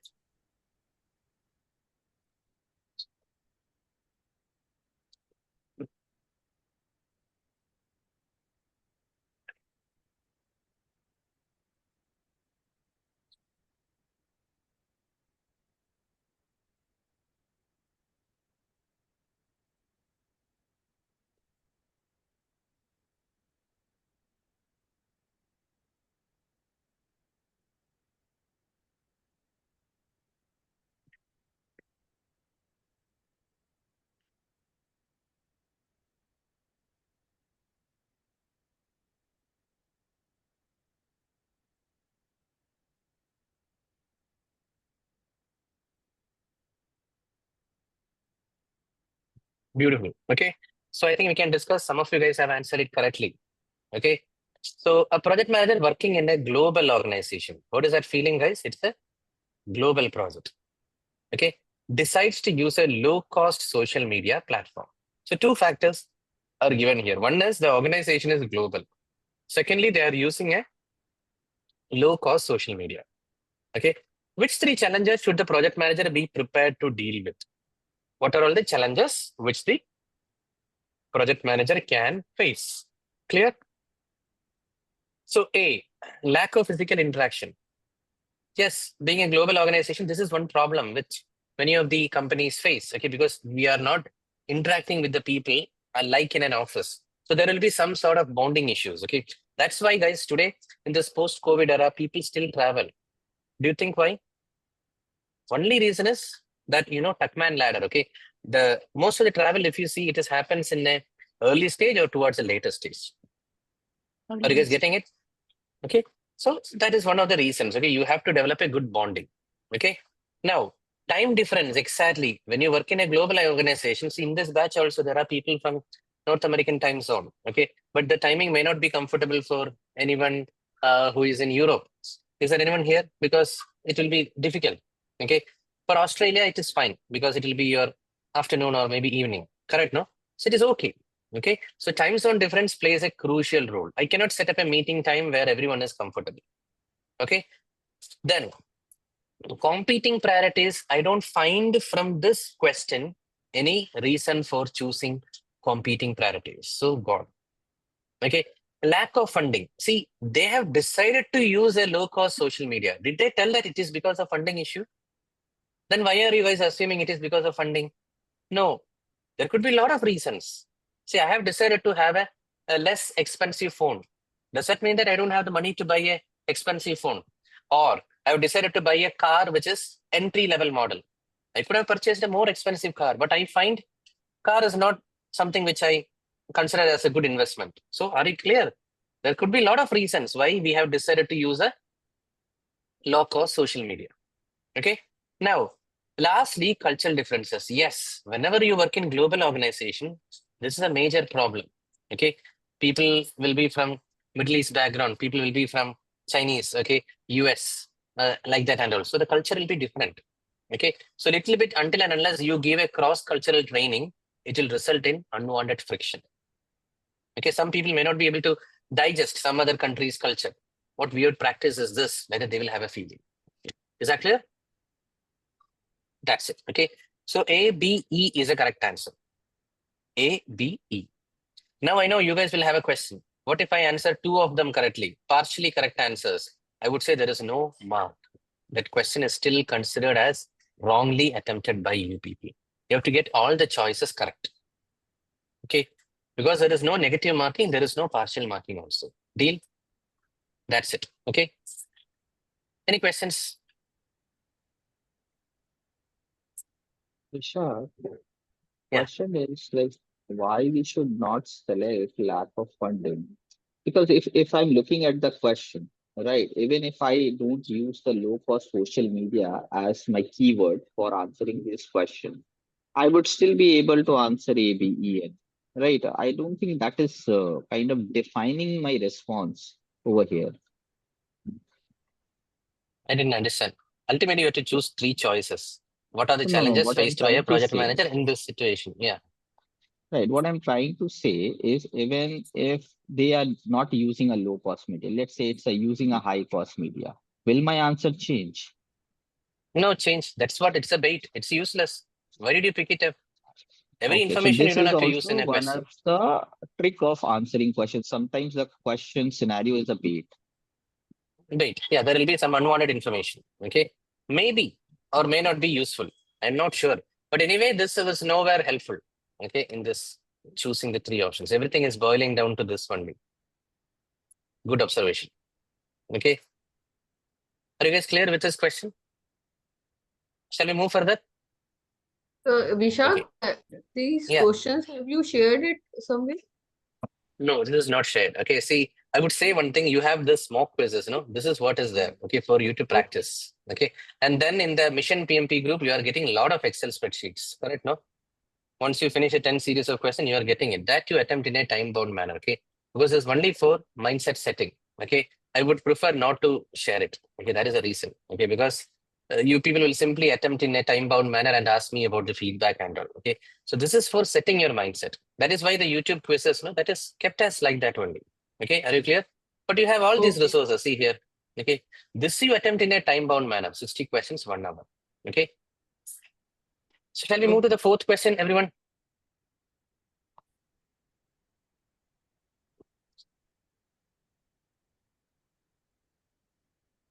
Beautiful. Okay, so I think we can discuss. Some of you guys have answered it correctly. Okay, so a project manager working in a global organization. What is that feeling, guys? It's a global project. Okay, decides to use a low-cost social media platform. So 2 factors are given here. One is the organization is global. Secondly, they are using a low-cost social media. Okay, which 3 challenges should the project manager be prepared to deal with? What are all the challenges which the project manager can face? Clear? So A, lack of physical interaction. Yes, being a global organization, this is one problem which many of the companies face, okay, because we are not interacting with the people like in an office. So there will be some sort of bonding issues, okay. That's why, guys, today in this post-COVID era, people still travel. Do you think why? Only reason is that, Tuckman ladder, okay. The most of the travel, if you see, it happens in a early stage or towards a later stage. Are you guys getting it? Okay. So that is one of the reasons. Okay, you have to develop a good bonding. Okay. Now, time difference, exactly. When you work in a global organization, see in this batch also there are people from North American time zone. Okay, but the timing may not be comfortable for anyone who is in Europe. Is there anyone here? Because it will be difficult. Okay. For Australia, it is fine because it will be your afternoon or maybe evening. Correct, no? So it is okay. Okay, so time zone difference plays a crucial role. I cannot set up a meeting time where everyone is comfortable. Okay, then competing priorities. I don't find from this question any reason for choosing competing priorities. So God. Okay, lack of funding. See, they have decided to use a low-cost social media. Did they tell that it is because of funding issue? Then why are you guys assuming it is because of funding? No, there could be a lot of reasons. See, I have decided to have a less expensive phone. Does that mean that I don't have the money to buy a expensive phone? Or I have decided to buy a car which is entry-level model. I could have purchased a more expensive car, but I find car is not something which I consider as a good investment. So are you clear? There could be a lot of reasons why we have decided to use a low-cost social media. Okay. Now, lastly, cultural differences. Yes, whenever you work in global organization, this is a major problem. Okay, people will be from Middle East background, people will be from Chinese, okay, US, like that, and also the culture will be different. Okay, so little bit until and unless you give a cross-cultural training, it will result in unwanted friction. Okay, some people may not be able to digest some other country's culture. What weird practice is this? Whether they will have a feeling. Is that clear? That's it. Okay. So A, B, E is a correct answer. A, B, E. Now I know you guys will have a question. What if I answer 2 of them correctly, partially correct answers? I would say there is no mark. That question is still considered as wrongly attempted by you people. You have to get all the choices correct. Okay. Because there is no negative marking, there is no partial marking also. Deal? That's it. Okay. Any questions? Vishal, question is like why we should not select lack of funding? Because if I'm looking at the question, right, even if I don't use the low cost social media as my keyword for answering this question, I would still be able to answer A, B, E, N. right? I don't think that is kind of defining my response over here. I didn't understand. Ultimately, you have to choose 3 choices. What are the No, challenges what I'm faced by a trying to project say, manager in this situation? Yeah. right? What I'm trying to say is, even if they are not using a low cost media, let's say it's using a high cost media, will my answer change? No change. That's what it's a bait. It's useless. Why did you pick it up? Every Okay, so information you this don't is have to use also in a one question. of the trick of answering questions. Sometimes the question scenario is a bait. Bait. Yeah, there will be some unwanted information. Okay. Maybe or may not be useful. I'm not sure. But anyway, this was nowhere helpful. Okay. In this choosing the 3 options. Everything is boiling down to this only. Good observation. Okay. Are you guys clear with this question? Shall we move further? Vishak, Okay. these Yeah. questions, have you shared it somewhere? No, this is not shared. Okay, see, I would say one thing, you have this mock quizzes, no? This is what is there, okay, for you to practice. Okay. And then in the Mission PMP group, you are getting a lot of Excel spreadsheets, correct? No? Once you finish a 10 series of questions, you are getting it. That you attempt in a time-bound manner, okay? Because it's only for mindset setting. Okay. I would prefer not to share it. Okay, that is the reason. Okay, because you people will simply attempt in a time-bound manner and ask me about the feedback and all. Okay. So this is for setting your mindset. That is why the YouTube quizzes, no, that is kept as like that only. Okay, are you clear? But you have all these Okay. resources. See here. Okay. This you attempt in a time-bound manner. 60 questions, 1 hour. Okay. So shall we move to the 4th question, everyone?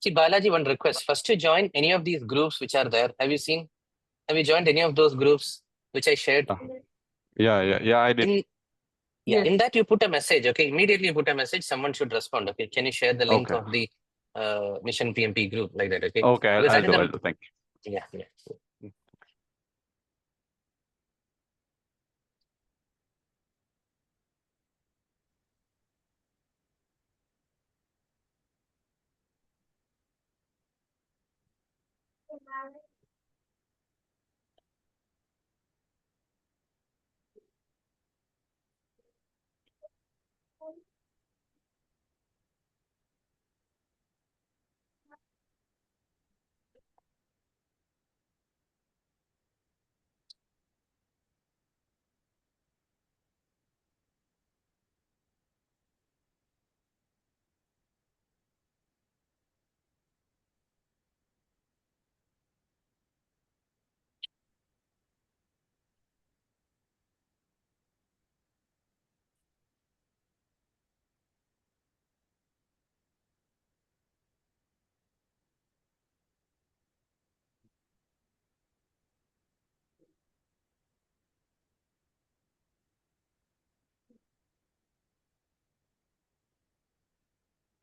See, Balaji, one request. First, to join any of these groups which are there. Have you seen? Have you joined any of those groups which I shared? Yeah, I did. In that you put a message. Okay, immediately you put a message. Someone should respond. Okay, can you share the link Okay. of the Mission PMP group like that? Okay. Okay, Because that is I'll do. Thank you. Yeah.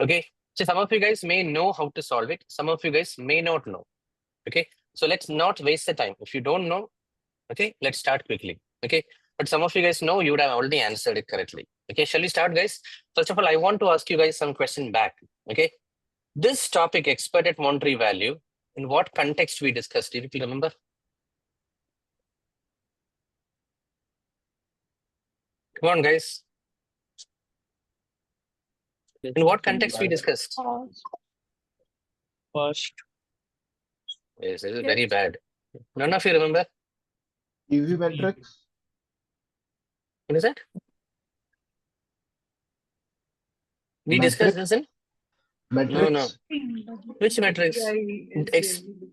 Okay. So some of you guys may know how to solve it. Some of you guys may not know. Okay. So let's not waste the time. If you don't know, okay, let's start quickly. Okay. But some of you guys know you would have already answered it correctly. Okay. Shall we start, guys? First of all, I want to ask you guys some question back. Okay. This topic, expected monetary value, in what context we discussed? Do you remember? Come on, guys. In what context we discussed? First. Yes, it is very bad. None of you remember? EV metrics. What is that? We discussed this in? No. Which metrics? Fund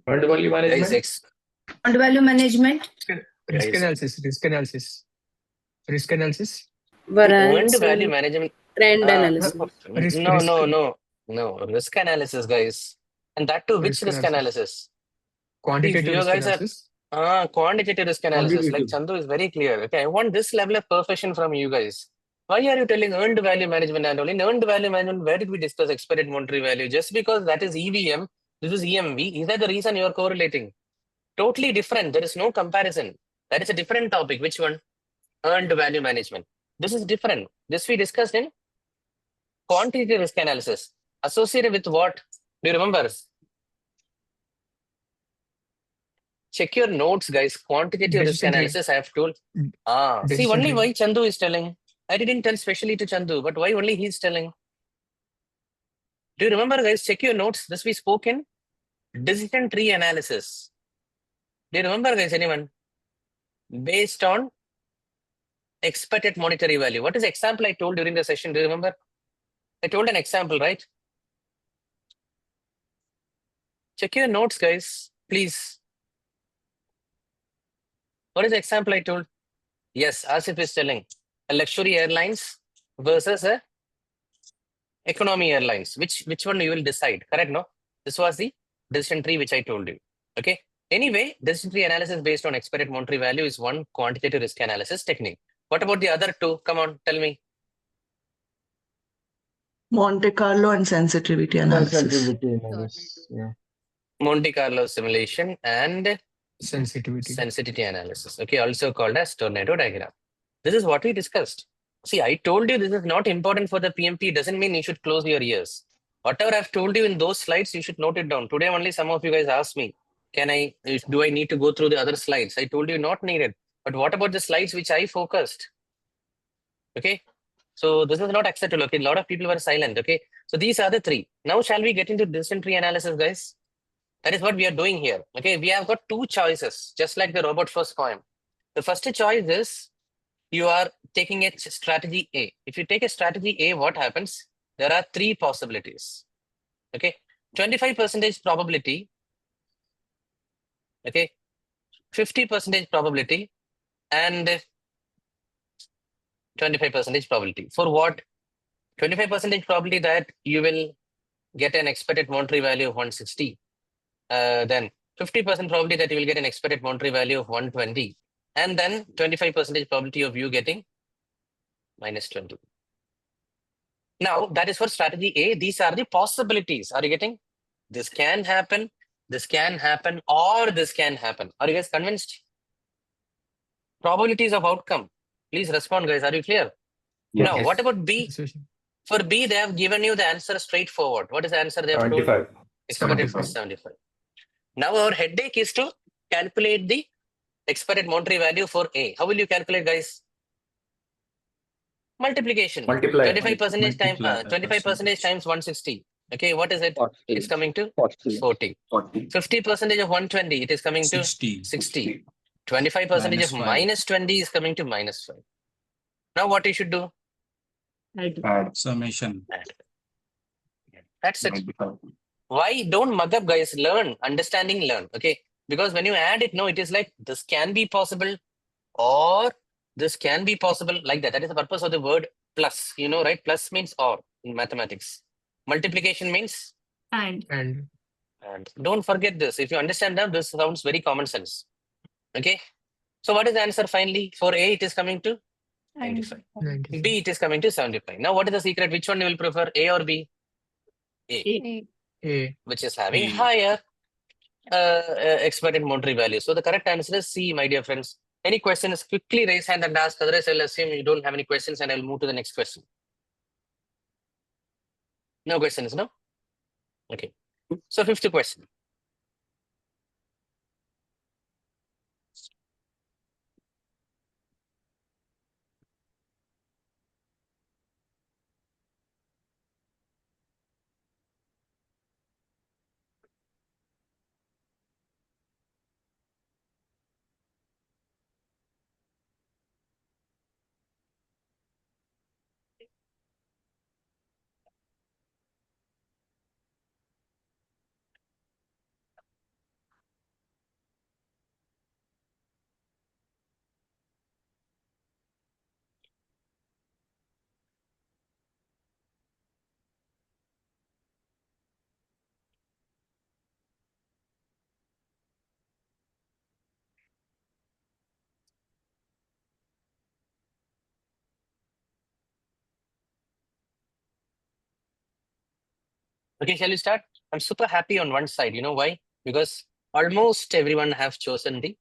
value management. Fund value management. Risk analysis. Earned value management. Trend analysis. No. Risk analysis, guys. And that too, which risk analysis? Quantitative You risk guys analysis. are quantitative risk analysis. Like Chandu is very clear. Okay, I want this level of perfection from you guys. Why are you telling earned value management and all? In earned value management, where did we discuss expected monetary value? Just because that is EVM, this is EMV, is that the reason you are correlating? Totally different. There is no comparison. That is a different topic. Which one? Earned value management. This is different. This we discussed in quantitative risk analysis. Associated with what? Do you remember? check your notes, guys. Quantitative risk Decision tree. analysis, I have told. See, Decision only tree. why Chandu is telling. I didn't tell specially to Chandu, but why only he's telling? Do you remember, guys? Check your notes. This we spoke in decision tree analysis. Do you remember, guys? Anyone? Based on expected monetary value. What is the example I told during the session? Do you remember? I told an example, right? Check your notes, guys, please. What is the example I told? Yes, Asif is telling a luxury airlines versus a economy airlines. Which one you will decide? Correct? No. This was the decision tree which I told you. Okay. Anyway, decision tree analysis based on expected monetary value is one quantitative risk analysis technique. What about the other two? Come on, tell me. Monte Carlo and sensitivity analysis. Sensitivity analysis. Yeah. Monte Carlo simulation and Sensitivity. analysis. Okay, also called as tornado diagram. This is what we discussed. See, I told you this is not important for the PMP. Doesn't mean you should close your ears. Whatever I've told you in those slides, you should note it down. Today only some of you guys asked me, do I need to go through the other slides? I told you not needed. But what about the slides which I focused? Okay. So this is not acceptable. Okay, a lot of people were silent. Okay, so these are the three. Now shall we get into decision tree analysis, guys? That is what we are doing here. Okay, we have got two choices, just like the robot first poem. The first choice is you are taking a strategy A. If you take a strategy A, what happens? There are three possibilities. Okay, 25% probability. Okay, 50% probability, and 25% probability. For what? 25% probability that you will get an expected monetary value of 160. Then 50% probability that you will get an expected monetary value of 120. And then 25% probability of you getting minus 20. Now, that is for strategy A. These are the possibilities. Are you getting? This can happen, or this can happen. Are you guys convinced? Probabilities of outcome. Please respond, guys. Are you clear? Yes. Now, what about B? For B, they have given you the answer straightforward. What is the answer they have told? 75. Expected 75. Now, our headache is to calculate the expected monetary value for A. How will you calculate, guys? Multiplication. Multiply. 25% times 25% times 160. Okay, what is it? 40. It's coming to 40. 50% of 120. It is coming to 60. 25% of minus 20 is coming to minus 5. Now what you should do? Add summation. That's it. Why don't mug up, guys? Learn, understanding, learn. Okay, because when you add it, no, it is like this can be possible or this can be possible, like that. That is the purpose of the word plus. You know, right? Plus means or in mathematics. Multiplication means And don't forget this. If you understand that, this sounds very common sense. Okay, so what is the answer finally? For A, it is coming to 95. B, it is coming to 75. Now, what is the secret? Which one you will prefer, A or B? A. Which is having higher expected monetary value. So the correct answer is C, my dear friends. Any questions? Quickly raise hand and ask. Otherwise, I'll assume you don't have any questions and I'll move to the next question. No questions, no? Okay. So fifth question. Okay, shall we start? I'm super happy on one side. You know why? Because almost everyone have chosen the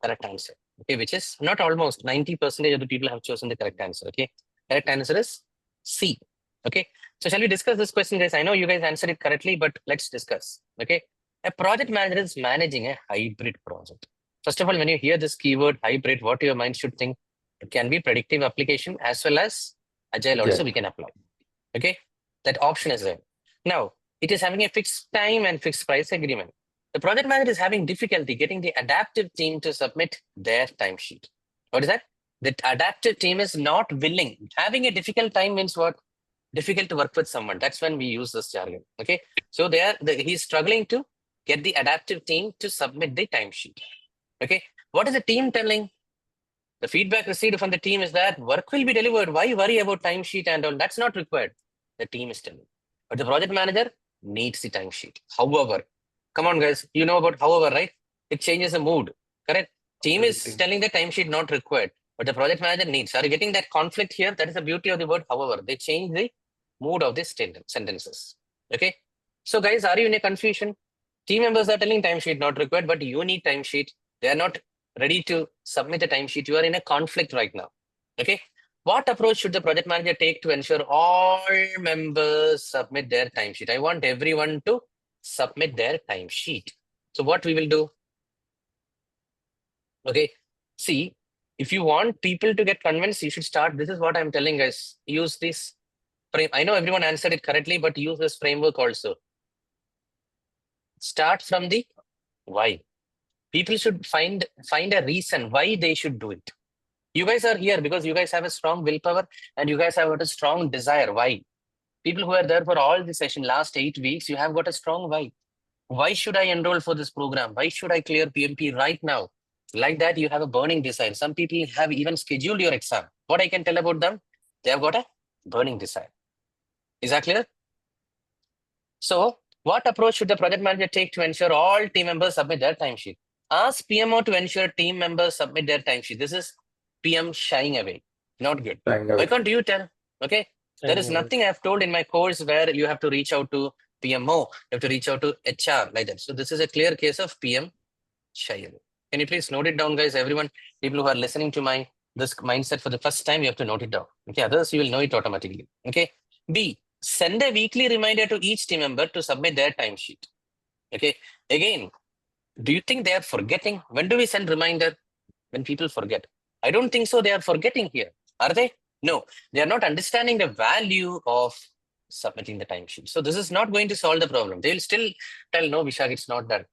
correct answer. Okay, which is not almost 90% of the people have chosen the correct answer. Okay, correct answer is C. Okay, so shall we discuss this question, guys? I know you guys answered it correctly, but let's discuss. Okay, A project manager is managing a hybrid project. First of all, when you hear this keyword hybrid, what your mind should think? It can be predictive application as well as agile also we can apply. Okay, that option is there. Now, it is having a fixed time and fixed price agreement. The project manager is having difficulty getting the adaptive team to submit their timesheet. What is that? The adaptive team is not willing. Having a difficult time means what? Difficult to work with someone. That's when we use this jargon. Okay, so he's struggling to get the adaptive team to submit the timesheet. Okay, what is the team telling? The feedback received from the team is that work will be delivered. Why worry about timesheet and all? That's not required. The team is telling. But the project manager needs the timesheet. However, come on guys, you know about however, right? It changes the mood, correct? Team is telling the timesheet not required, but the project manager needs. Are you getting that conflict here? That is the beauty of the word however. They change the mood of the sentences. Okay. So guys, are you in a confusion? Team members are telling timesheet not required, but you need timesheet. They are not ready to submit a timesheet. You are in a conflict right now. Okay. What approach should the project manager take to ensure all members submit their timesheet? I want everyone to submit their timesheet. So what we will do? Okay. See, if you want people to get convinced, you should start. This is what I'm telling guys. Use this frame. I know everyone answered it correctly, but use this framework also. Start from the why. People should find a reason why they should do it. You guys are here because you guys have a strong willpower and you guys have got a strong desire. Why? People who are there for all the session, last 8 weeks, you have got a strong why. Why should I enroll for this program? Why should I clear PMP right now? Like that, you have a burning desire. Some people have even scheduled your exam. What I can tell about them? They have got a burning desire. Is that clear? So, what approach should the project manager take to ensure all team members submit their timesheet? Ask PMO to ensure team members submit their timesheet. This is PM shying away. Not good. Why can't you tell? Okay. There is nothing I've told in my course where you have to reach out to PMO, you have to reach out to HR like that. So this is a clear case of PM shy away. Can you please note it down, guys? Everyone, people who are listening to this mindset for the first time, you have to note it down. Okay, others you will know it automatically. Okay. B, send a weekly reminder to each team member to submit their timesheet. Okay. Again, do you think they are forgetting? When do we send reminder? When people forget. I don't think so. They are forgetting here. Are they? No, they are not understanding the value of submitting the timesheet. So this is not going to solve the problem. They will still tell, no, Vishak, it's not done.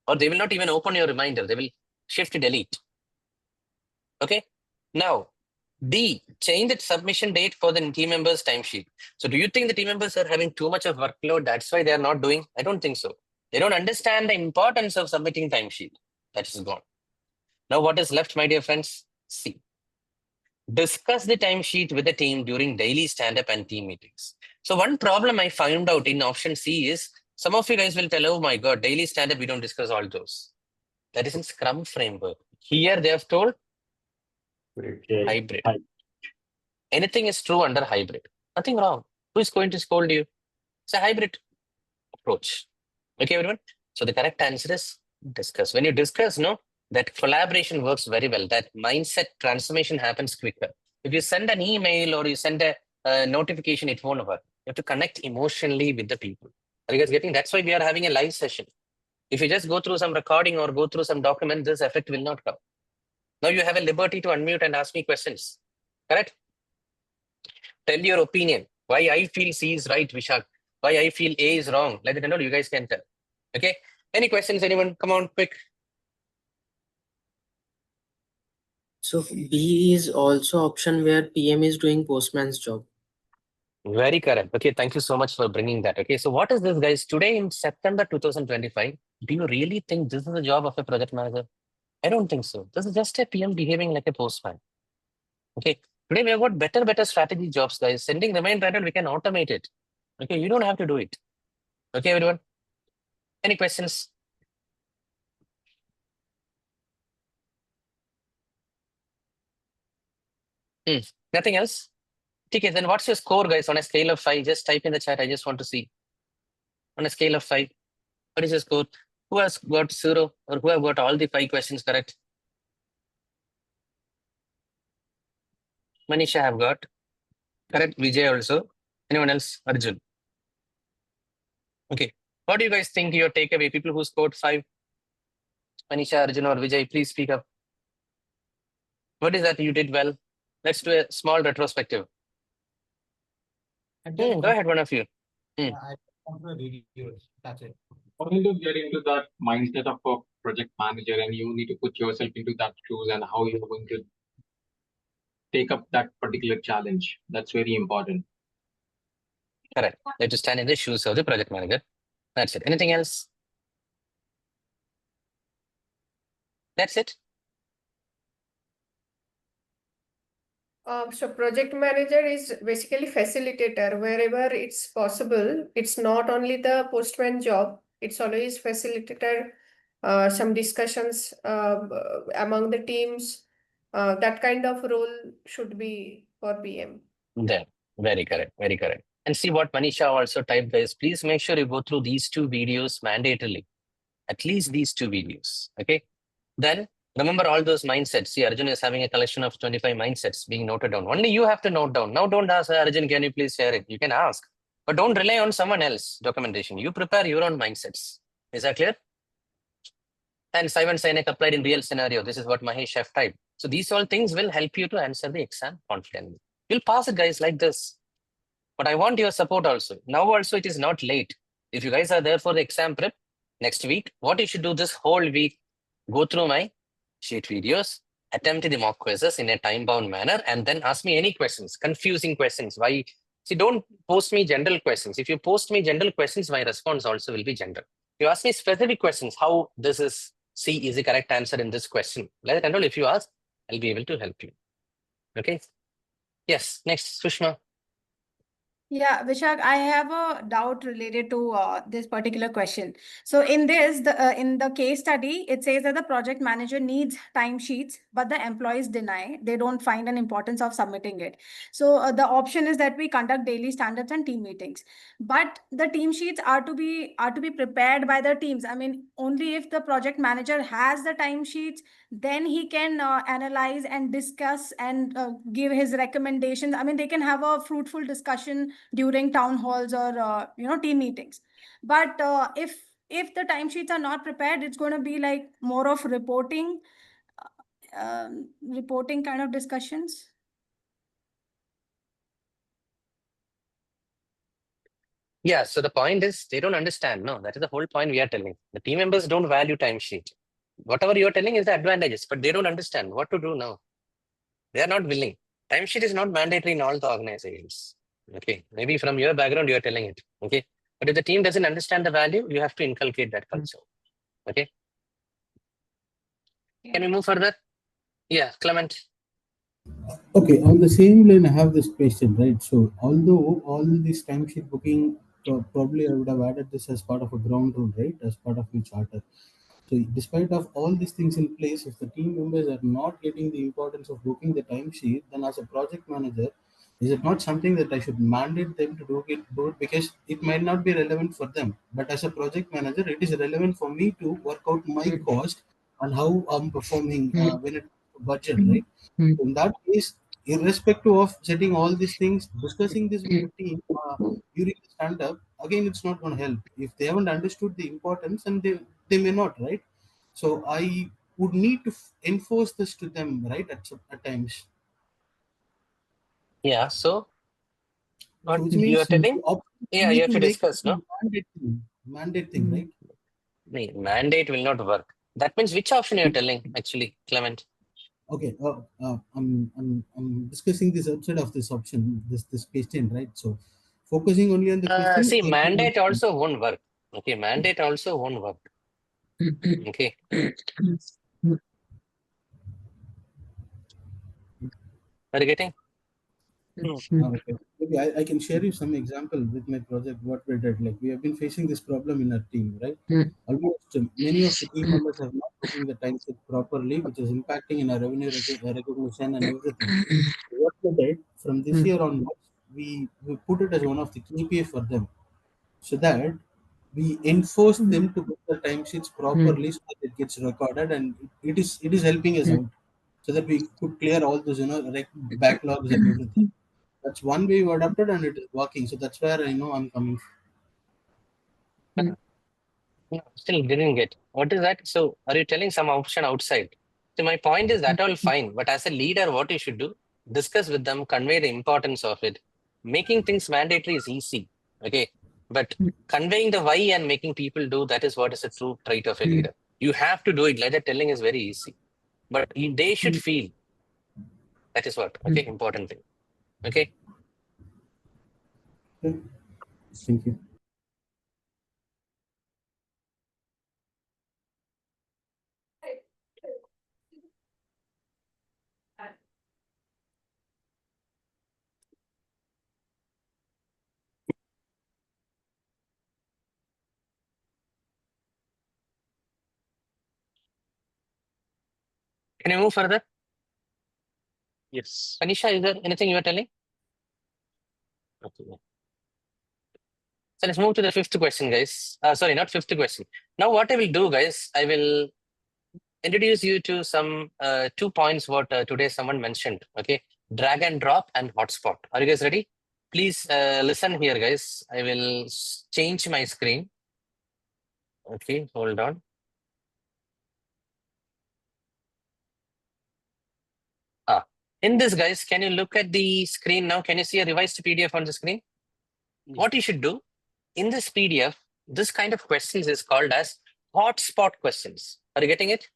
Or they will not even open your reminder. They will shift to delete. Okay. Now, D, change the submission date for the team members' timesheet. So do you think the team members are having too much of workload? That's why they are not doing? I don't think so. They don't understand the importance of submitting timesheet. That is gone. Now what is left, my dear friends? C. Discuss the timesheet with the team during daily stand-up and team meetings. So one problem I found out in option C is some of you guys will tell, oh my God, daily stand-up, we don't discuss all those. That is in Scrum framework. Here they have told hybrid. Anything is true under hybrid. Nothing wrong. Who is going to scold you? It's a hybrid approach. Okay, everyone? So the correct answer is discuss. When you discuss, no, that collaboration works very well. That mindset transformation happens quicker. If you send an email or you send a notification, it won't work. You have to connect emotionally with the people. Are you guys getting? That's why we are having a live session. If you just go through some recording or go through some document, this effect will not come. Now you have a liberty to unmute and ask me questions. Correct? Tell your opinion. Why I feel C is right, Vishak. Why I feel A is wrong. Let it know. You guys can tell. Okay. Any questions? Anyone? Come on, quick. So B is also option where PM is doing postman's job. Very correct. Okay, thank you so much for bringing that. Okay, so what is this, guys? Today in September 2025, do you really think this is the job of a project manager? I don't think so. This is just a PM behaving like a postman. Okay, today we have got better strategy jobs, guys. Sending reminder, we can automate it. Okay, you don't have to do it. Okay, everyone. Any questions? Nothing else? Okay, then what's your score, guys, on a scale of 5? Just type in the chat. I just want to see. On a scale of 5, what is your score? Who has got 0 or who have got all the 5 questions correct? Manisha have got correct. Vijay also. Anyone else? Arjun. Okay. What do you guys think your takeaway? People who scored 5? Manisha, Arjun, or Vijay, please speak up. What is that you did well? Let's do a small retrospective. Go ahead, one of you. That's it. You need to get into that mindset of a project manager, and you need to put yourself into that shoes and how you're going to take up that particular challenge. That's very important. Correct. You have to stand in the shoes of the project manager. That's it. Anything else? That's it. So project manager is basically facilitator wherever it's possible. It's not only the postman job. It's always facilitator. Some discussions among the teams. That kind of role should be for PM. There. Very correct. Very correct. And see what Manisha also typed, guys. Please make sure you go through these 2 videos mandatorily. At least these 2 videos. Okay. Then remember all those mindsets. See, Arjun is having a collection of 25 mindsets being noted down. Only you have to note down. Now don't ask, Arjun, can you please share it? You can ask. But don't rely on someone else documentation. You prepare your own mindsets. Is that clear? And Simon Sinek applied in real scenario. This is what Mahesh have typed. So these all things will help you to answer the exam confidently. You'll pass it, guys, like this. But I want your support also. Now also it is not late. If you guys are there for the exam prep next week, what you should do this whole week, go through my sheet videos, attempt the mock quizzes in a time-bound manner, and then ask me any questions, confusing questions. Why? See, don't post me general questions. If you post me general questions, my response also will be general. You ask me specific questions, how this is, C is the correct answer in this question. Let it handle. If you ask, I'll be able to help you. Okay. Yes. Next, Sushma. Yeah, Vishak, I have a doubt related to this particular question. So in this, in the case study, it says that the project manager needs timesheets, but the employees deny. They don't find an importance of submitting it. So the option is that we conduct daily standards and team meetings. But the team sheets are to be prepared by the teams. I mean, only if the project manager has the timesheets, then he can analyze and discuss and give his recommendations. I mean, they can have a fruitful discussion during town halls or team meetings. But if the timesheets are not prepared, it's going to be like more of reporting kind of discussions. Yeah, so the point is they don't understand. No, that is the whole point we are telling. The team members don't value timesheet. Whatever you are telling is the advantages, but they don't understand what to do now. They are not willing. Timesheet is not mandatory in all the organizations. Okay, maybe from your background you are telling it. Okay, but if the team doesn't understand the value, you have to inculcate that culture. Okay. Can we move further? Yeah, Clement. Okay, on the same line, I have this question, right? So, although all this timesheet booking, probably I would have added this as part of a ground rule, right? As part of your charter. So, despite of all these things in place, if the team members are not getting the importance of booking the timesheet, then as a project manager, is it not something that I should mandate them to do it because it might not be relevant for them, but as a project manager, it is relevant for me to work out my cost and how I'm performing when it budget, right? In that case, irrespective of setting all these things, discussing this with the team during the stand-up, again, it's not going to help. If they haven't understood the importance, and they may not, right? So I would need to enforce this to them, right? At times. Yeah. So what which you means are telling? Yeah, you have to discuss, no? Mandate thing, right? Mandate will not work. That means which option you're telling, actually, Clement? Okay, I'm discussing this outside of this option, this question, right? So focusing only on the question. See, mandate also won't work. Okay, mandate also won't work. Okay. Are you getting? Okay. Maybe I can share you some example with my project, what we did. Like we have been facing this problem in our team, right? Almost many of the team members have not booking the time sheet properly, which is impacting in our revenue recognition and everything. What we did from this year onwards, we put it as one of the KPI for them, so that we enforce them to book the timesheets properly so that it gets recorded, and it is helping us out so that we could clear all those backlogs and everything. That's one way we adapted and it is working. So that's where I know I'm coming from. No, still didn't get. What is that? So are you telling some option outside? So my point is that all fine, but as a leader, what you should do, discuss with them, convey the importance of it. Making things mandatory is easy, okay? But conveying the why and making people do, that is what is a true trait of a leader. You have to do it. Like that telling is very easy. But they should feel. That is what, okay, important thing. Okay. Thank you. Can you move further? Yes. Anisha, is there anything you are telling? Okay. So let's move to the fifth question, guys. Sorry, not fifth question. Now what I will do, guys, I will introduce you to some 2 points what today someone mentioned. Okay, drag and drop and hotspot. Are you guys ready? Please listen here, guys. I will change my screen. Okay, hold on. In this, guys, can you look at the screen now? Can you see a revised PDF on the screen? What you should do in this PDF, this kind of questions is called as hotspot questions. Are you getting it?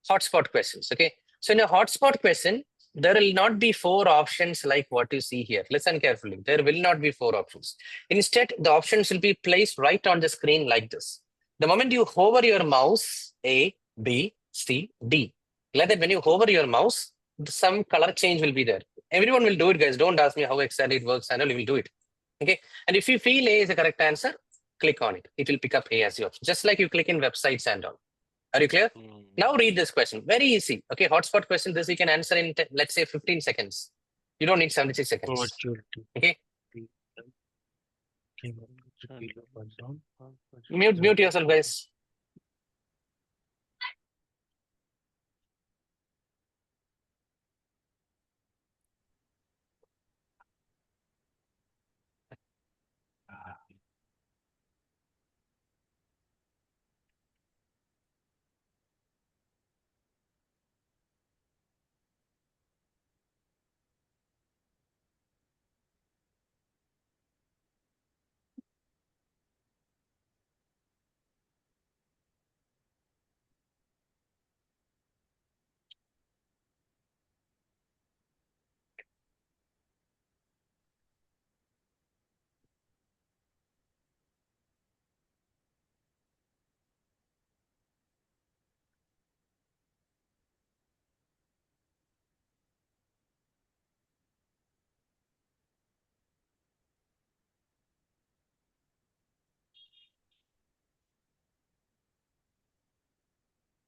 Hotspot questions. Okay. So in a hotspot question, there will not be 4 options like what you see here. Listen carefully. There will not be 4 options. Instead, the options will be placed right on the screen like this. The moment you hover your mouse, A, B, C, D. Like that, when you hover your mouse, some color change will be there. Everyone will do it, guys. Don't ask me how exactly it works. I know you will do it. Okay. And if you feel A is the correct answer, click on it. It will pick up A as the option. Just like you click in websites and all. Are you clear? Now read this question. Very easy. Okay, hotspot question. This you can answer in, let's say, 15 seconds. You don't need 76 seconds. Okay. Mute yourself, guys.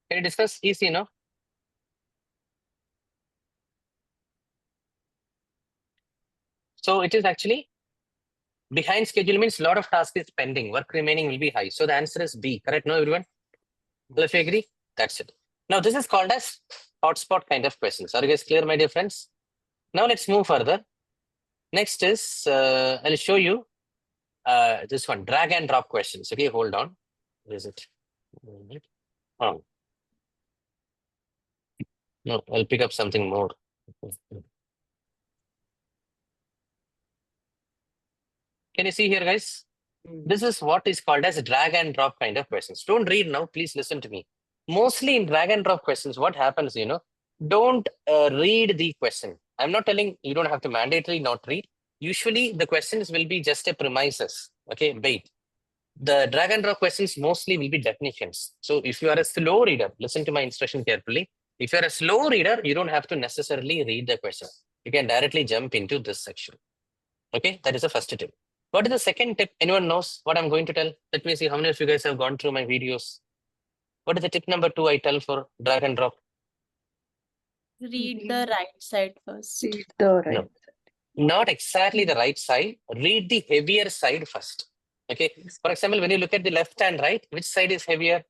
Can you discuss? Easy, no? So it is actually behind schedule means a lot of tasks is pending. Work remaining will be high. So the answer is B. Correct? No, everyone? Well, if you agree, that's it. Now this is called as hotspot kind of questions. Are you guys clear, my dear friends? Now let's move further. Next is I'll show you this one, drag and drop questions. Okay, hold on. Where is it? Oh. No, I'll pick up something more. Can you see here, guys? This is what is called as drag and drop kind of questions. Don't read now, please listen to me. Mostly in drag and drop questions, what happens, don't read the question. I'm not telling you don't have to mandatory not read. Usually the questions will be just a premises, okay, bait. The drag and drop questions mostly will be definitions. So if you are a slow reader, listen to my instruction carefully. If you're a slow reader, you don't have to necessarily read the question. You can directly jump into this section. Okay, that is the first tip. What is the second tip? Anyone knows what I'm going to tell? Let me see how many of you guys have gone through my videos. What is the tip number 2 I tell for drag and drop? Read the right side first. Read the right. No, not exactly the right side. Read the heavier side first. Okay. For example, when you look at the left and right, which side is heavier?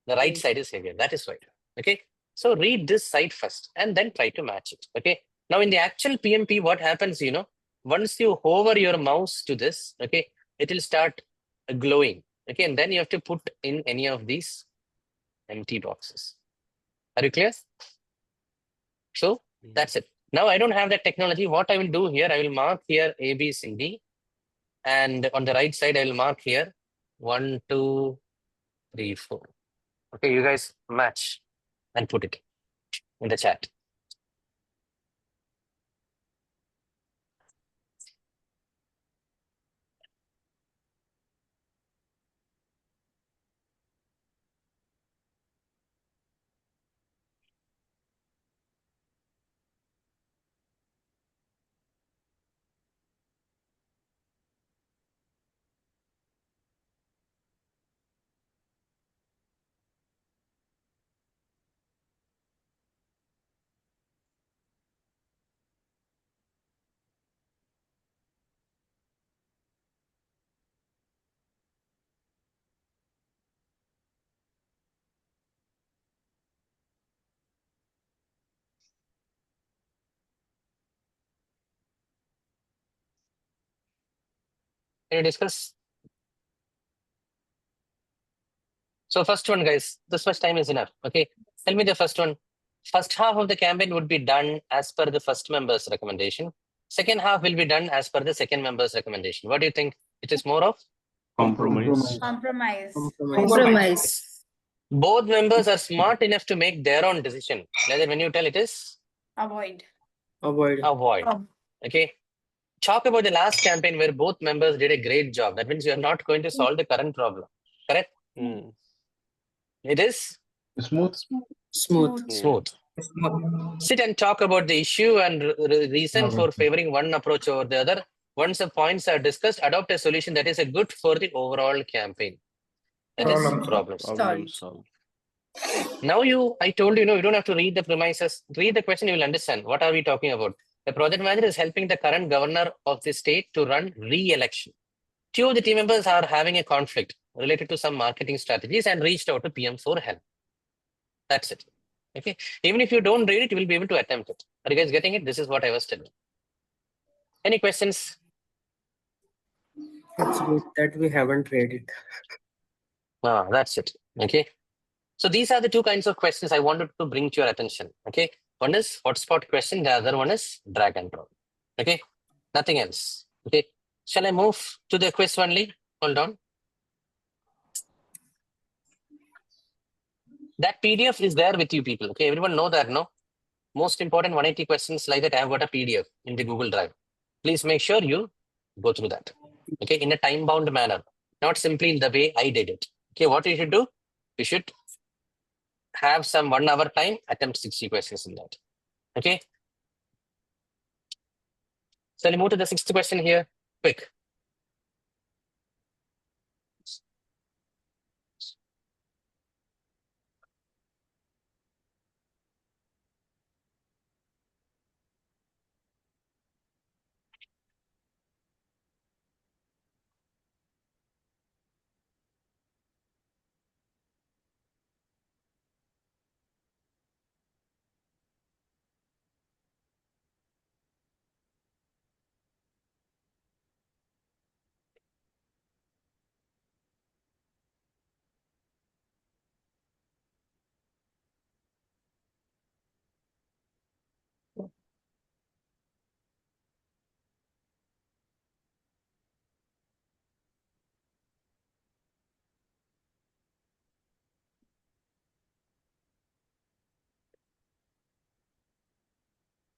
The right side is heavier. That is right. Okay. So read this side first and then try to match it. Okay. Now in the actual PMP, what happens, once you hover your mouse to this, okay, it will start glowing. Okay, and then you have to put in any of these empty boxes. Are you clear? So that's it. Now I don't have that technology. What I will do here, I will mark here A, B, C, D. And on the right side, I will mark here 1, 2, 3, 4. Okay, you guys match and put it in the chat. Can you discuss? So first one, guys, this much time is enough. Okay, tell me the first one. First half of the campaign would be done as per the first member's recommendation. Second half will be done as per the second member's recommendation. What do you think? It is more of Compromise. Compromise. both members are smart enough to make their own decision. Rather, when you tell it is Avoid. Avoid. Okay. Talk about the last campaign where both members did a great job. That means you are not going to solve the current problem. Correct? It is Smooth. smooth. Sit and talk about the issue and reason for favoring one approach over the other. Once the points are discussed, adopt a solution that is a good for the overall campaign. That is problem solved. Now I told you, you don't have to read the premises. Read the question, you will understand. What are we talking about? The project manager is helping the current governor of the state to run re-election. Two of the team members are having a conflict related to some marketing strategies and reached out to PM for help. That's it. Okay. Even if you don't read it, you will be able to attempt it. Are you guys getting it? This is what I was telling. Any questions? It's good that we haven't read it. That's it. Okay. So these are the two kinds of questions I wanted to bring to your attention. Okay. One is hotspot question. The other one is drag and drop. Okay. Nothing else. Okay. Shall I move to the quiz only? Hold on. That PDF is there with you people. Okay. Everyone know that, no? Most important 180 questions like that, I have got a PDF in the Google Drive. Please make sure you go through that. Okay. In a time-bound manner. Not simply in the way I did it. Okay. What you should do? You should have some 1 hour time, attempt 60 questions in that. Okay. So I'll move to the 6th question here. Quick.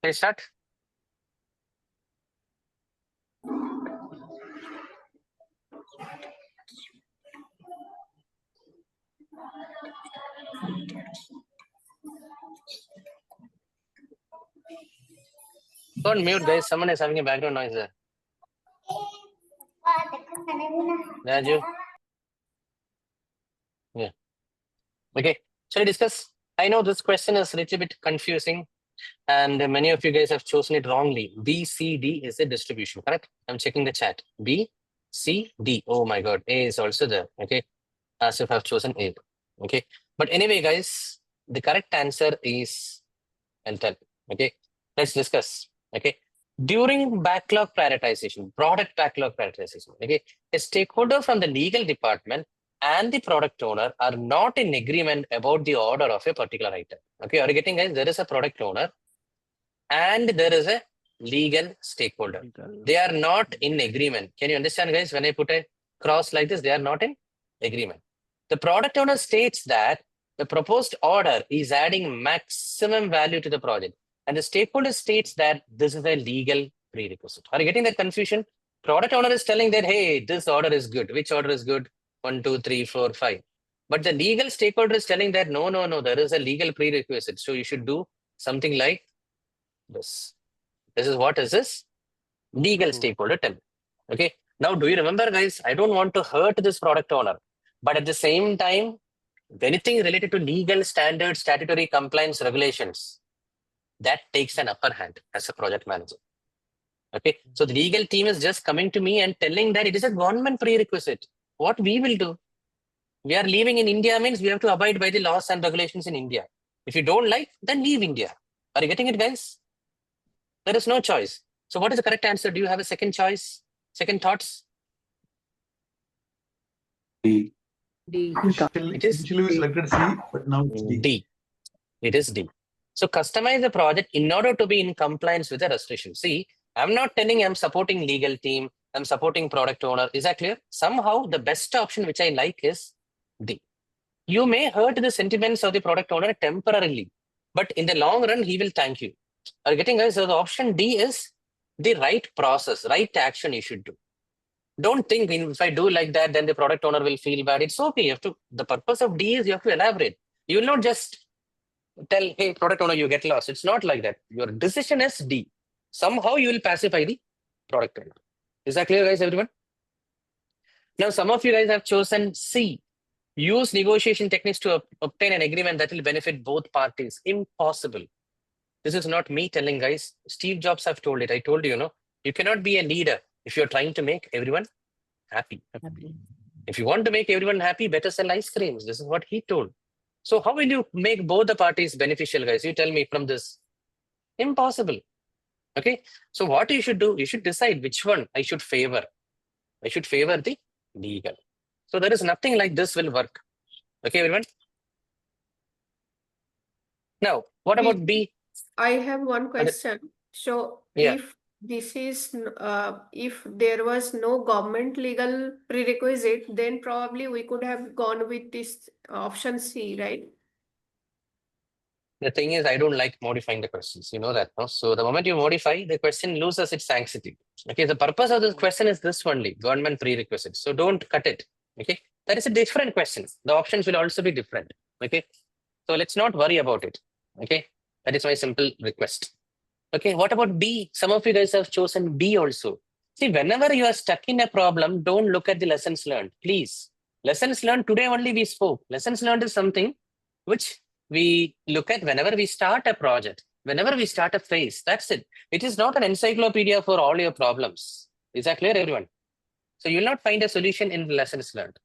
Can I start? Don't mute, guys. Someone is having a background noise there. Raju. Yeah. Okay. Shall we discuss? I know this question is a little bit confusing and many of you guys have chosen it wrongly. B, C, D is the distribution, correct? I'm checking the chat. B, C, D. Oh my God. A is also there. Okay. As if I've chosen A. Okay. But anyway, guys, the correct answer is, I'll tell. Okay. Let's discuss. Okay. During backlog prioritization, product backlog prioritization, okay, a stakeholder from the legal department and the product owner are not in agreement about the order of a particular item. Okay, are you getting, guys? There is a product owner and there is a legal stakeholder. They are not in agreement. Can you understand, guys? When I put a cross like this, they are not in agreement. The product owner states that the proposed order is adding maximum value to the project, and the stakeholder states that this is a legal prerequisite. Are you getting that confusion? Product owner is telling that, hey, this order is good. Which order is good? 1, 2, 3, 4, 5. But the legal stakeholder is telling that no, there is a legal prerequisite. So you should do something like this. This is what is this? Legal stakeholder tell. Okay. Now, do you remember, guys? I don't want to hurt this product owner, but at the same time, anything related to legal standards, statutory compliance regulations, that takes an upper hand as a project manager. Okay. So the legal team is just coming to me and telling that it is a government prerequisite. What we will do? We are living in India means we have to abide by the laws and regulations in India. If you don't like, then leave India. Are you getting it, guys? There is no choice. So what is the correct answer? Do you have a second choice? Second thoughts? D. It is Initially we selected C, but now it's D. D. It is D. So customize the project in order to be in compliance with the restriction. See, I'm not telling I'm supporting legal team, I'm supporting product owner. Is that clear? Somehow the best option which I like is D. You may hurt the sentiments of the product owner temporarily, but in the long run, he will thank you. Are you getting, guys? So the option D is the right process, right action you should do. Don't think if I do like that, then the product owner will feel bad. It's okay. You have to. The purpose of D is you have to elaborate. You will not just tell, hey, product owner, you get lost. It's not like that. Your decision is D. Somehow you will pacify the product owner. Is that clear, guys, everyone? Now, some of you guys have chosen C. Use negotiation techniques to obtain an agreement that will benefit both parties. Impossible. This is not me telling, guys. Steve Jobs have told it. I told you, you cannot be a leader if you're trying to make everyone happy. If you want to make everyone happy, better sell ice creams. This is what he told. So how will you make both the parties beneficial, guys? You tell me from this. Impossible. Okay. So what you should do, you should decide which one I should favor. I should favor the legal. So there is nothing like this will work. Okay, everyone? Now, what about B? I have one question. So Yeah. if this is, if there was no government legal prerequisite, then probably we could have gone with this option C, right? The thing is, I don't like modifying the questions. You know that, no? So the moment you modify, the question loses its sanctity. Okay, the purpose of this question is this only, government prerequisite. So don't cut it. Okay, that is a different question. The options will also be different. Okay, so let's not worry about it. Okay, that is my simple request. Okay, what about B? Some of you guys have chosen B also. See, whenever you are stuck in a problem, don't look at the lessons learned, please. Lessons learned today only we spoke. Lessons learned is something which we look at whenever we start a project, whenever we start a phase. That's it. It is not an encyclopedia for all your problems. Is that clear, everyone? So you will not find a solution in the lessons learned.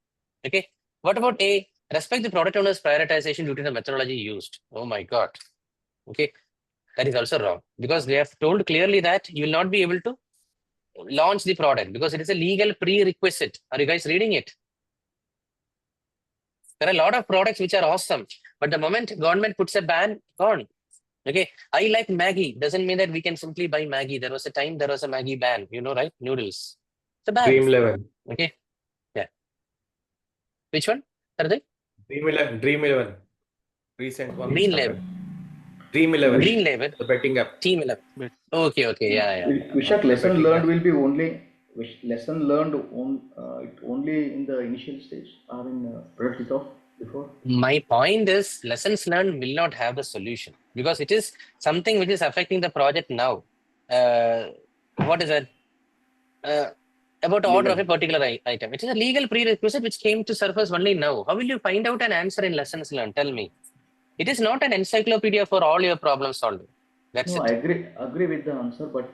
Okay. What about A? Respect the product owner's prioritization due to the methodology used. Oh my God. Okay. That is also wrong because they have told clearly that you will not be able to launch the product because it is a legal prerequisite. Are you guys reading it? There are a lot of products which are awesome, but the moment government puts a ban, gone. Okay, I like Maggie. Doesn't mean that we can simply buy Maggie. There was a time there was a Maggie ban. You know, right? Noodles. It's a ban. Dream11. Okay. Yeah. Which one? Are Dream11. Recent one. Green Label. Dream11. Green Label. The betting app. Team 11. Okay. Yeah. Vishak, lesson learned will be only lesson learned only in the initial stage. I mean, product kickoff before. My point is, lessons learned will not have the solution because it is something which is affecting the project now. What is that? About the order of a particular item. It is a legal prerequisite which came to surface only now. How will you find out an answer in lessons learned? Tell me. It is not an encyclopedia for all your problem solving. That's no, it. I agree with the answer, but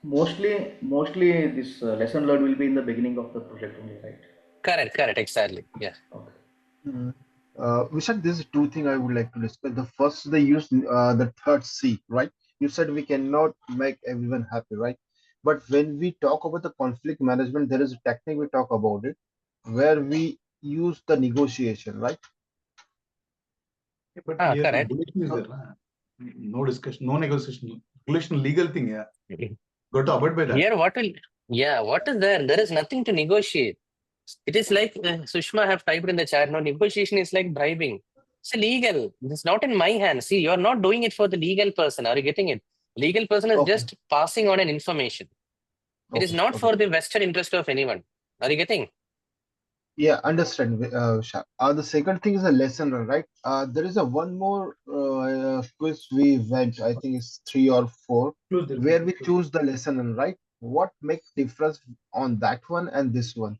mostly this lesson learned will be in the beginning of the project only, right? Correct, exactly. Yeah. Okay. Vishak, there's two things I would like to discuss. The first, they use the third C, right? You said we cannot make everyone happy, right? But when we talk about the conflict management, there is a technique we talk about it. where we use the negotiation, right? But here correct. regulation is there, na? No discussion, no negotiation. Regulation, legal thing, yeah. Got to abide by that. Here, what is there? There is nothing to negotiate. It is like Sushma have typed in the chat. No, negotiation is like bribing. It's illegal. It's not in my hands. See, you're not doing it for the legal person. Are you getting it? Legal person is just passing on an information. It is not for the vested interest of anyone. Are you getting? Yeah, understand. Vishak. The second thing is a lesson, right? There is a one more quiz we went. I think it's 3 or 4, where we choose the lesson, right? What makes difference on that one and this one?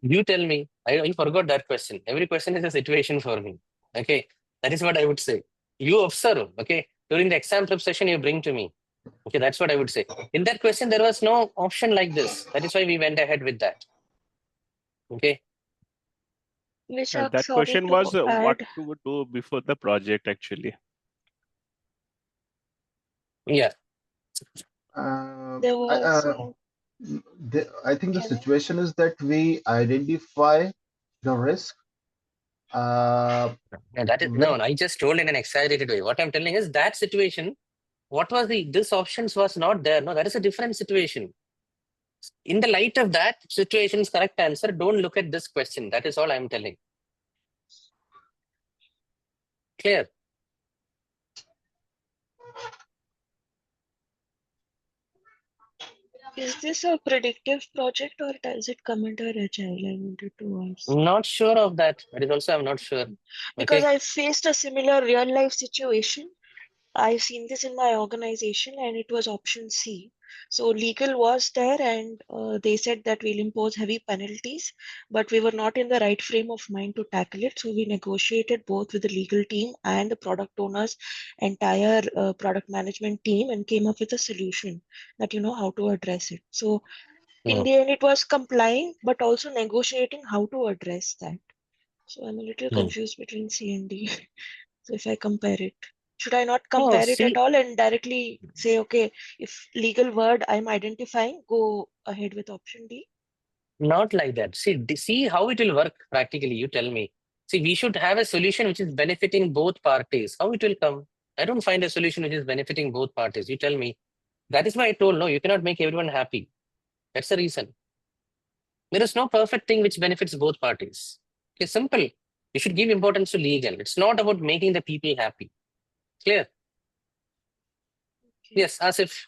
You tell me. I forgot that question. Every question is a situation for me. Okay, that is what I would say. You observe. Okay, during the exam prep session, you bring to me. Okay, that's what I would say. In that question, there was no option like this. That is why we went ahead with that. Okay. Vishak, That sorry question to was what add. to do before the project actually. Yeah. There was I think the situation is that we identify the risk. No, that is no. I just told in an exaggerated way. What I'm telling is that situation. What was this options was not there. No, that is a different situation. In the light of that situation's correct answer, don't look at this question. That is all I'm telling. Clear? Is this a predictive project or does it come under agile? I wanted to ask. Not sure of that. That is also I'm not sure. Because Okay. I faced a similar real life situation. I've seen this in my organization and it was option C. So legal was there and they said that we'll impose heavy penalties, but we were not in the right frame of mind to tackle it. So we negotiated both with the legal team and the product owner's entire product management team and came up with a solution that you know how to address it. So in the end, it was complying, but also negotiating how to address that. So I'm a little confused between C and D. So if I compare it, should I not Oh, compare it see, at all and directly say, okay, if legal word I'm identifying, go ahead with option D? not like that. See how it will work practically. You tell me. See, we should have a solution which is benefiting both parties. How it will come? I don't find a solution which is benefiting both parties. You tell me. That is why I told no, you cannot make everyone happy. That's the reason. There is no perfect thing which benefits both parties. It's simple. You should give importance to legal. It's not about making the people happy. Clear? Yes, Asif.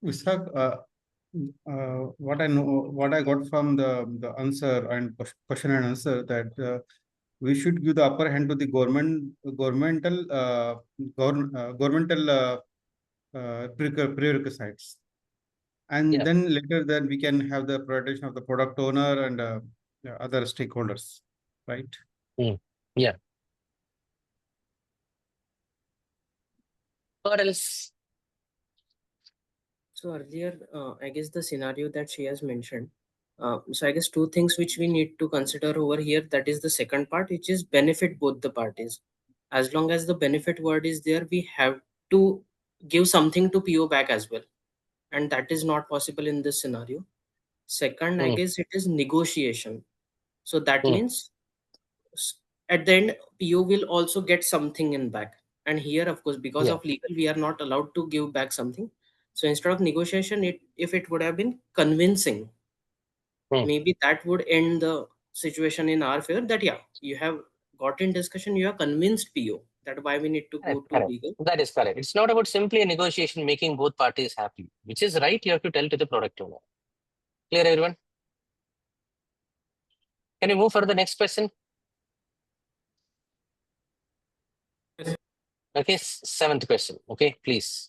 Vishak, what I know, what I got from the answer and question and answer that we should give the upper hand to the governmental prerequisites, and then later then we can have the protection of the product owner and other stakeholders, right? Yeah. What else? So earlier, I guess the scenario that she has mentioned. So I guess two things which we need to consider over here. That is the second part, which is benefit both the parties. As long as the benefit word is there, we have to give something to PO back as well, and that is not possible in this scenario. Second, I guess it is negotiation. So that means at the end, PO will also get something in back. And here, of course, because of legal, we are not allowed to give back something. So instead of negotiation, if it would have been convincing, maybe that would end the situation in our favor. That you have got in discussion, you have convinced PO that why we need to go to legal. That is correct. It's not about simply a negotiation making both parties happy, which is right. You have to tell to the product owner. Clear, everyone? Can you move for the next question? Okay, seventh question. Okay, please.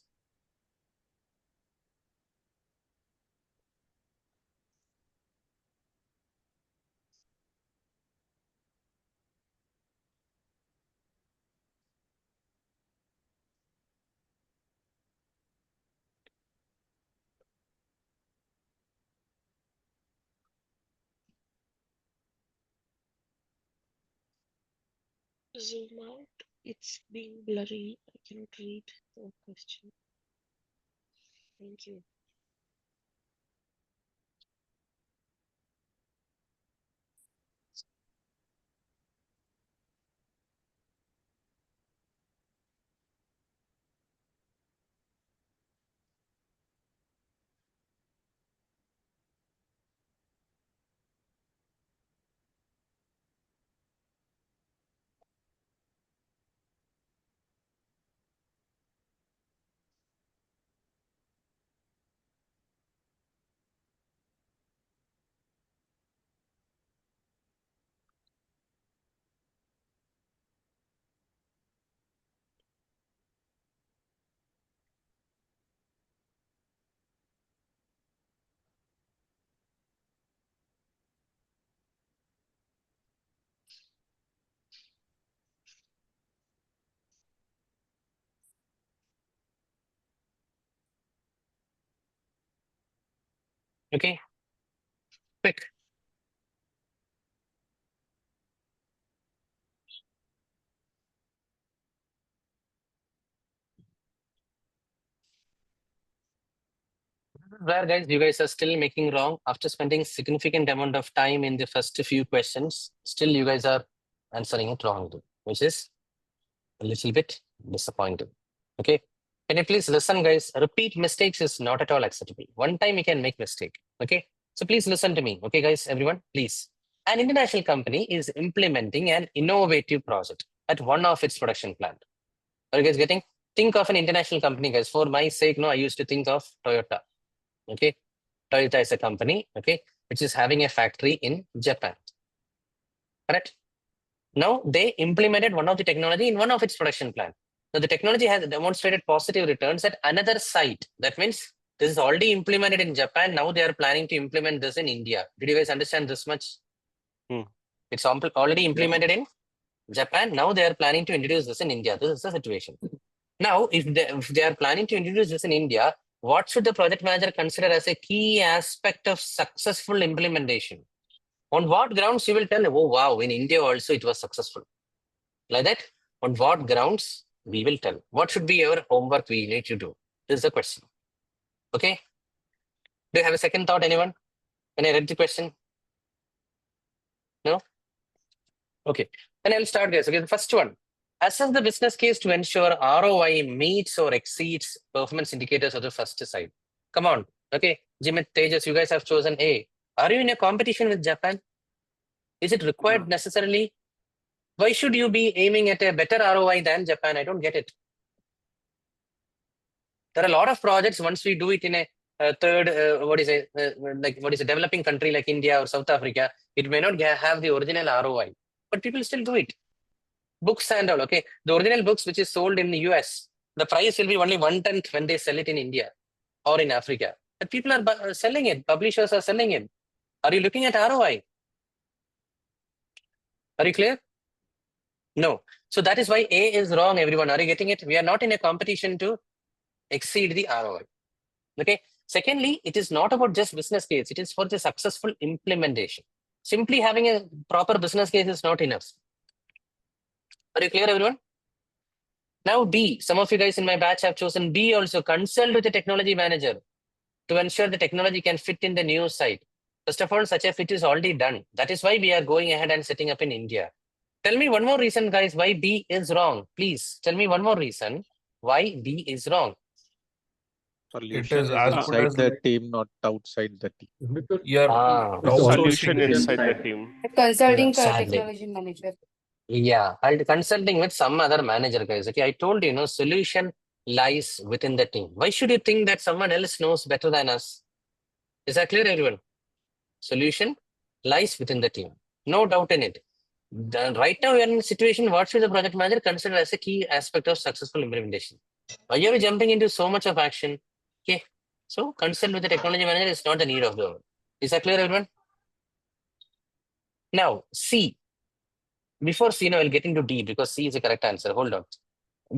Zoom out. It's being blurry. I cannot read the question. Thank you. Okay, quick. Where guys, you guys are still making wrong after spending significant amount of time in the first few questions. Still, you guys are answering it wrongly, which is a little bit disappointing. Okay, can you please listen, guys? Repeat mistakes is not at all acceptable. One time you can make mistake. Okay, so please listen to me. Okay, guys, everyone, please. An international company is implementing an innovative project at one of its production plant. Are you guys getting? Think of an international company, guys. For my sake, no, I used to think of Toyota. Okay, Toyota is a company, okay, which is having a factory in Japan. Correct? Now they implemented one of the technology in one of its production plant. Now the technology has demonstrated positive returns at another site. That means this is already implemented in Japan. Now they are planning to implement this in India. Did you guys understand this much? It's already implemented in Japan. Now they are planning to introduce this in India. This is the situation. Now, if they are planning to introduce this in India, what should the project manager consider as a key aspect of successful implementation? On what grounds you will tell, oh wow, in India also it was successful. Like that, on what grounds we will tell. What should be our homework we need to do? This is the question. Okay. Do you have a second thought, anyone? When I read the question? No? Okay. Then I'll start, guys. Okay, the first one. Assess the business case to ensure ROI meets or exceeds performance indicators of the first side. Come on. Okay. Jimit, Tejas, you guys have chosen A. Are you in a competition with Japan? Is it required necessarily? Why should you be aiming at a better ROI than Japan? I don't get it. There are a lot of projects once we do it in a third, developing country like India or South Africa, it may not have the original ROI, but people still do it. Books and all, okay. The original books which is sold in the US, the price will be only 1/10 when they sell it in India or in Africa. But people are selling it. Publishers are selling it. Are you looking at ROI? Are you clear? No. So that is why A is wrong, everyone. Are you getting it? We are not in a competition to exceed the ROI. Okay. Secondly, it is not about just business case. It is for the successful implementation. Simply having a proper business case is not enough. Are you clear, everyone? Now B, some of you guys in my batch have chosen B also. Consult with the technology manager to ensure the technology can fit in the new site. First of all, such a fit is already done. That is why we are going ahead and setting up in India. Tell me one more reason, guys, why B is wrong. Please tell me one more reason why B is wrong. It is as good inside as the team, not outside the team. your Solution outsourcing inside the is. team. Consulting Sadly. technology manager. Yeah, I'll be consulting with some other manager, guys. Okay, I told you, solution lies within the team. Why should you think that someone else knows better than us? Is that clear, everyone? Solution lies within the team. No doubt in it. Right now, we are in a situation, what should the project manager consider as a key aspect of successful implementation? Why are we jumping into so much of action? Okay, so consult with the technology manager is not the need of the hour. Is that clear, everyone? Now, C. Before C, I'll get into D because C is the correct answer. Hold on.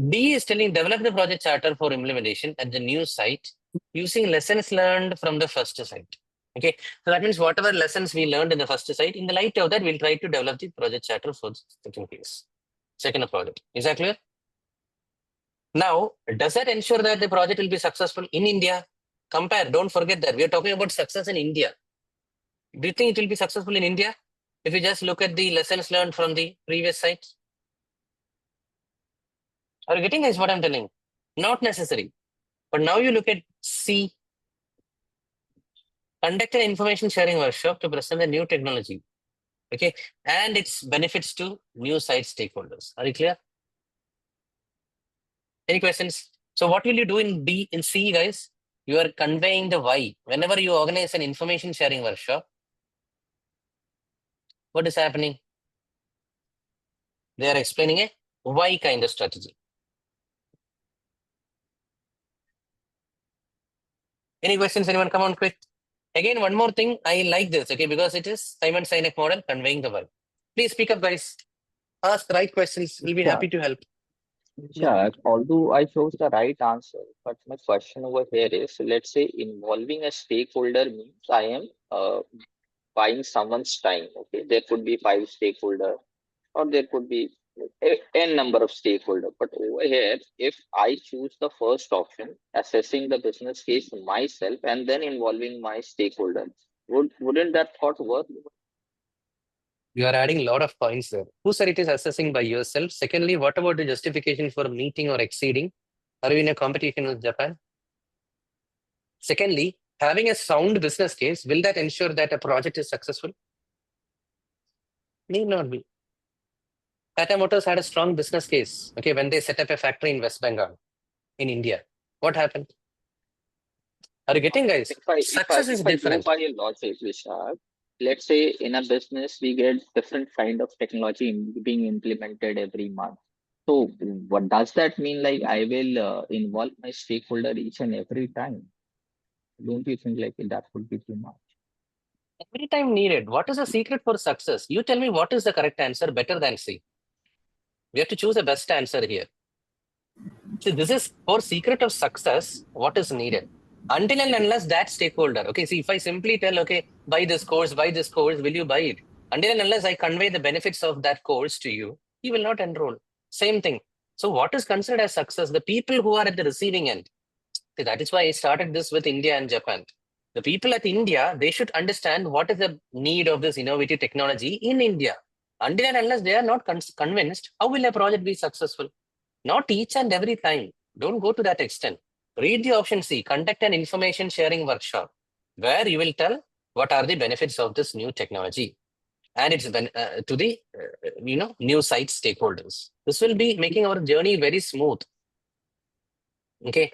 D is telling develop the project charter for implementation at the new site using lessons learned from the first site. Okay, so that means whatever lessons we learned in the first site, in the light of that, we'll try to develop the project charter for the second case, second project. Is that clear? Now, does that ensure that the project will be successful in India? Compare, don't forget that. We are talking about success in India. Do you think it will be successful in India? If you just look at the lessons learned from the previous sites? Are you getting this, what I'm telling? Not necessary. But now you look at C. Conduct an information sharing workshop to present the new technology. Okay, and its benefits to new site stakeholders. Are you clear? Any questions? So what will you do in B, in C, guys? You are conveying the why. Whenever you organize an information sharing workshop, what is happening? They are explaining a why kind of strategy. Any questions, anyone? Come on, quick. Again, one more thing. I like this, okay, because it is Simon Sinek model, conveying the why. Please speak up, guys. Ask the right questions. We'll be happy to help. Yeah, although I chose the right answer, but my question over here is, let's say involving a stakeholder means I am buying someone's time. Okay, there could be 5 stakeholders, or there could be n number of stakeholders. But over here, if I choose the first option, assessing the business case myself and then involving my stakeholders, wouldn't that thought work? You are adding a lot of points there. Who said it is assessing by yourself? Secondly, what about the justification for meeting or exceeding? Are we in a competition with Japan? Secondly, having a sound business case, will that ensure that a project is successful? Need not be. Tata Motors had a strong business case, okay, when they set up a factory in West Bengal, in India. What happened? Are you getting, guys? Success is If I go different. by your logic, Vishal, let's say in a business we get different kind of technology being implemented every month. So what does that mean? Like I will involve my stakeholder each and every time. Don't you think like that would be too much? Every time needed. What is the secret for success? You tell me what is the correct answer better than C. We have to choose the best answer here. See, this is for secret of success, what is needed. Until and unless that stakeholder, okay, see, if I simply tell, okay, buy this course, will you buy it? Until and unless I convey the benefits of that course to you, you will not enroll. Same thing. So what is considered as success? The people who are at the receiving end. See, that is why I started this with India and Japan. The people at India, they should understand what is the need of this innovative technology in India. Until and unless they are not convinced, how will a project be successful? Not each and every time. Don't go to that extent. Read the option C, conduct an information sharing workshop, where you will tell what are the benefits of this new technology. And it's to the new site stakeholders. This will be making our journey very smooth. Okay.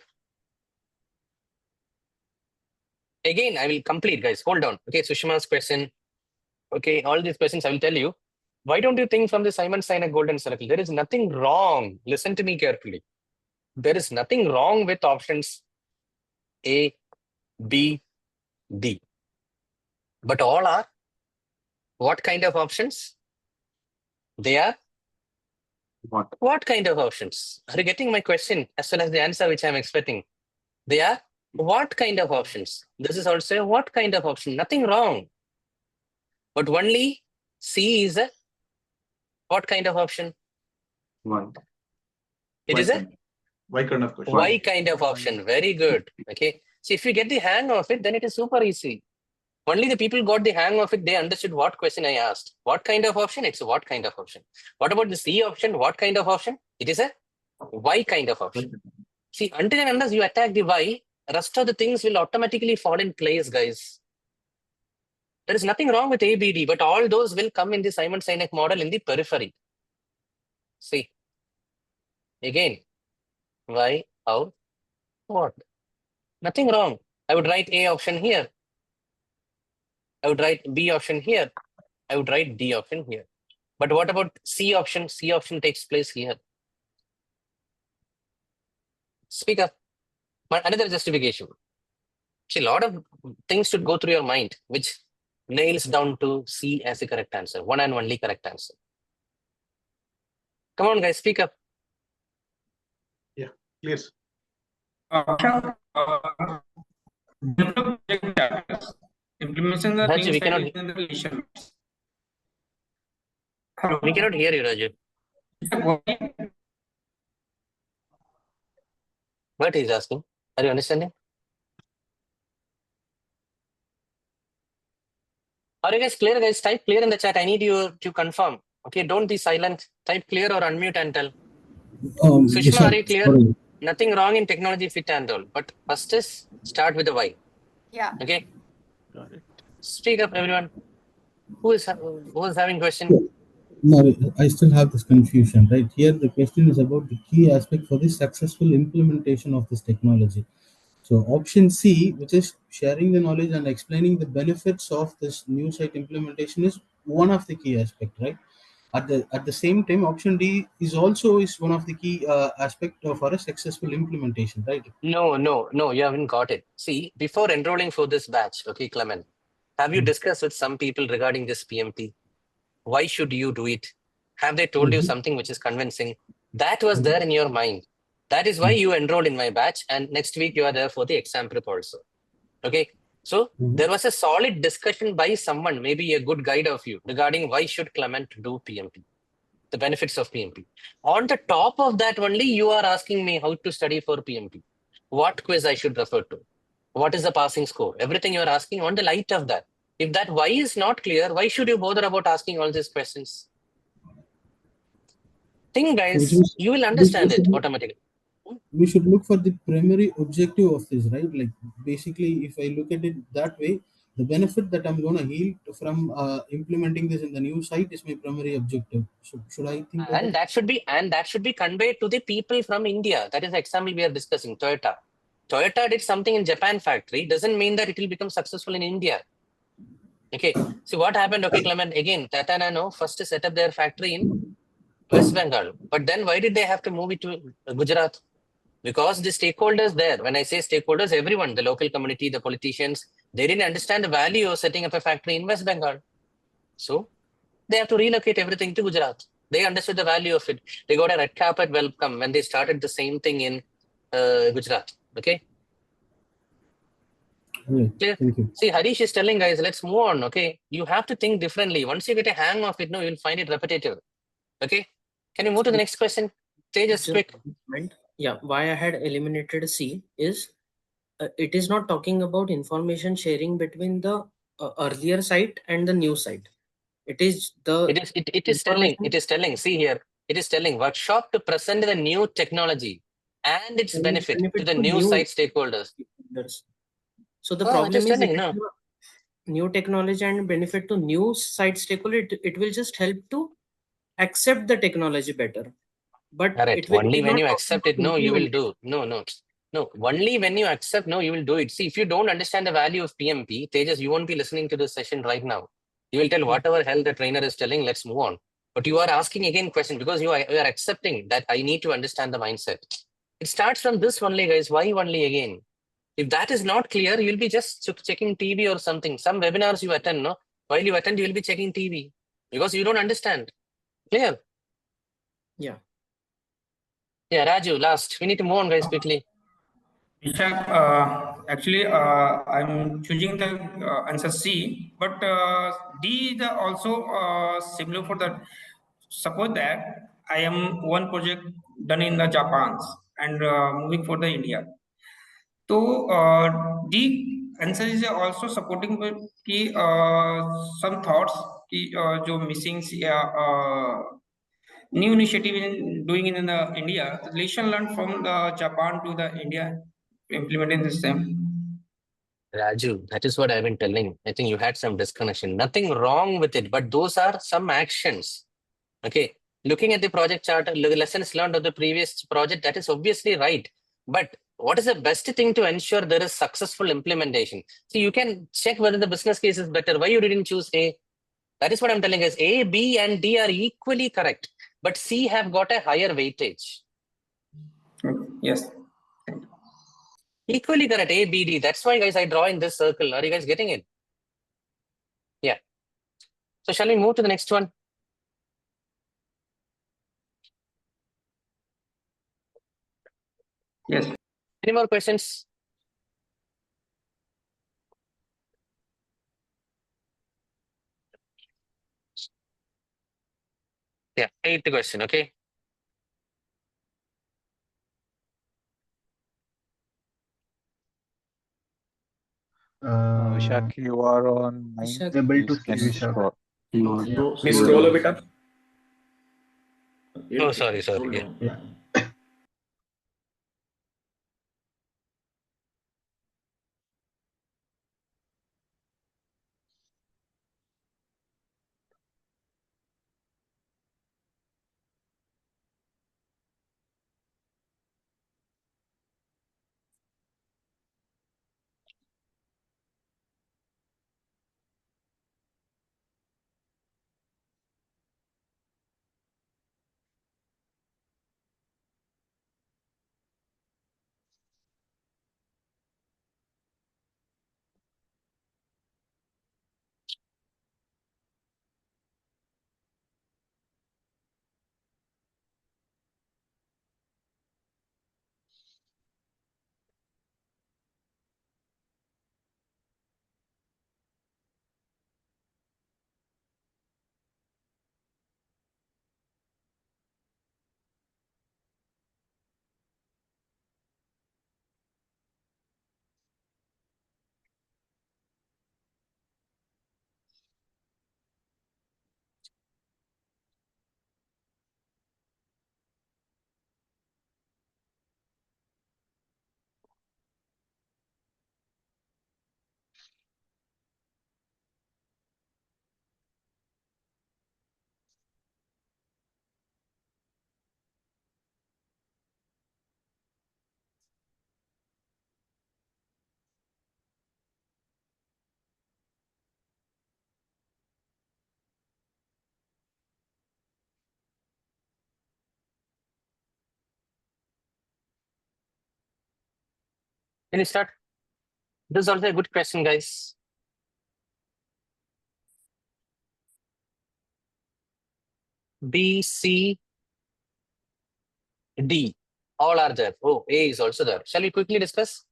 Again, I will complete, guys. Hold on. Okay, Sushma's question. Okay, all these questions I will tell you. Why don't you think from the Simon Sinek Golden Circle? There is nothing wrong. Listen to me carefully. There is nothing wrong with options A, B, D. But all are what kind of options? They are what kind of options? Are you getting my question as well as the answer which I'm expecting? They are what kind of options? This is also what kind of option? Nothing wrong. But only C is a what kind of option? One. It is a Why kind of question? why kind of option. Very good. Okay. So if you get the hang of it, then it is super easy. Only the people got the hang of it, they understood what question I asked. What kind of option? It's a what kind of option. What about the C option? What kind of option? It is a why kind of option. See, until and unless you attack the why, rest of the things will automatically fall in place, guys. There is nothing wrong with ABD, but all those will come in the Simon Sinek model in the periphery. See, again, why, how, what? Nothing wrong. I would write A option here. I would write B option here. I would write D option here. But what about C option? C option takes place here. Speak up. But another justification. See, a lot of things should go through your mind, which nails down to C as the correct answer. One and only correct answer. Come on, guys, speak up. Yeah, please. Implementation the Raju, things we cannot, in the relation. we cannot hear you, Raju. What he's asking? Are you understanding? Are you guys clear, guys? Type clear in the chat. I need you to confirm. Okay, don't be silent. Type clear or unmute and tell. Sushma, are you clear? Sorry. Nothing wrong in technology fit and all. But first is start with the why. Yeah. Okay. Got it. Speak up, everyone. Who is having question? No, I still have this confusion, right? Here, the question is about the key aspect for the successful implementation of this technology. So option C, which is sharing the knowledge and explaining the benefits of this new site implementation, is one of the key aspect, right? At the same time, option D is one of the key aspect of our successful implementation, right? No, you haven't got it. See, before enrolling for this batch, okay, Clement, have you discussed with some people regarding this PMP? Why should you do it? Have they told you something which is convincing? That was there in your mind. That is why you enrolled in my batch, and next week you are there for the exam prep also. Okay. So there was a solid discussion by someone, maybe a good guide of you, regarding why should Clement do PMP, the benefits of PMP. On the top of that only, you are asking me how to study for PMP, what quiz I should refer to, what is the passing score, everything you are asking on the light of that. If that why is not clear, why should you bother about asking all these questions? Think, guys, you will understand it automatically. We should look for the primary objective of this, right? Like basically, if I look at it that way, the benefit that I'm going to yield from implementing this in the new site is my primary objective. So should I think of And it? that should be conveyed to the people from India. That is the example we are discussing. Toyota did something in Japan factory, doesn't mean that it will become successful in India. Okay, so what happened? Okay, Clement, again, Tata Nano first set up their factory in West Bengal, but then why did they have to move it to Gujarat? Because the stakeholders there, when I say stakeholders, everyone, the local community, the politicians, they didn't understand the value of setting up a factory in West Bengal. So they have to relocate everything to Gujarat. They understood the value of it. They got a red carpet welcome when they started the same thing in Gujarat. Okay. Clear? Thank you. See, Harish is telling guys, let's move on. Okay. You have to think differently. Once you get a hang of it, no, you'll find it repetitive. Okay. Can you move to the next question? Tejas, quick. Yeah, why I had eliminated C is it is not talking about information sharing between the earlier site and the new site. It is telling, see here, it is telling workshop to present the new technology and its benefit to the new site stakeholders. So the Oh, problem is telling, if no. it's a new technology and benefit to new site stakeholder, it will just help to accept the technology better. But Correct. it will Only when not you talk accept about it, no, you will implementation. do. No. Only when you accept, no, you will do it. See, if you don't understand the value of PMP, Tejas, you won't be listening to this session right now. You will tell whatever hell the trainer is telling, let's move on. But you are asking again question because you are accepting that I need to understand the mindset. It starts from this only, guys. Why only again? If that is not clear, you'll be just checking TV or something. Some webinars you attend, no? While you attend, you will be checking TV because you don't understand. Clear? Yeah. Yeah, Raju, last. We need to move on, guys, quickly. Ishak, actually, I'm choosing the answer C, but D is also similar for that. Suppose that I am one project done in the Japan's and moving for the India. So D answer is also supporting with की some thoughts कि जो missing new initiative in doing in the India, the lesson learned from the Japan to the India, implementing the same. Raju, that is what I've been telling. I think you had some disconnection. Nothing wrong with it, but those are some actions. Okay. Looking at the project chart, lessons learned of the previous project, that is obviously right. But what is the best thing to ensure there is successful implementation? So you can check whether the business case is better. Why you didn't choose A? That is what I'm telling us. A, B, and D are equally correct, but C have got a higher weightage. Yes. Equally correct, A, B, D. That's why, guys, I draw in this circle. Are you guys getting it? Yeah. So shall we move to the next one? Yes. Any more questions? Yeah, 8th question, okay. Vishak, you are on 9th. Able to Can see you Vishak. scroll? Please scroll a bit up. Oh, sorry. Yeah. Can you start? This is also a good question, guys. B, C, D, all are there. Oh, A is also there. Shall we quickly discuss?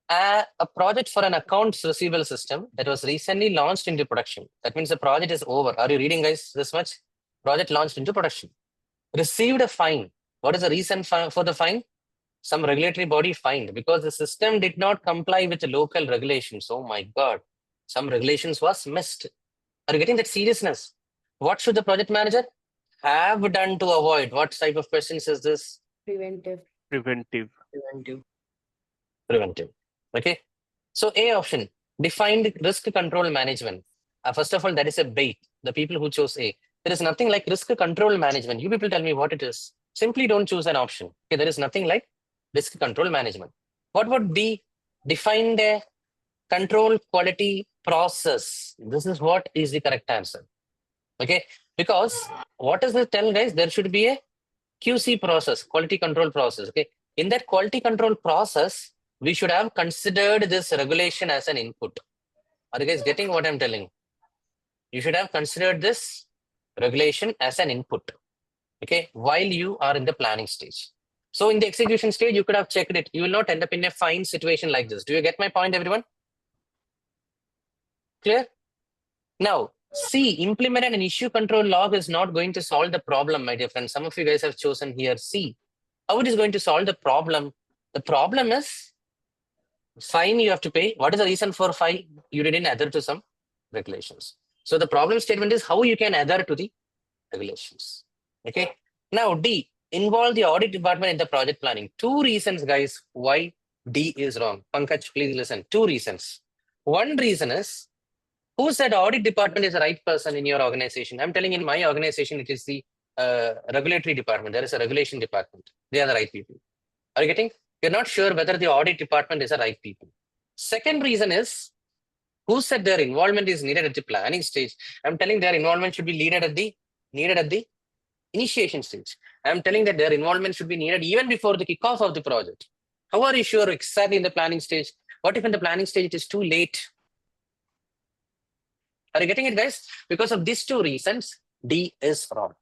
A project for an accounts receivable system that was recently launched into production. That means the project is over. Are you reading, guys, this much? Project launched into production. Received a fine. What is the reason for the fine? Some regulatory body fined because the system did not comply with the local regulations. Oh my God. Some regulations was missed. Are you getting that seriousness? What should the project manager have done to avoid? What type of questions is this? Preventive. Preventive. Preventive. Okay. So A option, defined risk control management. First of all, that is a bait. The people who chose A. There is nothing like risk control management. You people tell me what it is. Simply don't choose an option. Okay, there is nothing like risk control management. What would be defined a control quality process? This is what is the correct answer. Okay, because what does it tell, guys? There should be a QC process, quality control process. Okay, in that quality control process, we should have considered this regulation as an input. Are you guys getting what I'm telling? You should have considered this regulation as an input. Okay, while you are in the planning stage. So in the execution stage, you could have checked it. You will not end up in a fine situation like this. Do you get my point, everyone? Clear? Now, C, implemented an issue control log is not going to solve the problem, my dear friends. Some of you guys have chosen here C. How it is going to solve the problem? The problem is fine you have to pay. What is the reason for fine? You didn't adhere to some regulations. So the problem statement is how you can adhere to the regulations. Okay. Now D, involve the audit department in the project planning. Two reasons, guys, why D is wrong. Pankaj, please listen. Two reasons. One reason is, who said audit department is the right person in your organization? I'm telling in my organization, it is the regulatory department. There is a regulation department. They are the right people. Are you getting? You're not sure whether the audit department is the right people. Second reason is, who said their involvement is needed at the planning stage? I'm telling their involvement should be needed at the initiation stage. I'm telling that their involvement should be needed even before the kickoff of the project. How are you sure exactly in the planning stage? What if in the planning stage it is too late? Are you getting it, guys? Because of these two reasons, D is wrong.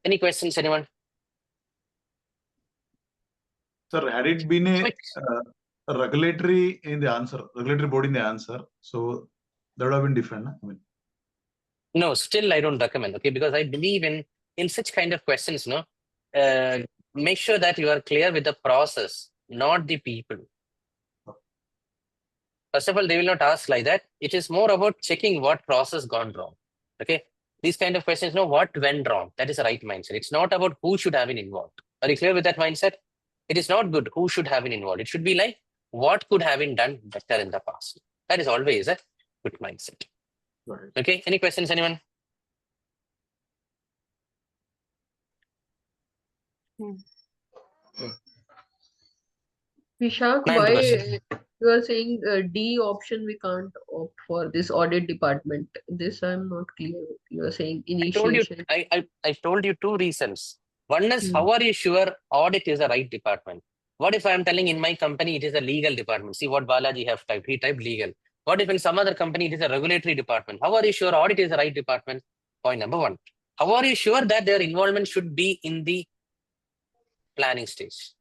Any questions, anyone? Sir, had it been a regulatory in the answer, regulatory body in the answer, so that would have been different. I mean, no, still I don't recommend. Okay, because I believe in such kind of questions. No, make sure that you are clear with the process, not the people. First of all, they will not ask like that. It is more about checking what process gone wrong. Okay, these kind of questions. No, what went wrong? That is the right mindset. It's not about who should have been involved. Are you clear with that mindset? It is not good who should have been involved. It should be like what could have been done better in the past. That is always a good mindset. right. Okay, any questions, anyone? Vishak, Ninth why question. you are saying D option we can't opt for this audit department? This I'm not clear with. You are saying initiation. I told you two reasons. One is, how are you sure audit is the right department? What if I'm telling in my company it is a legal department? See what Balaji have typed. He typed legal. What if in some other company it is a regulatory department? How are you sure audit is the right department? Point number one. How are you sure that their involvement should be in the planning stage?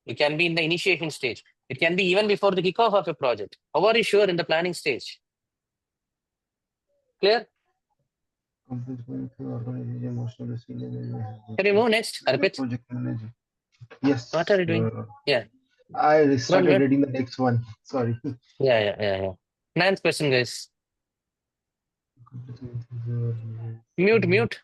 It can be in the initiation stage. It can be even before the kickoff of a project. How are you sure in the planning stage? Clear? Can you move next, Arpit? Project manager. Yes. What are you doing? Yeah. I started reading the next one. Sorry. Yeah. Ninth question, guys. Mute.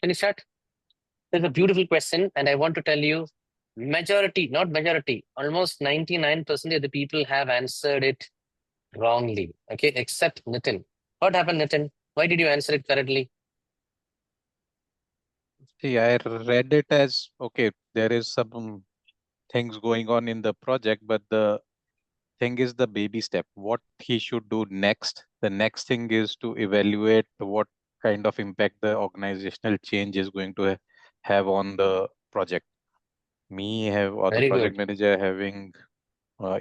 Can you start? There's a beautiful question, and I want to tell you, majority, not majority, almost 99% of the people have answered it wrongly. Okay, except Nitin. What happened, Nitin? Why did you answer it correctly? See, I read it as okay, there is some things going on in the project, but the thing is the baby step. What he should do next. The next thing is to evaluate what kind of impact the organizational change is going to have on the project. Me or the Very project good. manager having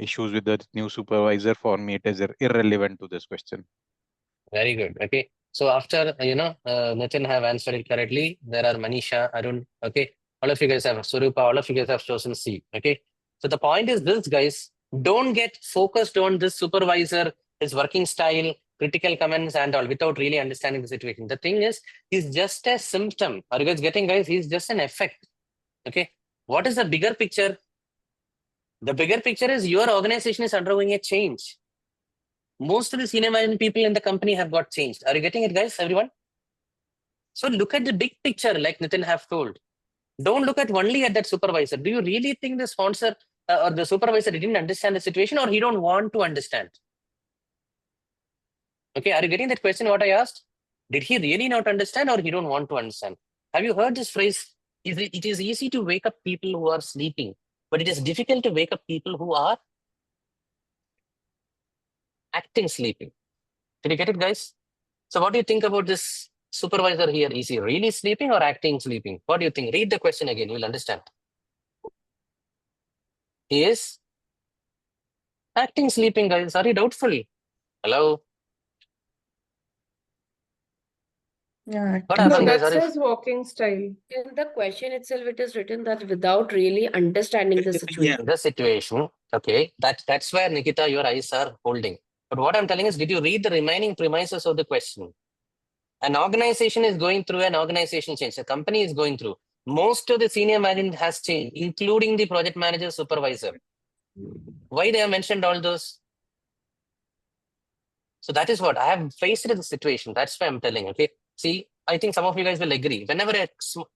issues with the new supervisor, for me, it is irrelevant to this question. Very good. Okay. So after, Nitin have answered it correctly, there are Manisha, Arun. Okay. All of you guys have Surupa, all of you guys have chosen C. Okay. So the point is this, guys, don't get focused on this supervisor, his working style, critical comments and all without really understanding the situation. The thing is, he's just a symptom. Are you guys getting, guys? He's just an effect. Okay. What is the bigger picture? The bigger picture is your organization is undergoing a change. Most of the senior management people in the company have got changed. Are you getting it, guys, everyone? So look at the big picture, like Nitin have told. Don't look at only at that supervisor. Do you really think the sponsor or the supervisor didn't understand the situation, or he don't want to understand? Okay, are you getting that question, what I asked? Did he really not understand, or he don't want to understand? Have you heard this phrase? It is easy to wake up people who are sleeping, but it is difficult to wake up people who are acting sleeping. Did you get it, guys? So what do you think about this supervisor here? Is he really sleeping or acting sleeping? What do you think? Read the question again, you'll understand. He is acting sleeping, guys. Are you doubtful? Hello? Yeah. What No, happened, guys? that Are you... says walking style. In the question itself, it is written that without really understanding the situation. The situation, okay, that's where, Nikita, your eyes are holding. But what I'm telling is, did you read the remaining premises of the question? An organization is going through an organization change. A company is going through. Most of the senior management has changed, including the project manager, supervisor. Why they have mentioned all those? So that is what I have faced in the situation. That's why I'm telling, okay? See, I think some of you guys will agree. Whenever a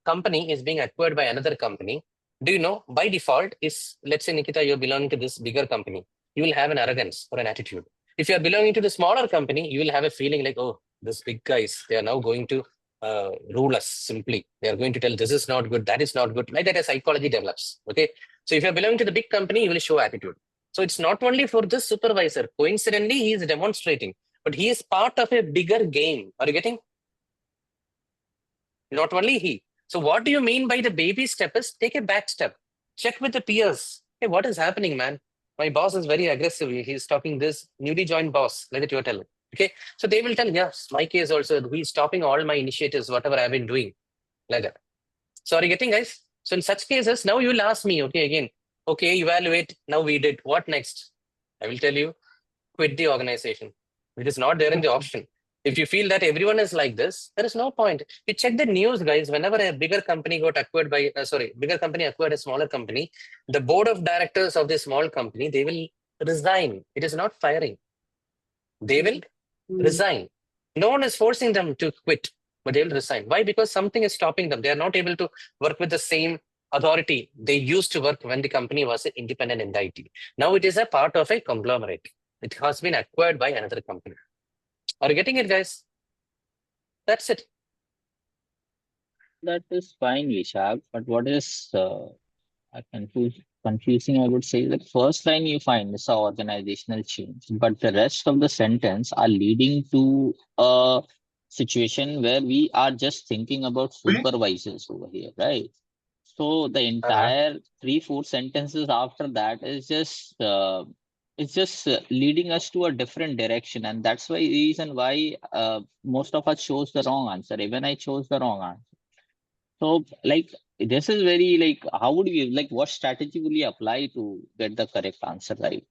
company is being acquired by another company, do you know, by default is, let's say, Nikita, you're belonging to this bigger company, you will have an arrogance or an attitude. If you're belonging to the smaller company, you will have a feeling like, oh, this big guys, they are now going to rule us simply. They are going to tell this is not good, that is not good. Like that, a psychology develops, okay? So if you're belonging to the big company, you will show attitude. So it's not only for this supervisor. Coincidentally, he is demonstrating, but he is part of a bigger game. Are you getting? Not only he. So what do you mean by the baby step is take a back step. Check with the peers. Hey, what is happening, man? My boss is very aggressive. He's talking this newly joined boss, like that you're telling. Okay. So they will tell, yes, my case also, he's stopping all my initiatives, whatever I've been doing. Like that. So are you getting, guys? So in such cases, now you will ask me, okay, again, okay, evaluate. Now we did. What next? I will tell you, quit the organization. It is not there in the option. If you feel that everyone is like this, there is no point. You check the news, guys. Whenever a bigger company got acquired by, bigger company acquired a smaller company, the board of directors of this small company, they will resign. It is not firing. They will resign. No one is forcing them to quit, but they will resign. Why? Because something is stopping them. They are not able to work with the same authority they used to work when the company was an independent entity. Now it is a part of a conglomerate. It has been acquired by another company. Are you getting it, guys? That's it. That is fine, Vishak. But what is confusing, I would say, that first line you find is an organizational change, but the rest of the sentence are leading to a situation where we are just thinking about supervisors over here, right? So the entire 3-4 sentences after that is just it's just leading us to a different direction, and that's why reason why most of us chose the wrong answer. Even I chose the wrong answer. So like this is very like, how would you like, what strategy will you apply to get the correct answer right?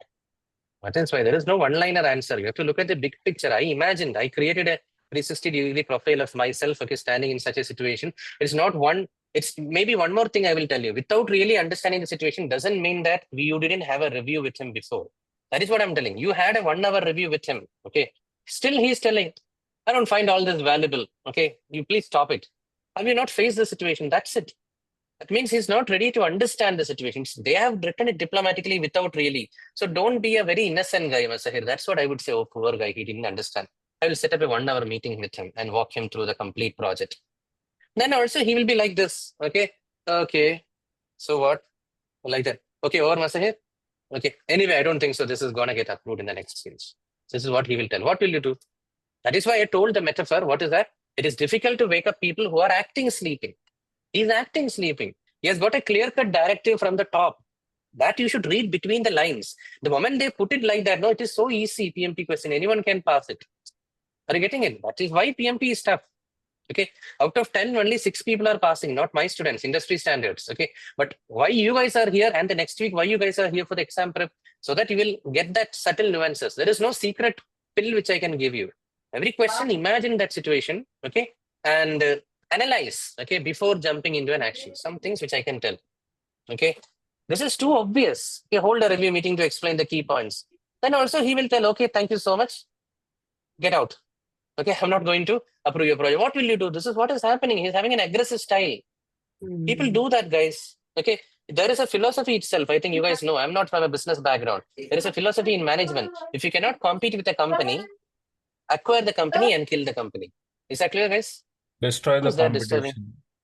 That's why there is no one-liner answer. You have to look at the big picture. I imagined, I created a 360-degree profile of myself, okay, standing in such a situation. It's not one. It's maybe one more thing I will tell you. Without really understanding the situation doesn't mean that you didn't have a review with him before. That is what I'm telling. You had a 1-hour review with him. Okay. Still he's telling, I don't find all this valuable. Okay. You please stop it. Have you not faced the situation? That's it. That means he's not ready to understand the situation. They have written it diplomatically without really. So don't be a very innocent guy, Masahir. That's what I would say. Oh, poor guy, he didn't understand. I will set up a 1 hour meeting with him and walk him through the complete project. Then also he will be like this. Okay. Okay. So what? Like that. Okay, over Masahir. Okay. Anyway, I don't think so. This is gonna get approved in the next stage. This is what he will tell. What will you do? That is why I told the metaphor. What is that? It is difficult to wake up people who are acting sleeping. He's acting sleeping. He has got a clear-cut directive from the top that you should read between the lines. The moment they put it like that, no, it is so easy. PMP question, anyone can pass it. Are you getting it? That is why PMP is tough. Okay, out of 10, only 6 people are passing, not my students, industry standards. Okay, but why you guys are here, and the next week, why you guys are here for the exam prep, so that you will get that subtle nuances. There is no secret pill which I can give you. Every question, imagine that situation, okay, and analyze, okay, before jumping into an action. Some things which I can tell, okay. This is too obvious. Okay, hold a review meeting to explain the key points. Then also he will tell, okay, thank you so much. Get out. Okay, I'm not going to approve your project. What will you do? This is what is happening. He's having an aggressive style. People do that, guys. Okay, there is a philosophy itself. I think you guys know. I'm not from a business background. There is a philosophy in management. If you cannot compete with a company, acquire the company and kill the company. Is that clear, guys? Destroy the Is that disturbing?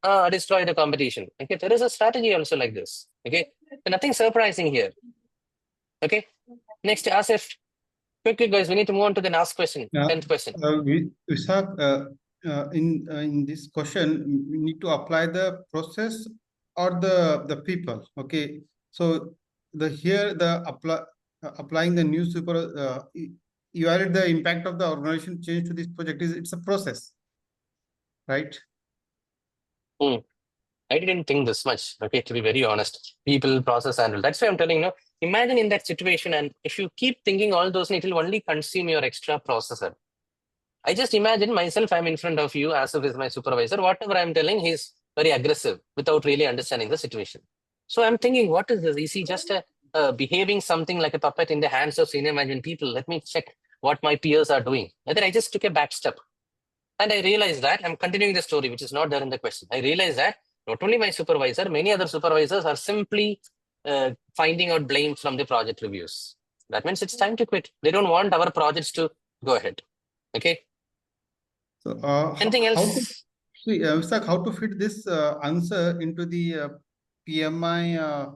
competition. Destroy the competition. Okay, there is a strategy also like this. Okay, so nothing surprising here. Okay, next, Asif. Quickly, guys, we need to move on to the last question. 10th question. Vishak, in this question, we need to apply the process or the people. Okay, so applying the new evaluate the impact of the organization change to this project it's a process, right? I didn't think this much, okay, to be very honest. People, process, and all. That's why I'm telling you, imagine in that situation, and if you keep thinking all those, it will only consume your extra processor. I just imagine myself, I'm in front of you, Asif is my supervisor. Whatever I'm telling, he's very aggressive without really understanding the situation. So I'm thinking, what is this? Is he just behaving something like a puppet in the hands of senior management people? Let me check what my peers are doing. And then I just took a back step. And I realized that, I'm continuing the story, which is not there in the question. I realized that not only my supervisor, many other supervisors are simply finding out blame from the project reviews. That means it's time to quit. They don't want our projects to go ahead. Okay. So anything else? Vishak, how to fit this answer into the PMI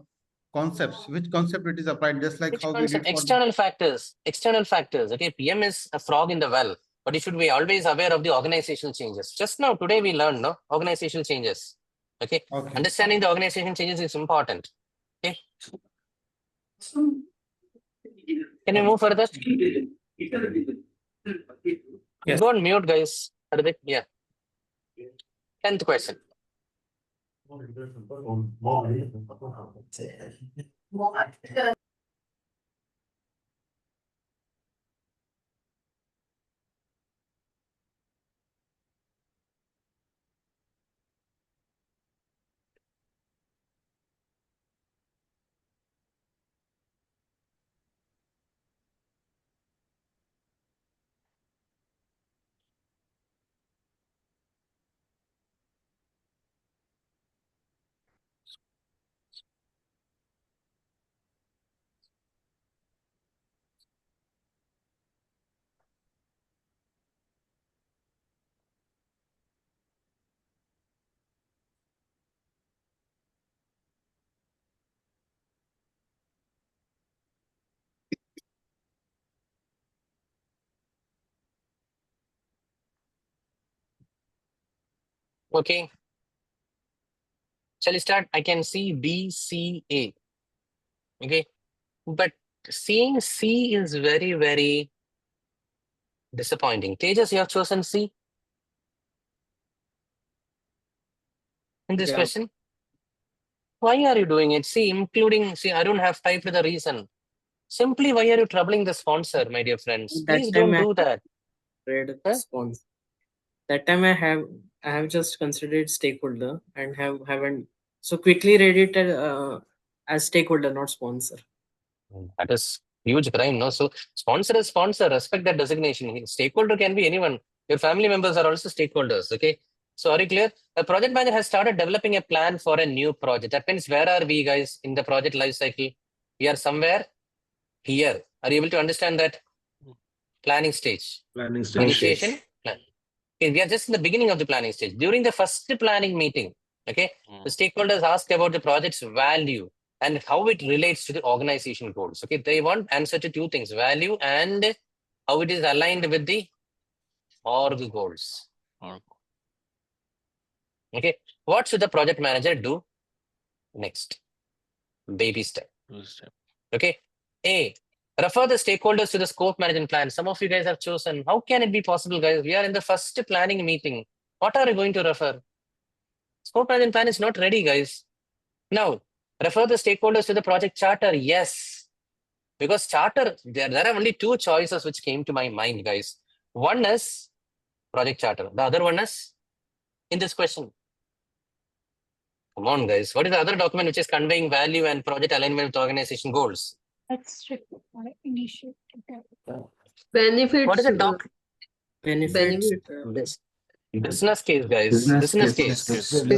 concepts? Which concept it is applied? Just like how we did for external factors. External factors. Okay, PM is a frog in the well, but you should be always aware of the organizational changes. Just now, today we learned, no, organizational changes. Okay, understanding the organization changes is important. Okay, can we move further? Yes. Go on mute, guys. Yeah. 10th question. Okay. Shall we start? I can see B, C, A. Okay. But seeing C is very, very disappointing. Tejas, you have chosen C in this question. Why are you doing it? See, I don't have typed the reason. Simply, why are you troubling the sponsor, my dear friends? Please don't do that. Read sponsor. That time I have just considered stakeholder and haven't so quickly read it as stakeholder, not sponsor. That is huge crime, no? So sponsor is sponsor. Respect that designation. Stakeholder can be anyone. Your family members are also stakeholders. Okay. So are you clear? The project manager has started developing a plan for a new project. That means where are we guys in the project life cycle? We are somewhere here. Are you able to understand that? Planning stage. Planning stage. Initiation, plan. Okay, we are just in the beginning of the planning stage. During the first planning meeting, okay, the stakeholders ask about the project's value and how it relates to the organization goals. Okay, they want answer to two things: value and how it is aligned with the org goals. Okay, what should the project manager do next? Baby step. Okay, A, refer the stakeholders to the scope management plan. Some of you guys have chosen. How can it be possible, guys? We are in the first planning meeting. What are you going to refer? Scope management plan is not ready, guys. Now, refer the stakeholders to the project charter. Yes, because charter, there are only two choices which came to my mind, guys. One is project charter. The other one is in this question. Come on, guys. What is the other document which is conveying value and project alignment with organization goals? That's initiative. Benefits. What is a doc? Benefits. Business case, guys. Business case.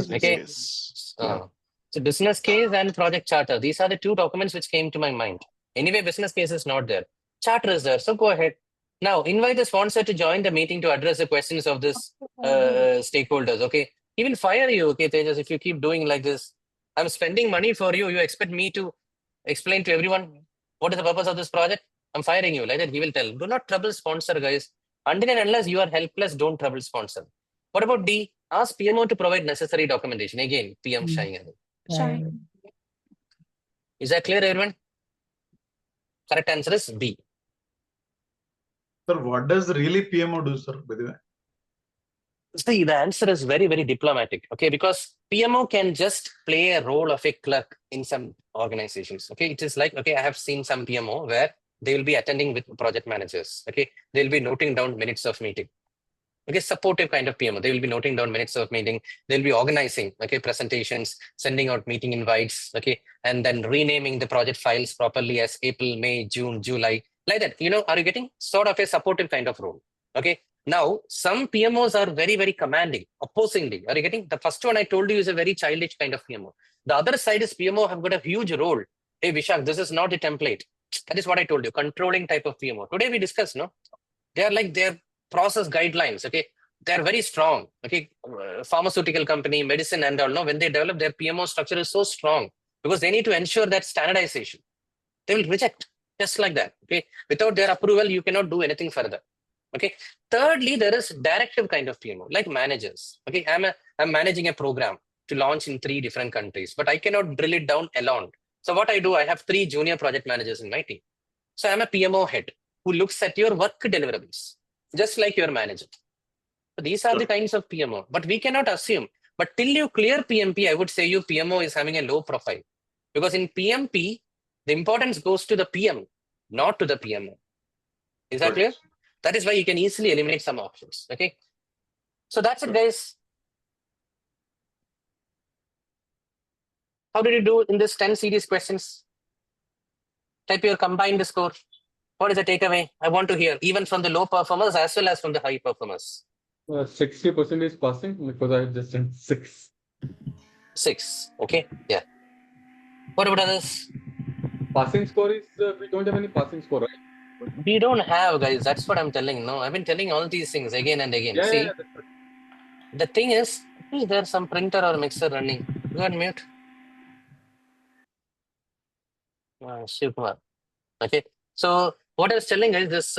Okay. So business case and project charter. These are the two documents which came to my mind. Anyway, business case is not there. Charter is there. So go ahead. Now invite the sponsor to join the meeting to address the questions of this stakeholders. Okay. He will fire you. Okay, Tejas, if you keep doing like this. I'm spending money for you. You expect me to explain to everyone what is the purpose of this project? I'm firing you. Like that, he will tell. Do not trouble sponsor, guys. Until and unless you are helpless, don't trouble sponsor. What about D? Ask PMO to provide necessary documentation. Again, PM shying away. Is that clear, everyone? Correct answer is B. Sir, what does really PMO do, sir, by the way? See, the answer is very, very diplomatic. Okay, because PMO can just play a role of a clerk in some organizations. Okay, it is like, okay, I have seen some PMO where they will be attending with project managers. Okay, they'll be noting down minutes of meeting. Okay, supportive kind of PMO. They will be noting down minutes of meeting. They'll be organizing, okay, presentations, sending out meeting invites, okay, and then renaming the project files properly as April, May, June, July, like that. You know, are you getting sort of a supportive kind of role? Okay. Now, some PMOs are very, very commanding, opposingly. Are you getting? The first one I told you is a very childish kind of PMO. The other side is PMO have got a huge role. Hey, Vishak, this is not a template. That is what I told you, controlling type of PMO. Today we discussed, no? They are like their process guidelines, okay? They are very strong, okay? Pharmaceutical company, medicine and all, no? When they develop their PMO structure is so strong because they need to ensure that standardization. They will reject just like that, okay? Without their approval, you cannot do anything further. Okay. Thirdly, there is directive kind of PMO, like managers. Okay, I'm managing a program to launch in 3 different countries, but I cannot drill it down alone. So what I do, I have 3 junior project managers in my team. So I'm a PMO head who looks at your work deliverables, just like your manager. So these are the kinds of PMO, but we cannot assume. But till you clear PMP, I would say you PMO is having a low profile because in PMP, the importance goes to the PM, not to the PMO. Is that clear? That is why you can easily eliminate some options. Okay. So that's it, guys. How did you do in this 10 series questions? Type your combined score. What is the takeaway? I want to hear, even from the low performers as well as from the high performers. 60% is passing because I just done 6. 6. Okay. Yeah. What about others? Passing score is, we don't have any passing score, right? We don't have, guys. That's what I'm telling. No, I've been telling all these things again and again. Yeah, See, yeah, the thing is there some printer or mixer running? Go and mute. Shivkumar. Okay. So what I was telling is this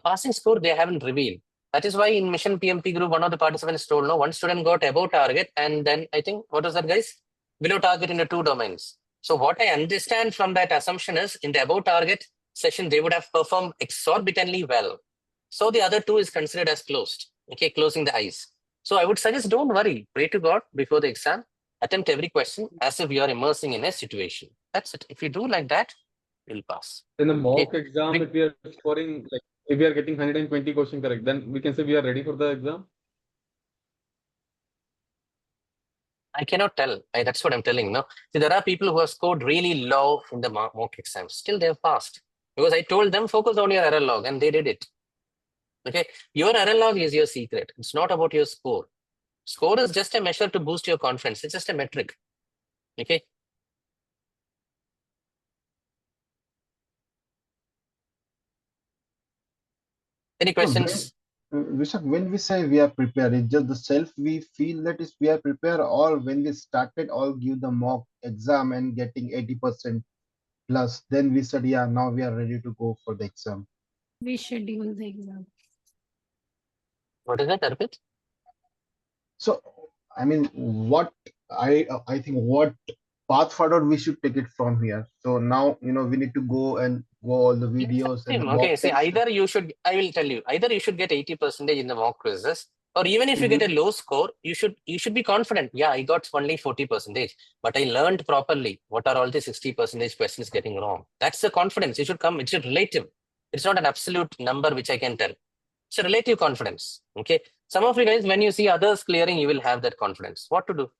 passing score they haven't revealed. That is why in Mission PMP group, one of the participants told, no, one student got above target, and then I think, what was that, guys? Below target in the 2 domains. So what I understand from that assumption is in the above target session, they would have performed exorbitantly well. So the other 2 is considered as closed. Okay, closing the eyes. So I would suggest don't worry. Pray to God before the exam. Attempt every question as if you are immersing in a situation. That's it. If you do like that, you'll pass. In the mock exam, if we are scoring, like if we are getting 120 questions correct, then we can say we are ready for the exam. I cannot tell. That's what I'm telling. No, see, there are people who have scored really low in the mock exams. Still, they have passed because I told them focus on your error log, and they did it. Okay, your error log is your secret. It's not about your score. Score is just a measure to boost your confidence. It's just a metric. Okay. Any questions? Vishak, when we say we are prepared, it's just the self we feel that is we are prepared, or when we started all give the mock exam and getting 80% plus, then we said, yeah, now we are ready to go for the exam. We schedule the exam. What is that, Arpit? So, I mean, what I think what path forward we should take it from here. So now, we need to go and go all the videos and the mock Okay, see, tests. either you should, I will tell you, either you should get 80% in the mock quizzes, or even if you get a low score, you should be confident. Yeah, I got only 40%, but I learned properly. What are all the 60% questions getting wrong? That's the confidence. You should come. It's relative. It's not an absolute number which I can tell. It's a relative confidence. Okay. Some of you guys, when you see others clearing, you will have that confidence. What to do?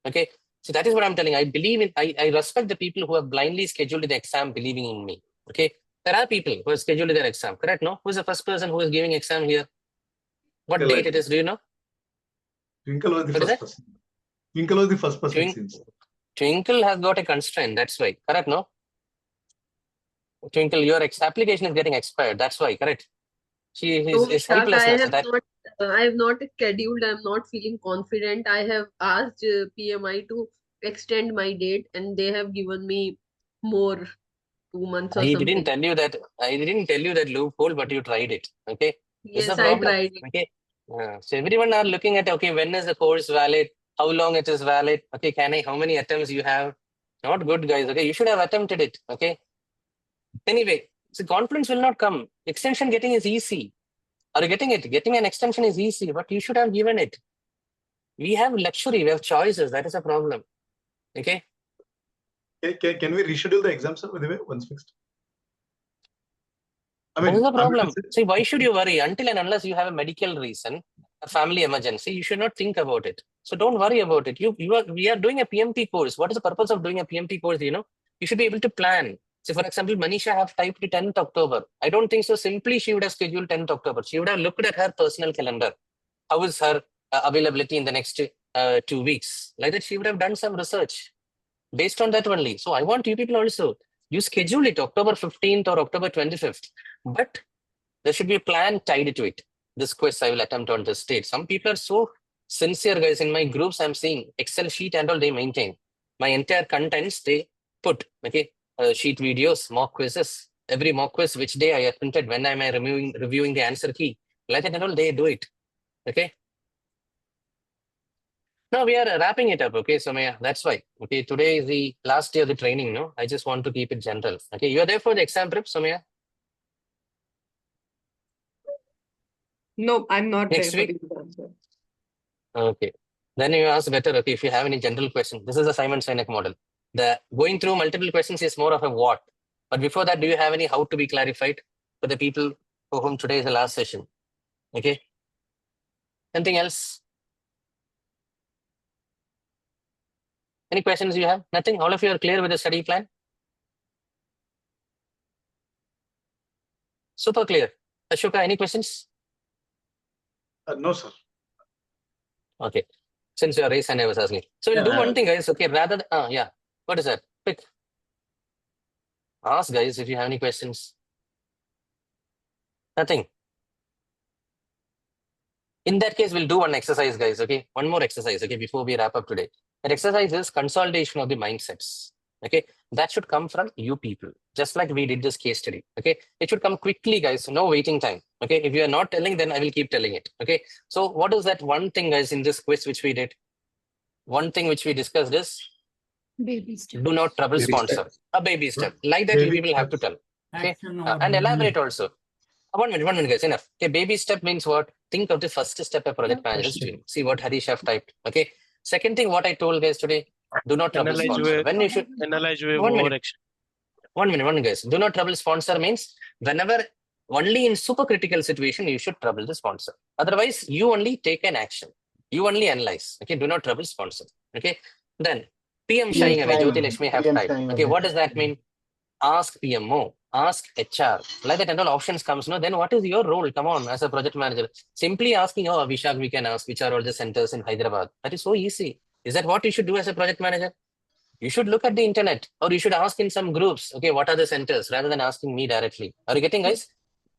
Okay. So that is what I'm telling. I believe in, I respect the people who have blindly scheduled the exam believing in me. Okay. There are people who have scheduled their exam, correct? No? Who is the first person who is giving exam here? What date it is? Do you know? Twinkle was the first person. Twinkle was the first person, it seems. Twinkle has got a constraint. That's why. Correct, no? Twinkle, your application is getting expired. That's why. Correct. She is helplessness. I have not scheduled. I'm not feeling confident. I have asked PMI to extend my date, and they have given me more 2 months or I something. didn't tell you that. I didn't tell you that loophole, but you tried it. Okay. Yes, It's the I problem. tried it. Okay. So everyone are looking at, okay, when is the course valid? How long it is valid? Okay, how many attempts you have? Not good, guys. Okay, you should have attempted it. Okay. Anyway, so confidence will not come. Extension getting is easy. Are you getting it? Getting an extension is easy, but you should have given it. We have luxury. We have choices. That is a problem. Okay. Can we reschedule the exam, sir, by the way, once fixed? That is the problem. See, why should you worry? Until and unless you have a medical reason, a family emergency, you should not think about it. So don't worry about it. We are doing a PMP course. What is the purpose of doing a PMP course? You should be able to plan. So for example, Manisha have typed 10th October. I don't think so. Simply she would have scheduled 10th October. She would have looked at her personal calendar. How is her availability in the next 2 weeks? Like that, she would have done some research based on that only. So I want you people also, you schedule it October 15th or October 25th, but there should be a plan tied to it. This quiz I will attempt on this date. Some people are so sincere, guys. In my groups, I'm seeing Excel sheet and all they maintain. My entire contents, they put, okay, sheet videos, mock quizzes, every mock quiz, which day I attempted, when am I reviewing the answer key, like that and all, they do it. Okay. No, we are wrapping it up. Okay, so that's why. Okay, today is the last day of the training. No, I just want to keep it general. Okay, you are there for the exam prep, Somaya? No, I'm not Next there week? for the exam. Okay, then you ask better. Okay, if you have any general question, this is the Simon Sinek model. The going through multiple questions is more of a what. But before that, do you have any how to be clarified for the people for whom today is the last session? Okay. Anything else? Any questions you have? Nothing? All of you are clear with the study plan? Super clear. Ashoka, any questions? No, sir. Okay. Since you are raised and I was asking. So we'll do one thing, guys. Okay, rather than, yeah. What is that? Quick. Ask, guys, if you have any questions. Nothing. In that case, we'll do one exercise, guys. Okay, one more exercise. Okay, before we wrap up today. That exercise is consolidation of the mindsets. Okay, that should come from you people, just like we did this case study. Okay, it should come quickly, guys. No waiting time. Okay, if you are not telling, then I will keep telling it. Okay, so what is that one thing, guys, in this quiz which we did? One thing which we discussed is baby step. Do not trouble Baby sponsor. step. A baby step. Like that, you people have to tell. Okay, and elaborate also. 1 minute, guys. Enough. Okay, baby step means what? Think of the first step a project manager is doing. See what Harish have typed. Okay. Second thing, what I told guys today, do not trouble sponsor. When you should analyze with 1 more minute. action. 1 minute, guys. Do not trouble sponsor means whenever only in super critical situation you should trouble the sponsor. Otherwise, you only take an action. You only analyze. Okay. Do not trouble sponsor. Okay. Then PM shying away. Jyoti Lakshmi have typed. Okay. What does that mean? Ask PMO. ask HR, like that and all options comes, no, then what is your role? Come on, as a project manager, simply asking, oh, Vishak, we can ask which are all the centers in Hyderabad. That is so easy. Is that what you should do as a project manager? You should look at the internet, or you should ask in some groups, okay, what are the centers, rather than asking me directly. Are you getting, guys?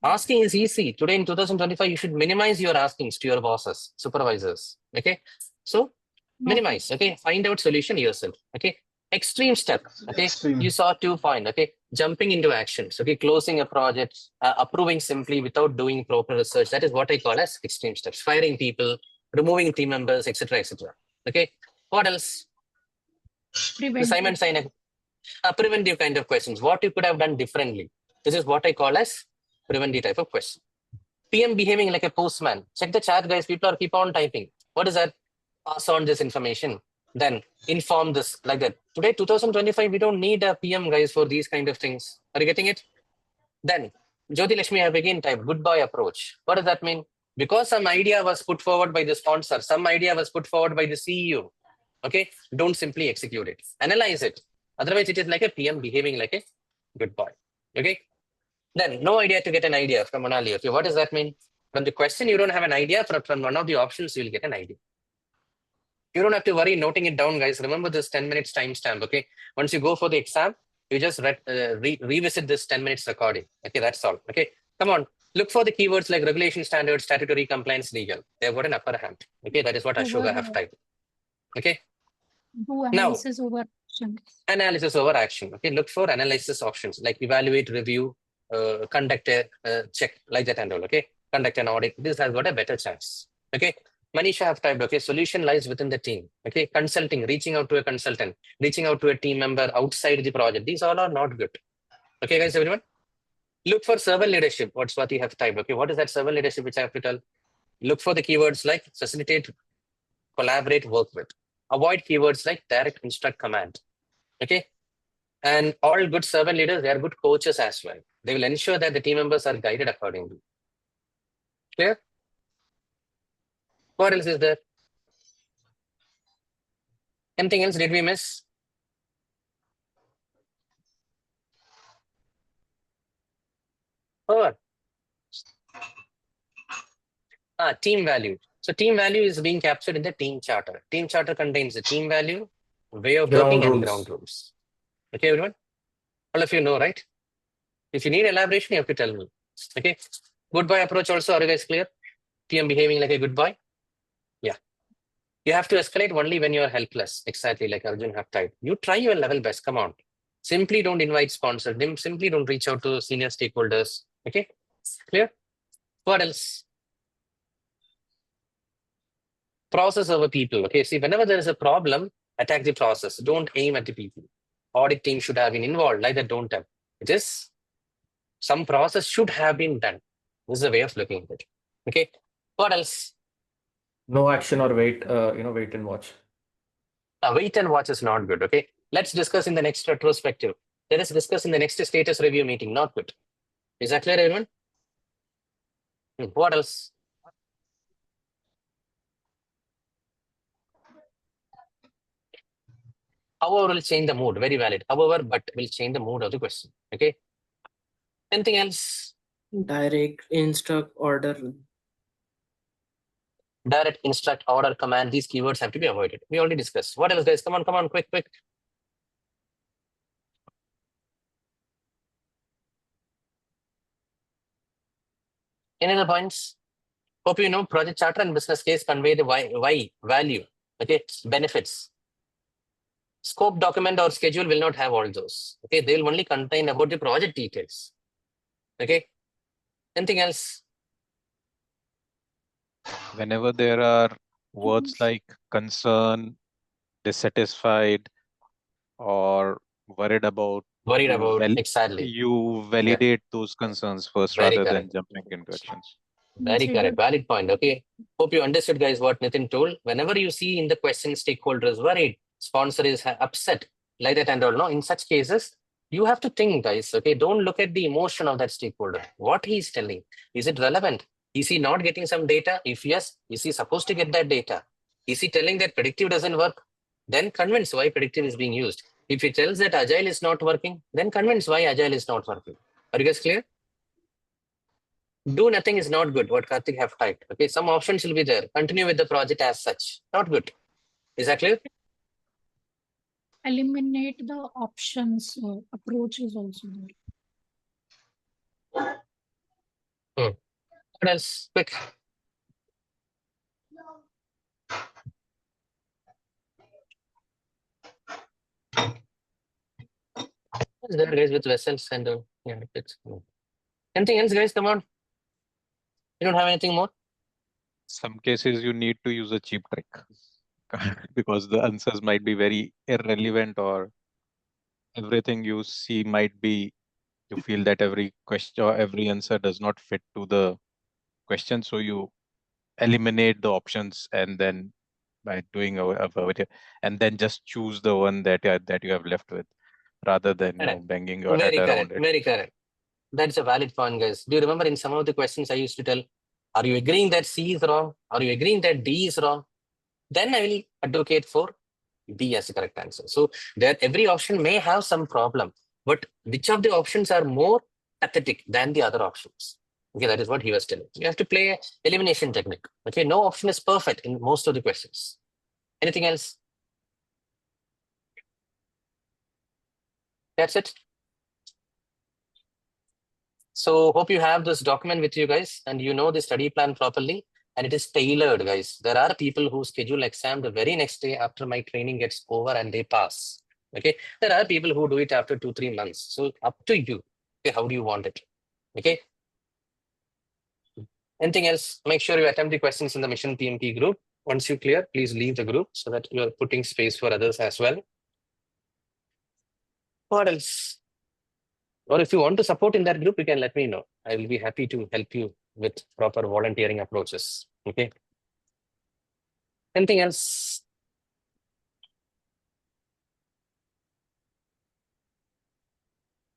Asking is easy. Today in 2025, you should minimize your askings to your bosses, supervisors. Okay. So minimize. Okay. Find out solution yourself. Okay. Extreme step. Okay. Extreme. You saw 2 point. Okay. Jumping into actions. Okay. Closing a project, approving simply without doing proper research. That is what I call as extreme steps. Firing people, removing team members, etc. etc. Okay. What else? Simon Sinek. Preventive kind of questions. What you could have done differently. This is what I call as preventive type of question. PM behaving like a postman. Check the chat, guys. People are keep on typing. What is that? Pass on this information. Then inform this like that. Today, 2025, we don't need a PM, guys, for these kind of things. Are you getting it? Then Jyoti Lakshmi have again typed goodbye approach. What does that mean? Because some idea was put forward by the sponsor, some idea was put forward by the CEO. Okay, don't simply execute it. Analyze it. Otherwise, it is like a PM behaving like a goodbye. Okay. Then no idea to get an idea from Monali. Okay, what does that mean? From the question, you don't have an idea. From one of the options, you will get an idea. You don't have to worry noting it down, guys. Remember this 10 minutes timestamp. Okay. Once you go for the exam, you just revisit this 10 minutes recording. Okay, that's all. Okay. Come on. Look for the keywords like regulation, standards, statutory, compliance, legal. They've got an upper hand. Okay, that is what Ashoka have typed. Okay. Do analysis over action. Analysis over action. Okay, look for analysis options like evaluate, review, conduct a check, like that and all. Okay, conduct an audit. This has got a better chance. Okay, Manisha have typed. Okay, solution lies within the team. Okay, consulting, reaching out to a consultant, reaching out to a team member outside the project. These all are not good. Okay, guys, everyone. Look for servant leadership. What's what you have typed? Okay, what is that servant leadership which I have to tell? Look for the keywords like facilitate, collaborate, work with. Avoid keywords like direct, instruct, command. Okay. And all good servant leaders, they are good coaches as well. They will ensure that the team members are guided accordingly. Clear? What else is there? Anything else did we miss? Or team value. So team value is being captured in the team charter. Team charter contains the team value, way of working, and ground rules. Okay, everyone? All of you know, right? If you need elaboration, you have to tell me. Okay. Goodbye approach also, are you guys clear? PM behaving like a goodbye? Yeah. You have to escalate only when you are helpless. Exactly like Arjun have typed. You try your level best. Come on. Simply don't invite sponsors. Simply don't reach out to senior stakeholders. Okay. Clear? What else? Process over people. Okay, see, whenever there is a problem, attack the process. Don't aim at the people. Audit team should have been involved. Like that, don't have. It is some process should have been done. This is a way of looking at it. Okay, what else? No action or wait, wait and watch. Wait and watch is not good. Okay, let's discuss in the next retrospective. Let us discuss in the next status review meeting. Not good. Is that clear, everyone? What else? However, will change the mood. Very valid. However, but will change the mood of the question. Okay. Anything else? Direct, instruct, order. Direct, instruct, order, command. These keywords have to be avoided. We already discussed. What else, guys? Come on, quick. Any other points? Hope you know project charter and business case convey the why value. Okay, benefits. Scope document or schedule will not have all those. Okay, they will only contain about the project details. Okay, anything else? Whenever there are words like concern, dissatisfied, or worried about, exactly. You validate those concerns first rather than jumping into actions. Very correct. Valid point. Okay. Hope you understood, guys, what Nitin told. Whenever you see in the question stakeholders worried, sponsor is upset, like that and all. No, in such cases, you have to think, guys. Okay, don't look at the emotion of that stakeholder. What he's telling, is it relevant? Is he not getting some data? If yes, is he supposed to get that data? Is he telling that predictive doesn't work? Then convince why predictive is being used. If he tells that agile is not working, then convince why agile is not working. Are you guys clear? Do nothing is not good, what Karthik have typed. Okay, some options will be there. Continue with the project as such. Not good. Is that clear? Eliminate the options approach is also there. What else? Quick. What's there, guys, with vessels and yeah, it's anything else, guys? Come on. You don't have anything more? Some cases you need to use a cheap trick because the answers might be very irrelevant, or everything you see might be, you feel that every question or every answer does not fit to the question. So you eliminate the options and then by doing and then just choose the one that you have left with, rather than Correct. banging your Very head correct. around it. Very correct. That's a valid point, guys. Do you remember in some of the questions I used to tell, are you agreeing that C is wrong? Are you agreeing that D is wrong? Then I will advocate for B as the correct answer. So there, every option may have some problem, but which of the options are more pathetic than the other options? Okay, that is what he was telling. You have to play elimination technique. Okay, no option is perfect in most of the questions. Anything else? That's it. So hope you have this document with you guys and you know the study plan properly and it is tailored, guys. There are people who schedule exam the very next day after my training gets over and they pass. Okay, there are people who do it after 2-3 months. So up to you. Okay, how do you want it? Okay. Anything else? Make sure you attempt the questions in the Mission PMP group. Once you clear, please leave the group so that you are putting space for others as well. What else? Or if you want to support in that group, you can let me know. I will be happy to help you with proper volunteering approaches. Okay. Anything else?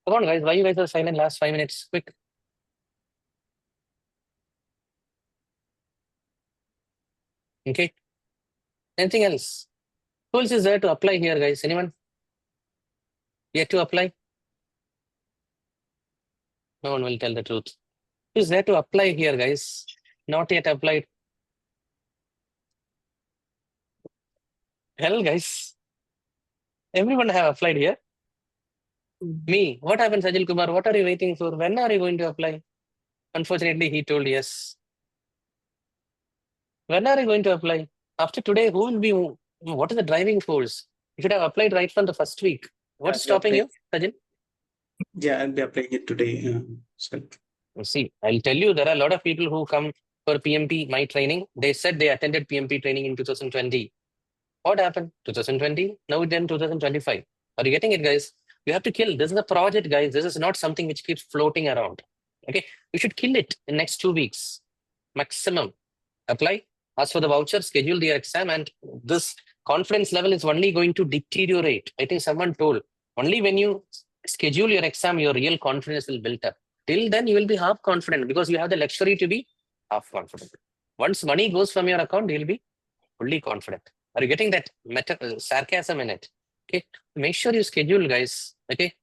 Come on, guys. Why you guys are silent last 5 minutes? Quick. Okay. Anything else? Who else is there to apply here, guys? Anyone? Yet to apply? No one will tell the truth. Who is there to apply here, guys? Not yet applied. Hell, guys. Everyone have applied here. Me. What happened, Sajil Kumar? What are you waiting for? When are you going to apply? Unfortunately, he told yes. When are you going to apply? After today, who will be? What is the driving force? You should have applied right from the first week. What's stopping you, Sajil? Yeah, I'll be applying it today. See, I'll tell you, there are a lot of people who come for PMP, my training. They said they attended PMP training in 2020. What happened? 2020, now it's in 2025. Are you getting it, guys? You have to kill. This is a project, guys. This is not something which keeps floating around. Okay, you should kill it in next 2 weeks. Maximum. Apply, ask for the voucher, schedule the exam, and this confidence level is only going to deteriorate. I think someone told, only when you schedule your exam, your real confidence will build up. Till then, you will be half confident because you have the luxury to be half confident. Once money goes from your account, you'll be fully confident. Are you getting that sarcasm in it? Okay, make sure you schedule, guys. Okay,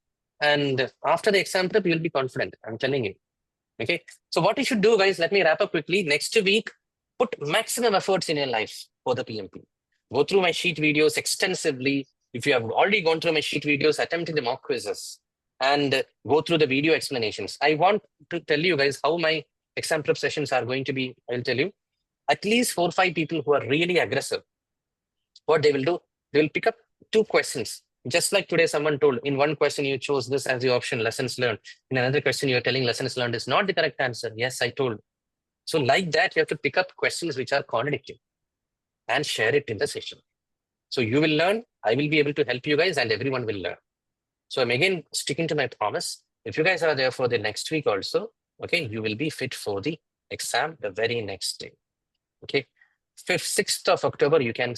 and after the exam prep, you'll be confident. I'm telling you. Okay, so what you should do, guys, let me wrap up quickly. Next week, put maximum efforts in your life for the PMP. Go through my sheet videos extensively. If you have already gone through my sheet videos, attempt the mock quizzes and go through the video explanations. I want to tell you guys how my exam prep sessions are going to be. I'll tell you. At least 4 or 5 people who are really aggressive. What they will do, they will pick up 2 questions. Just like today, someone told, in one question, you chose this as the option, lessons learned. In another question, you're telling lessons learned is not the correct answer. Yes, I told. So like that, you have to pick up questions which are contradictory and share it in the session. So you will learn, I will be able to help you guys, and everyone will learn. So I'm again sticking to my promise. If you guys are there for the next week also, okay, you will be fit for the exam the very next day. Okay, 5th, 6th of October, you can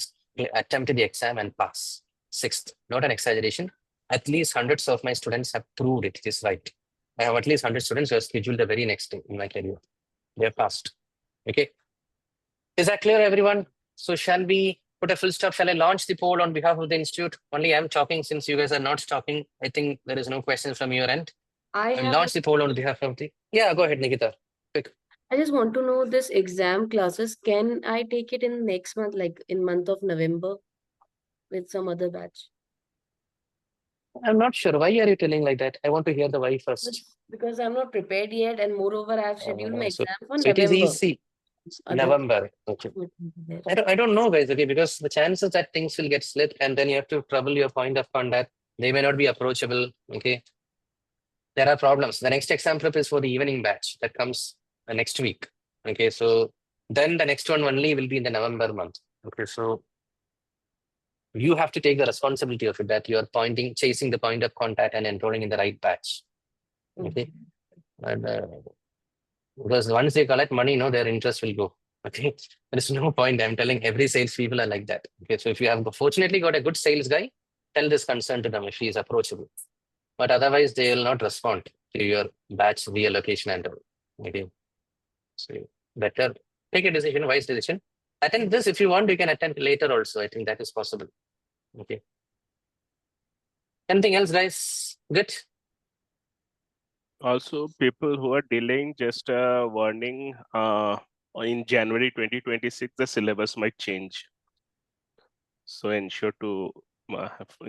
attempt the exam and pass. 6th, not an exaggeration. At least hundreds of my students have proved it is right. I have at least 100 students who are scheduled the very next day in my career. They have passed. Okay. Is that clear, everyone? So shall we put a full stop? Shall I launch the poll on behalf of the institute? Only I'm talking since you guys are not talking. I think there is no questions from your end. I will have launch the poll on behalf of the. Yeah, go ahead, Nikita. Quick. I just want to know this exam classes. Can I take it in next month, like in month of November, with some other batch? I'm not sure. Why are you telling like that? I want to hear the why first. Because I'm not prepared yet, and moreover, I have scheduled my So, exam for so it is November. easy. November. Okay. I don't know, guys. Okay, because the chances that things will get slipped, and then you have to trouble your point of contact. They may not be approachable. Okay. There are problems. The next exam prep is for the evening batch that comes next week. Okay, so then the next one only will be in the November month. Okay, so you have to take the responsibility of it, that you are chasing the point of contact and enrolling in the right batch. Okay, and because once they collect money, their interest will go. Okay, there is no point. I'm telling every sales people are like that. Okay, so if you have fortunately got a good sales guy, tell this concern to them if he is approachable. But otherwise, they will not respond to your batch reallocation and all. Okay, so better take a decision, wise decision. Attend this if you want. You can attend later also. I think that is possible. Okay. Anything else, guys? Good. Also, people who are delaying, just a warning, in January 2026, the syllabus might change. So ensure to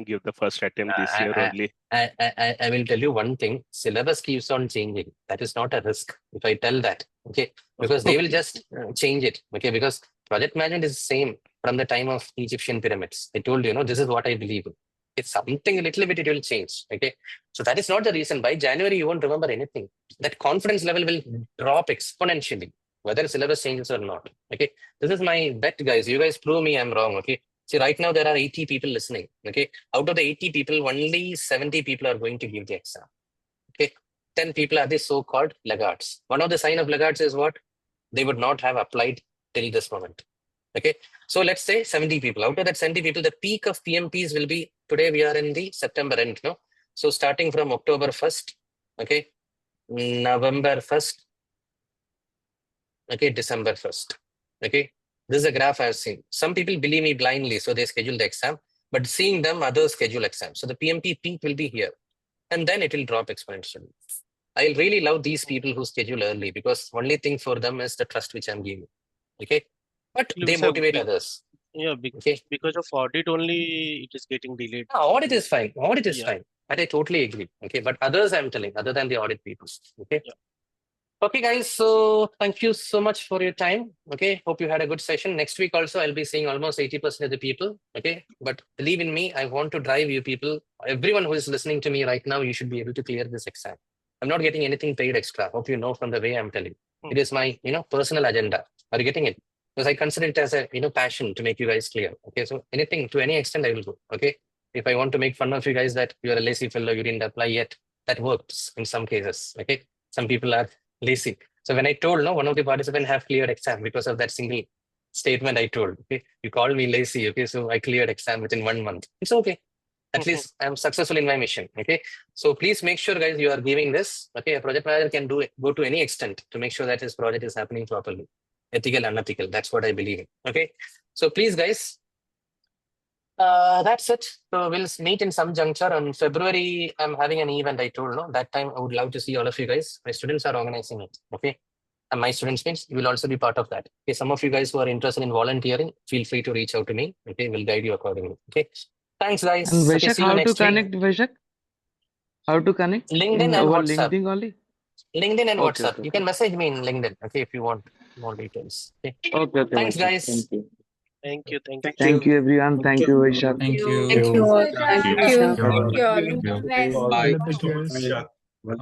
give the first attempt this year only. I will tell you one thing. Syllabus keeps on changing. That is not a risk if I tell that. Okay. Because they will just change it. Okay. Because project management is the same from the time of Egyptian pyramids. I told you, this is what I believe in. It's something a little bit, it will change. Okay. So that is not the reason. By January, you won't remember anything. That confidence level will drop exponentially, whether syllabus changes or not. Okay. This is my bet, guys. You guys prove me I'm wrong. Okay. See, right now there are 80 people listening. Okay. Out of the 80 people, only 70 people are going to give the exam. Okay. 10 people are the so-called laggards. One of the sign of laggards is what? They would not have applied till this moment. Okay. So let's say 70 people. Out of that 70 people, the peak of PMPs will be, today we are in the September end. No? So starting from October 1st, okay, November 1st, okay, December 1st. Okay. This is a graph I've seen. Some people believe me blindly, so they schedule the exam, but seeing them, others schedule exam. So the PMP peak will be here, and then it will drop exponentially. I really love these people who schedule early, because only thing for them is the trust which I'm giving. Okay. But they motivate others. Yeah, because of audit only, it is getting delayed. Audit is fine. Audit is fine. And I totally agree. Okay. But others, I'm telling, other than the audit people. Okay. Yeah. Okay, guys. So thank you so much for your time. Okay. Hope you had a good session. Next week also, I'll be seeing almost 80% of the people. Okay. But believe in me, I want to drive you people. Everyone who is listening to me right now, you should be able to clear this exam. I'm not getting anything paid extra. Hope you know from the way I'm telling. It is my, personal agenda. Are you getting it? Because I consider it as a, passion to make you guys clear. Okay. So anything, to any extent, I will go. Okay. If I want to make fun of you guys that you're a lazy fellow, you didn't apply yet, that works in some cases. Okay. Some people are lazy. So when I told, one of the participants have cleared exam because of that single statement I told. Okay. You called me lazy. Okay. So I cleared exam within 1 month. It's okay. At least I'm successful in my mission. Okay. So please make sure, guys, you are giving this. Okay. A project manager can go to any extent to make sure that his project is happening properly. Ethical, unethical. That's what I believe in. Okay. So please, guys, that's it. So we'll meet in some juncture. On February, I'm having an event, I told. That time I would love to see all of you guys. My students are organizing it. Okay. And my students means you will also be part of that. Okay. Some of you guys who are interested in volunteering, feel free to reach out to me. Okay. We'll guide you accordingly. Okay. Thanks, guys. And Okay, Vaishak, see you how to next week. connect, Vaishak? How to connect? LinkedIn and Over WhatsApp. LinkedIn only? LinkedIn and Okay, WhatsApp. okay, You can message me in LinkedIn. Okay. If you want more details. Okay. Okay, Thanks, Vaishak. guys. Thank you. Thank you. Thank you, everyone. Thank you, Vaishak. Thank you all. Thank you. Thank you all. Thank you. Nice. Bye.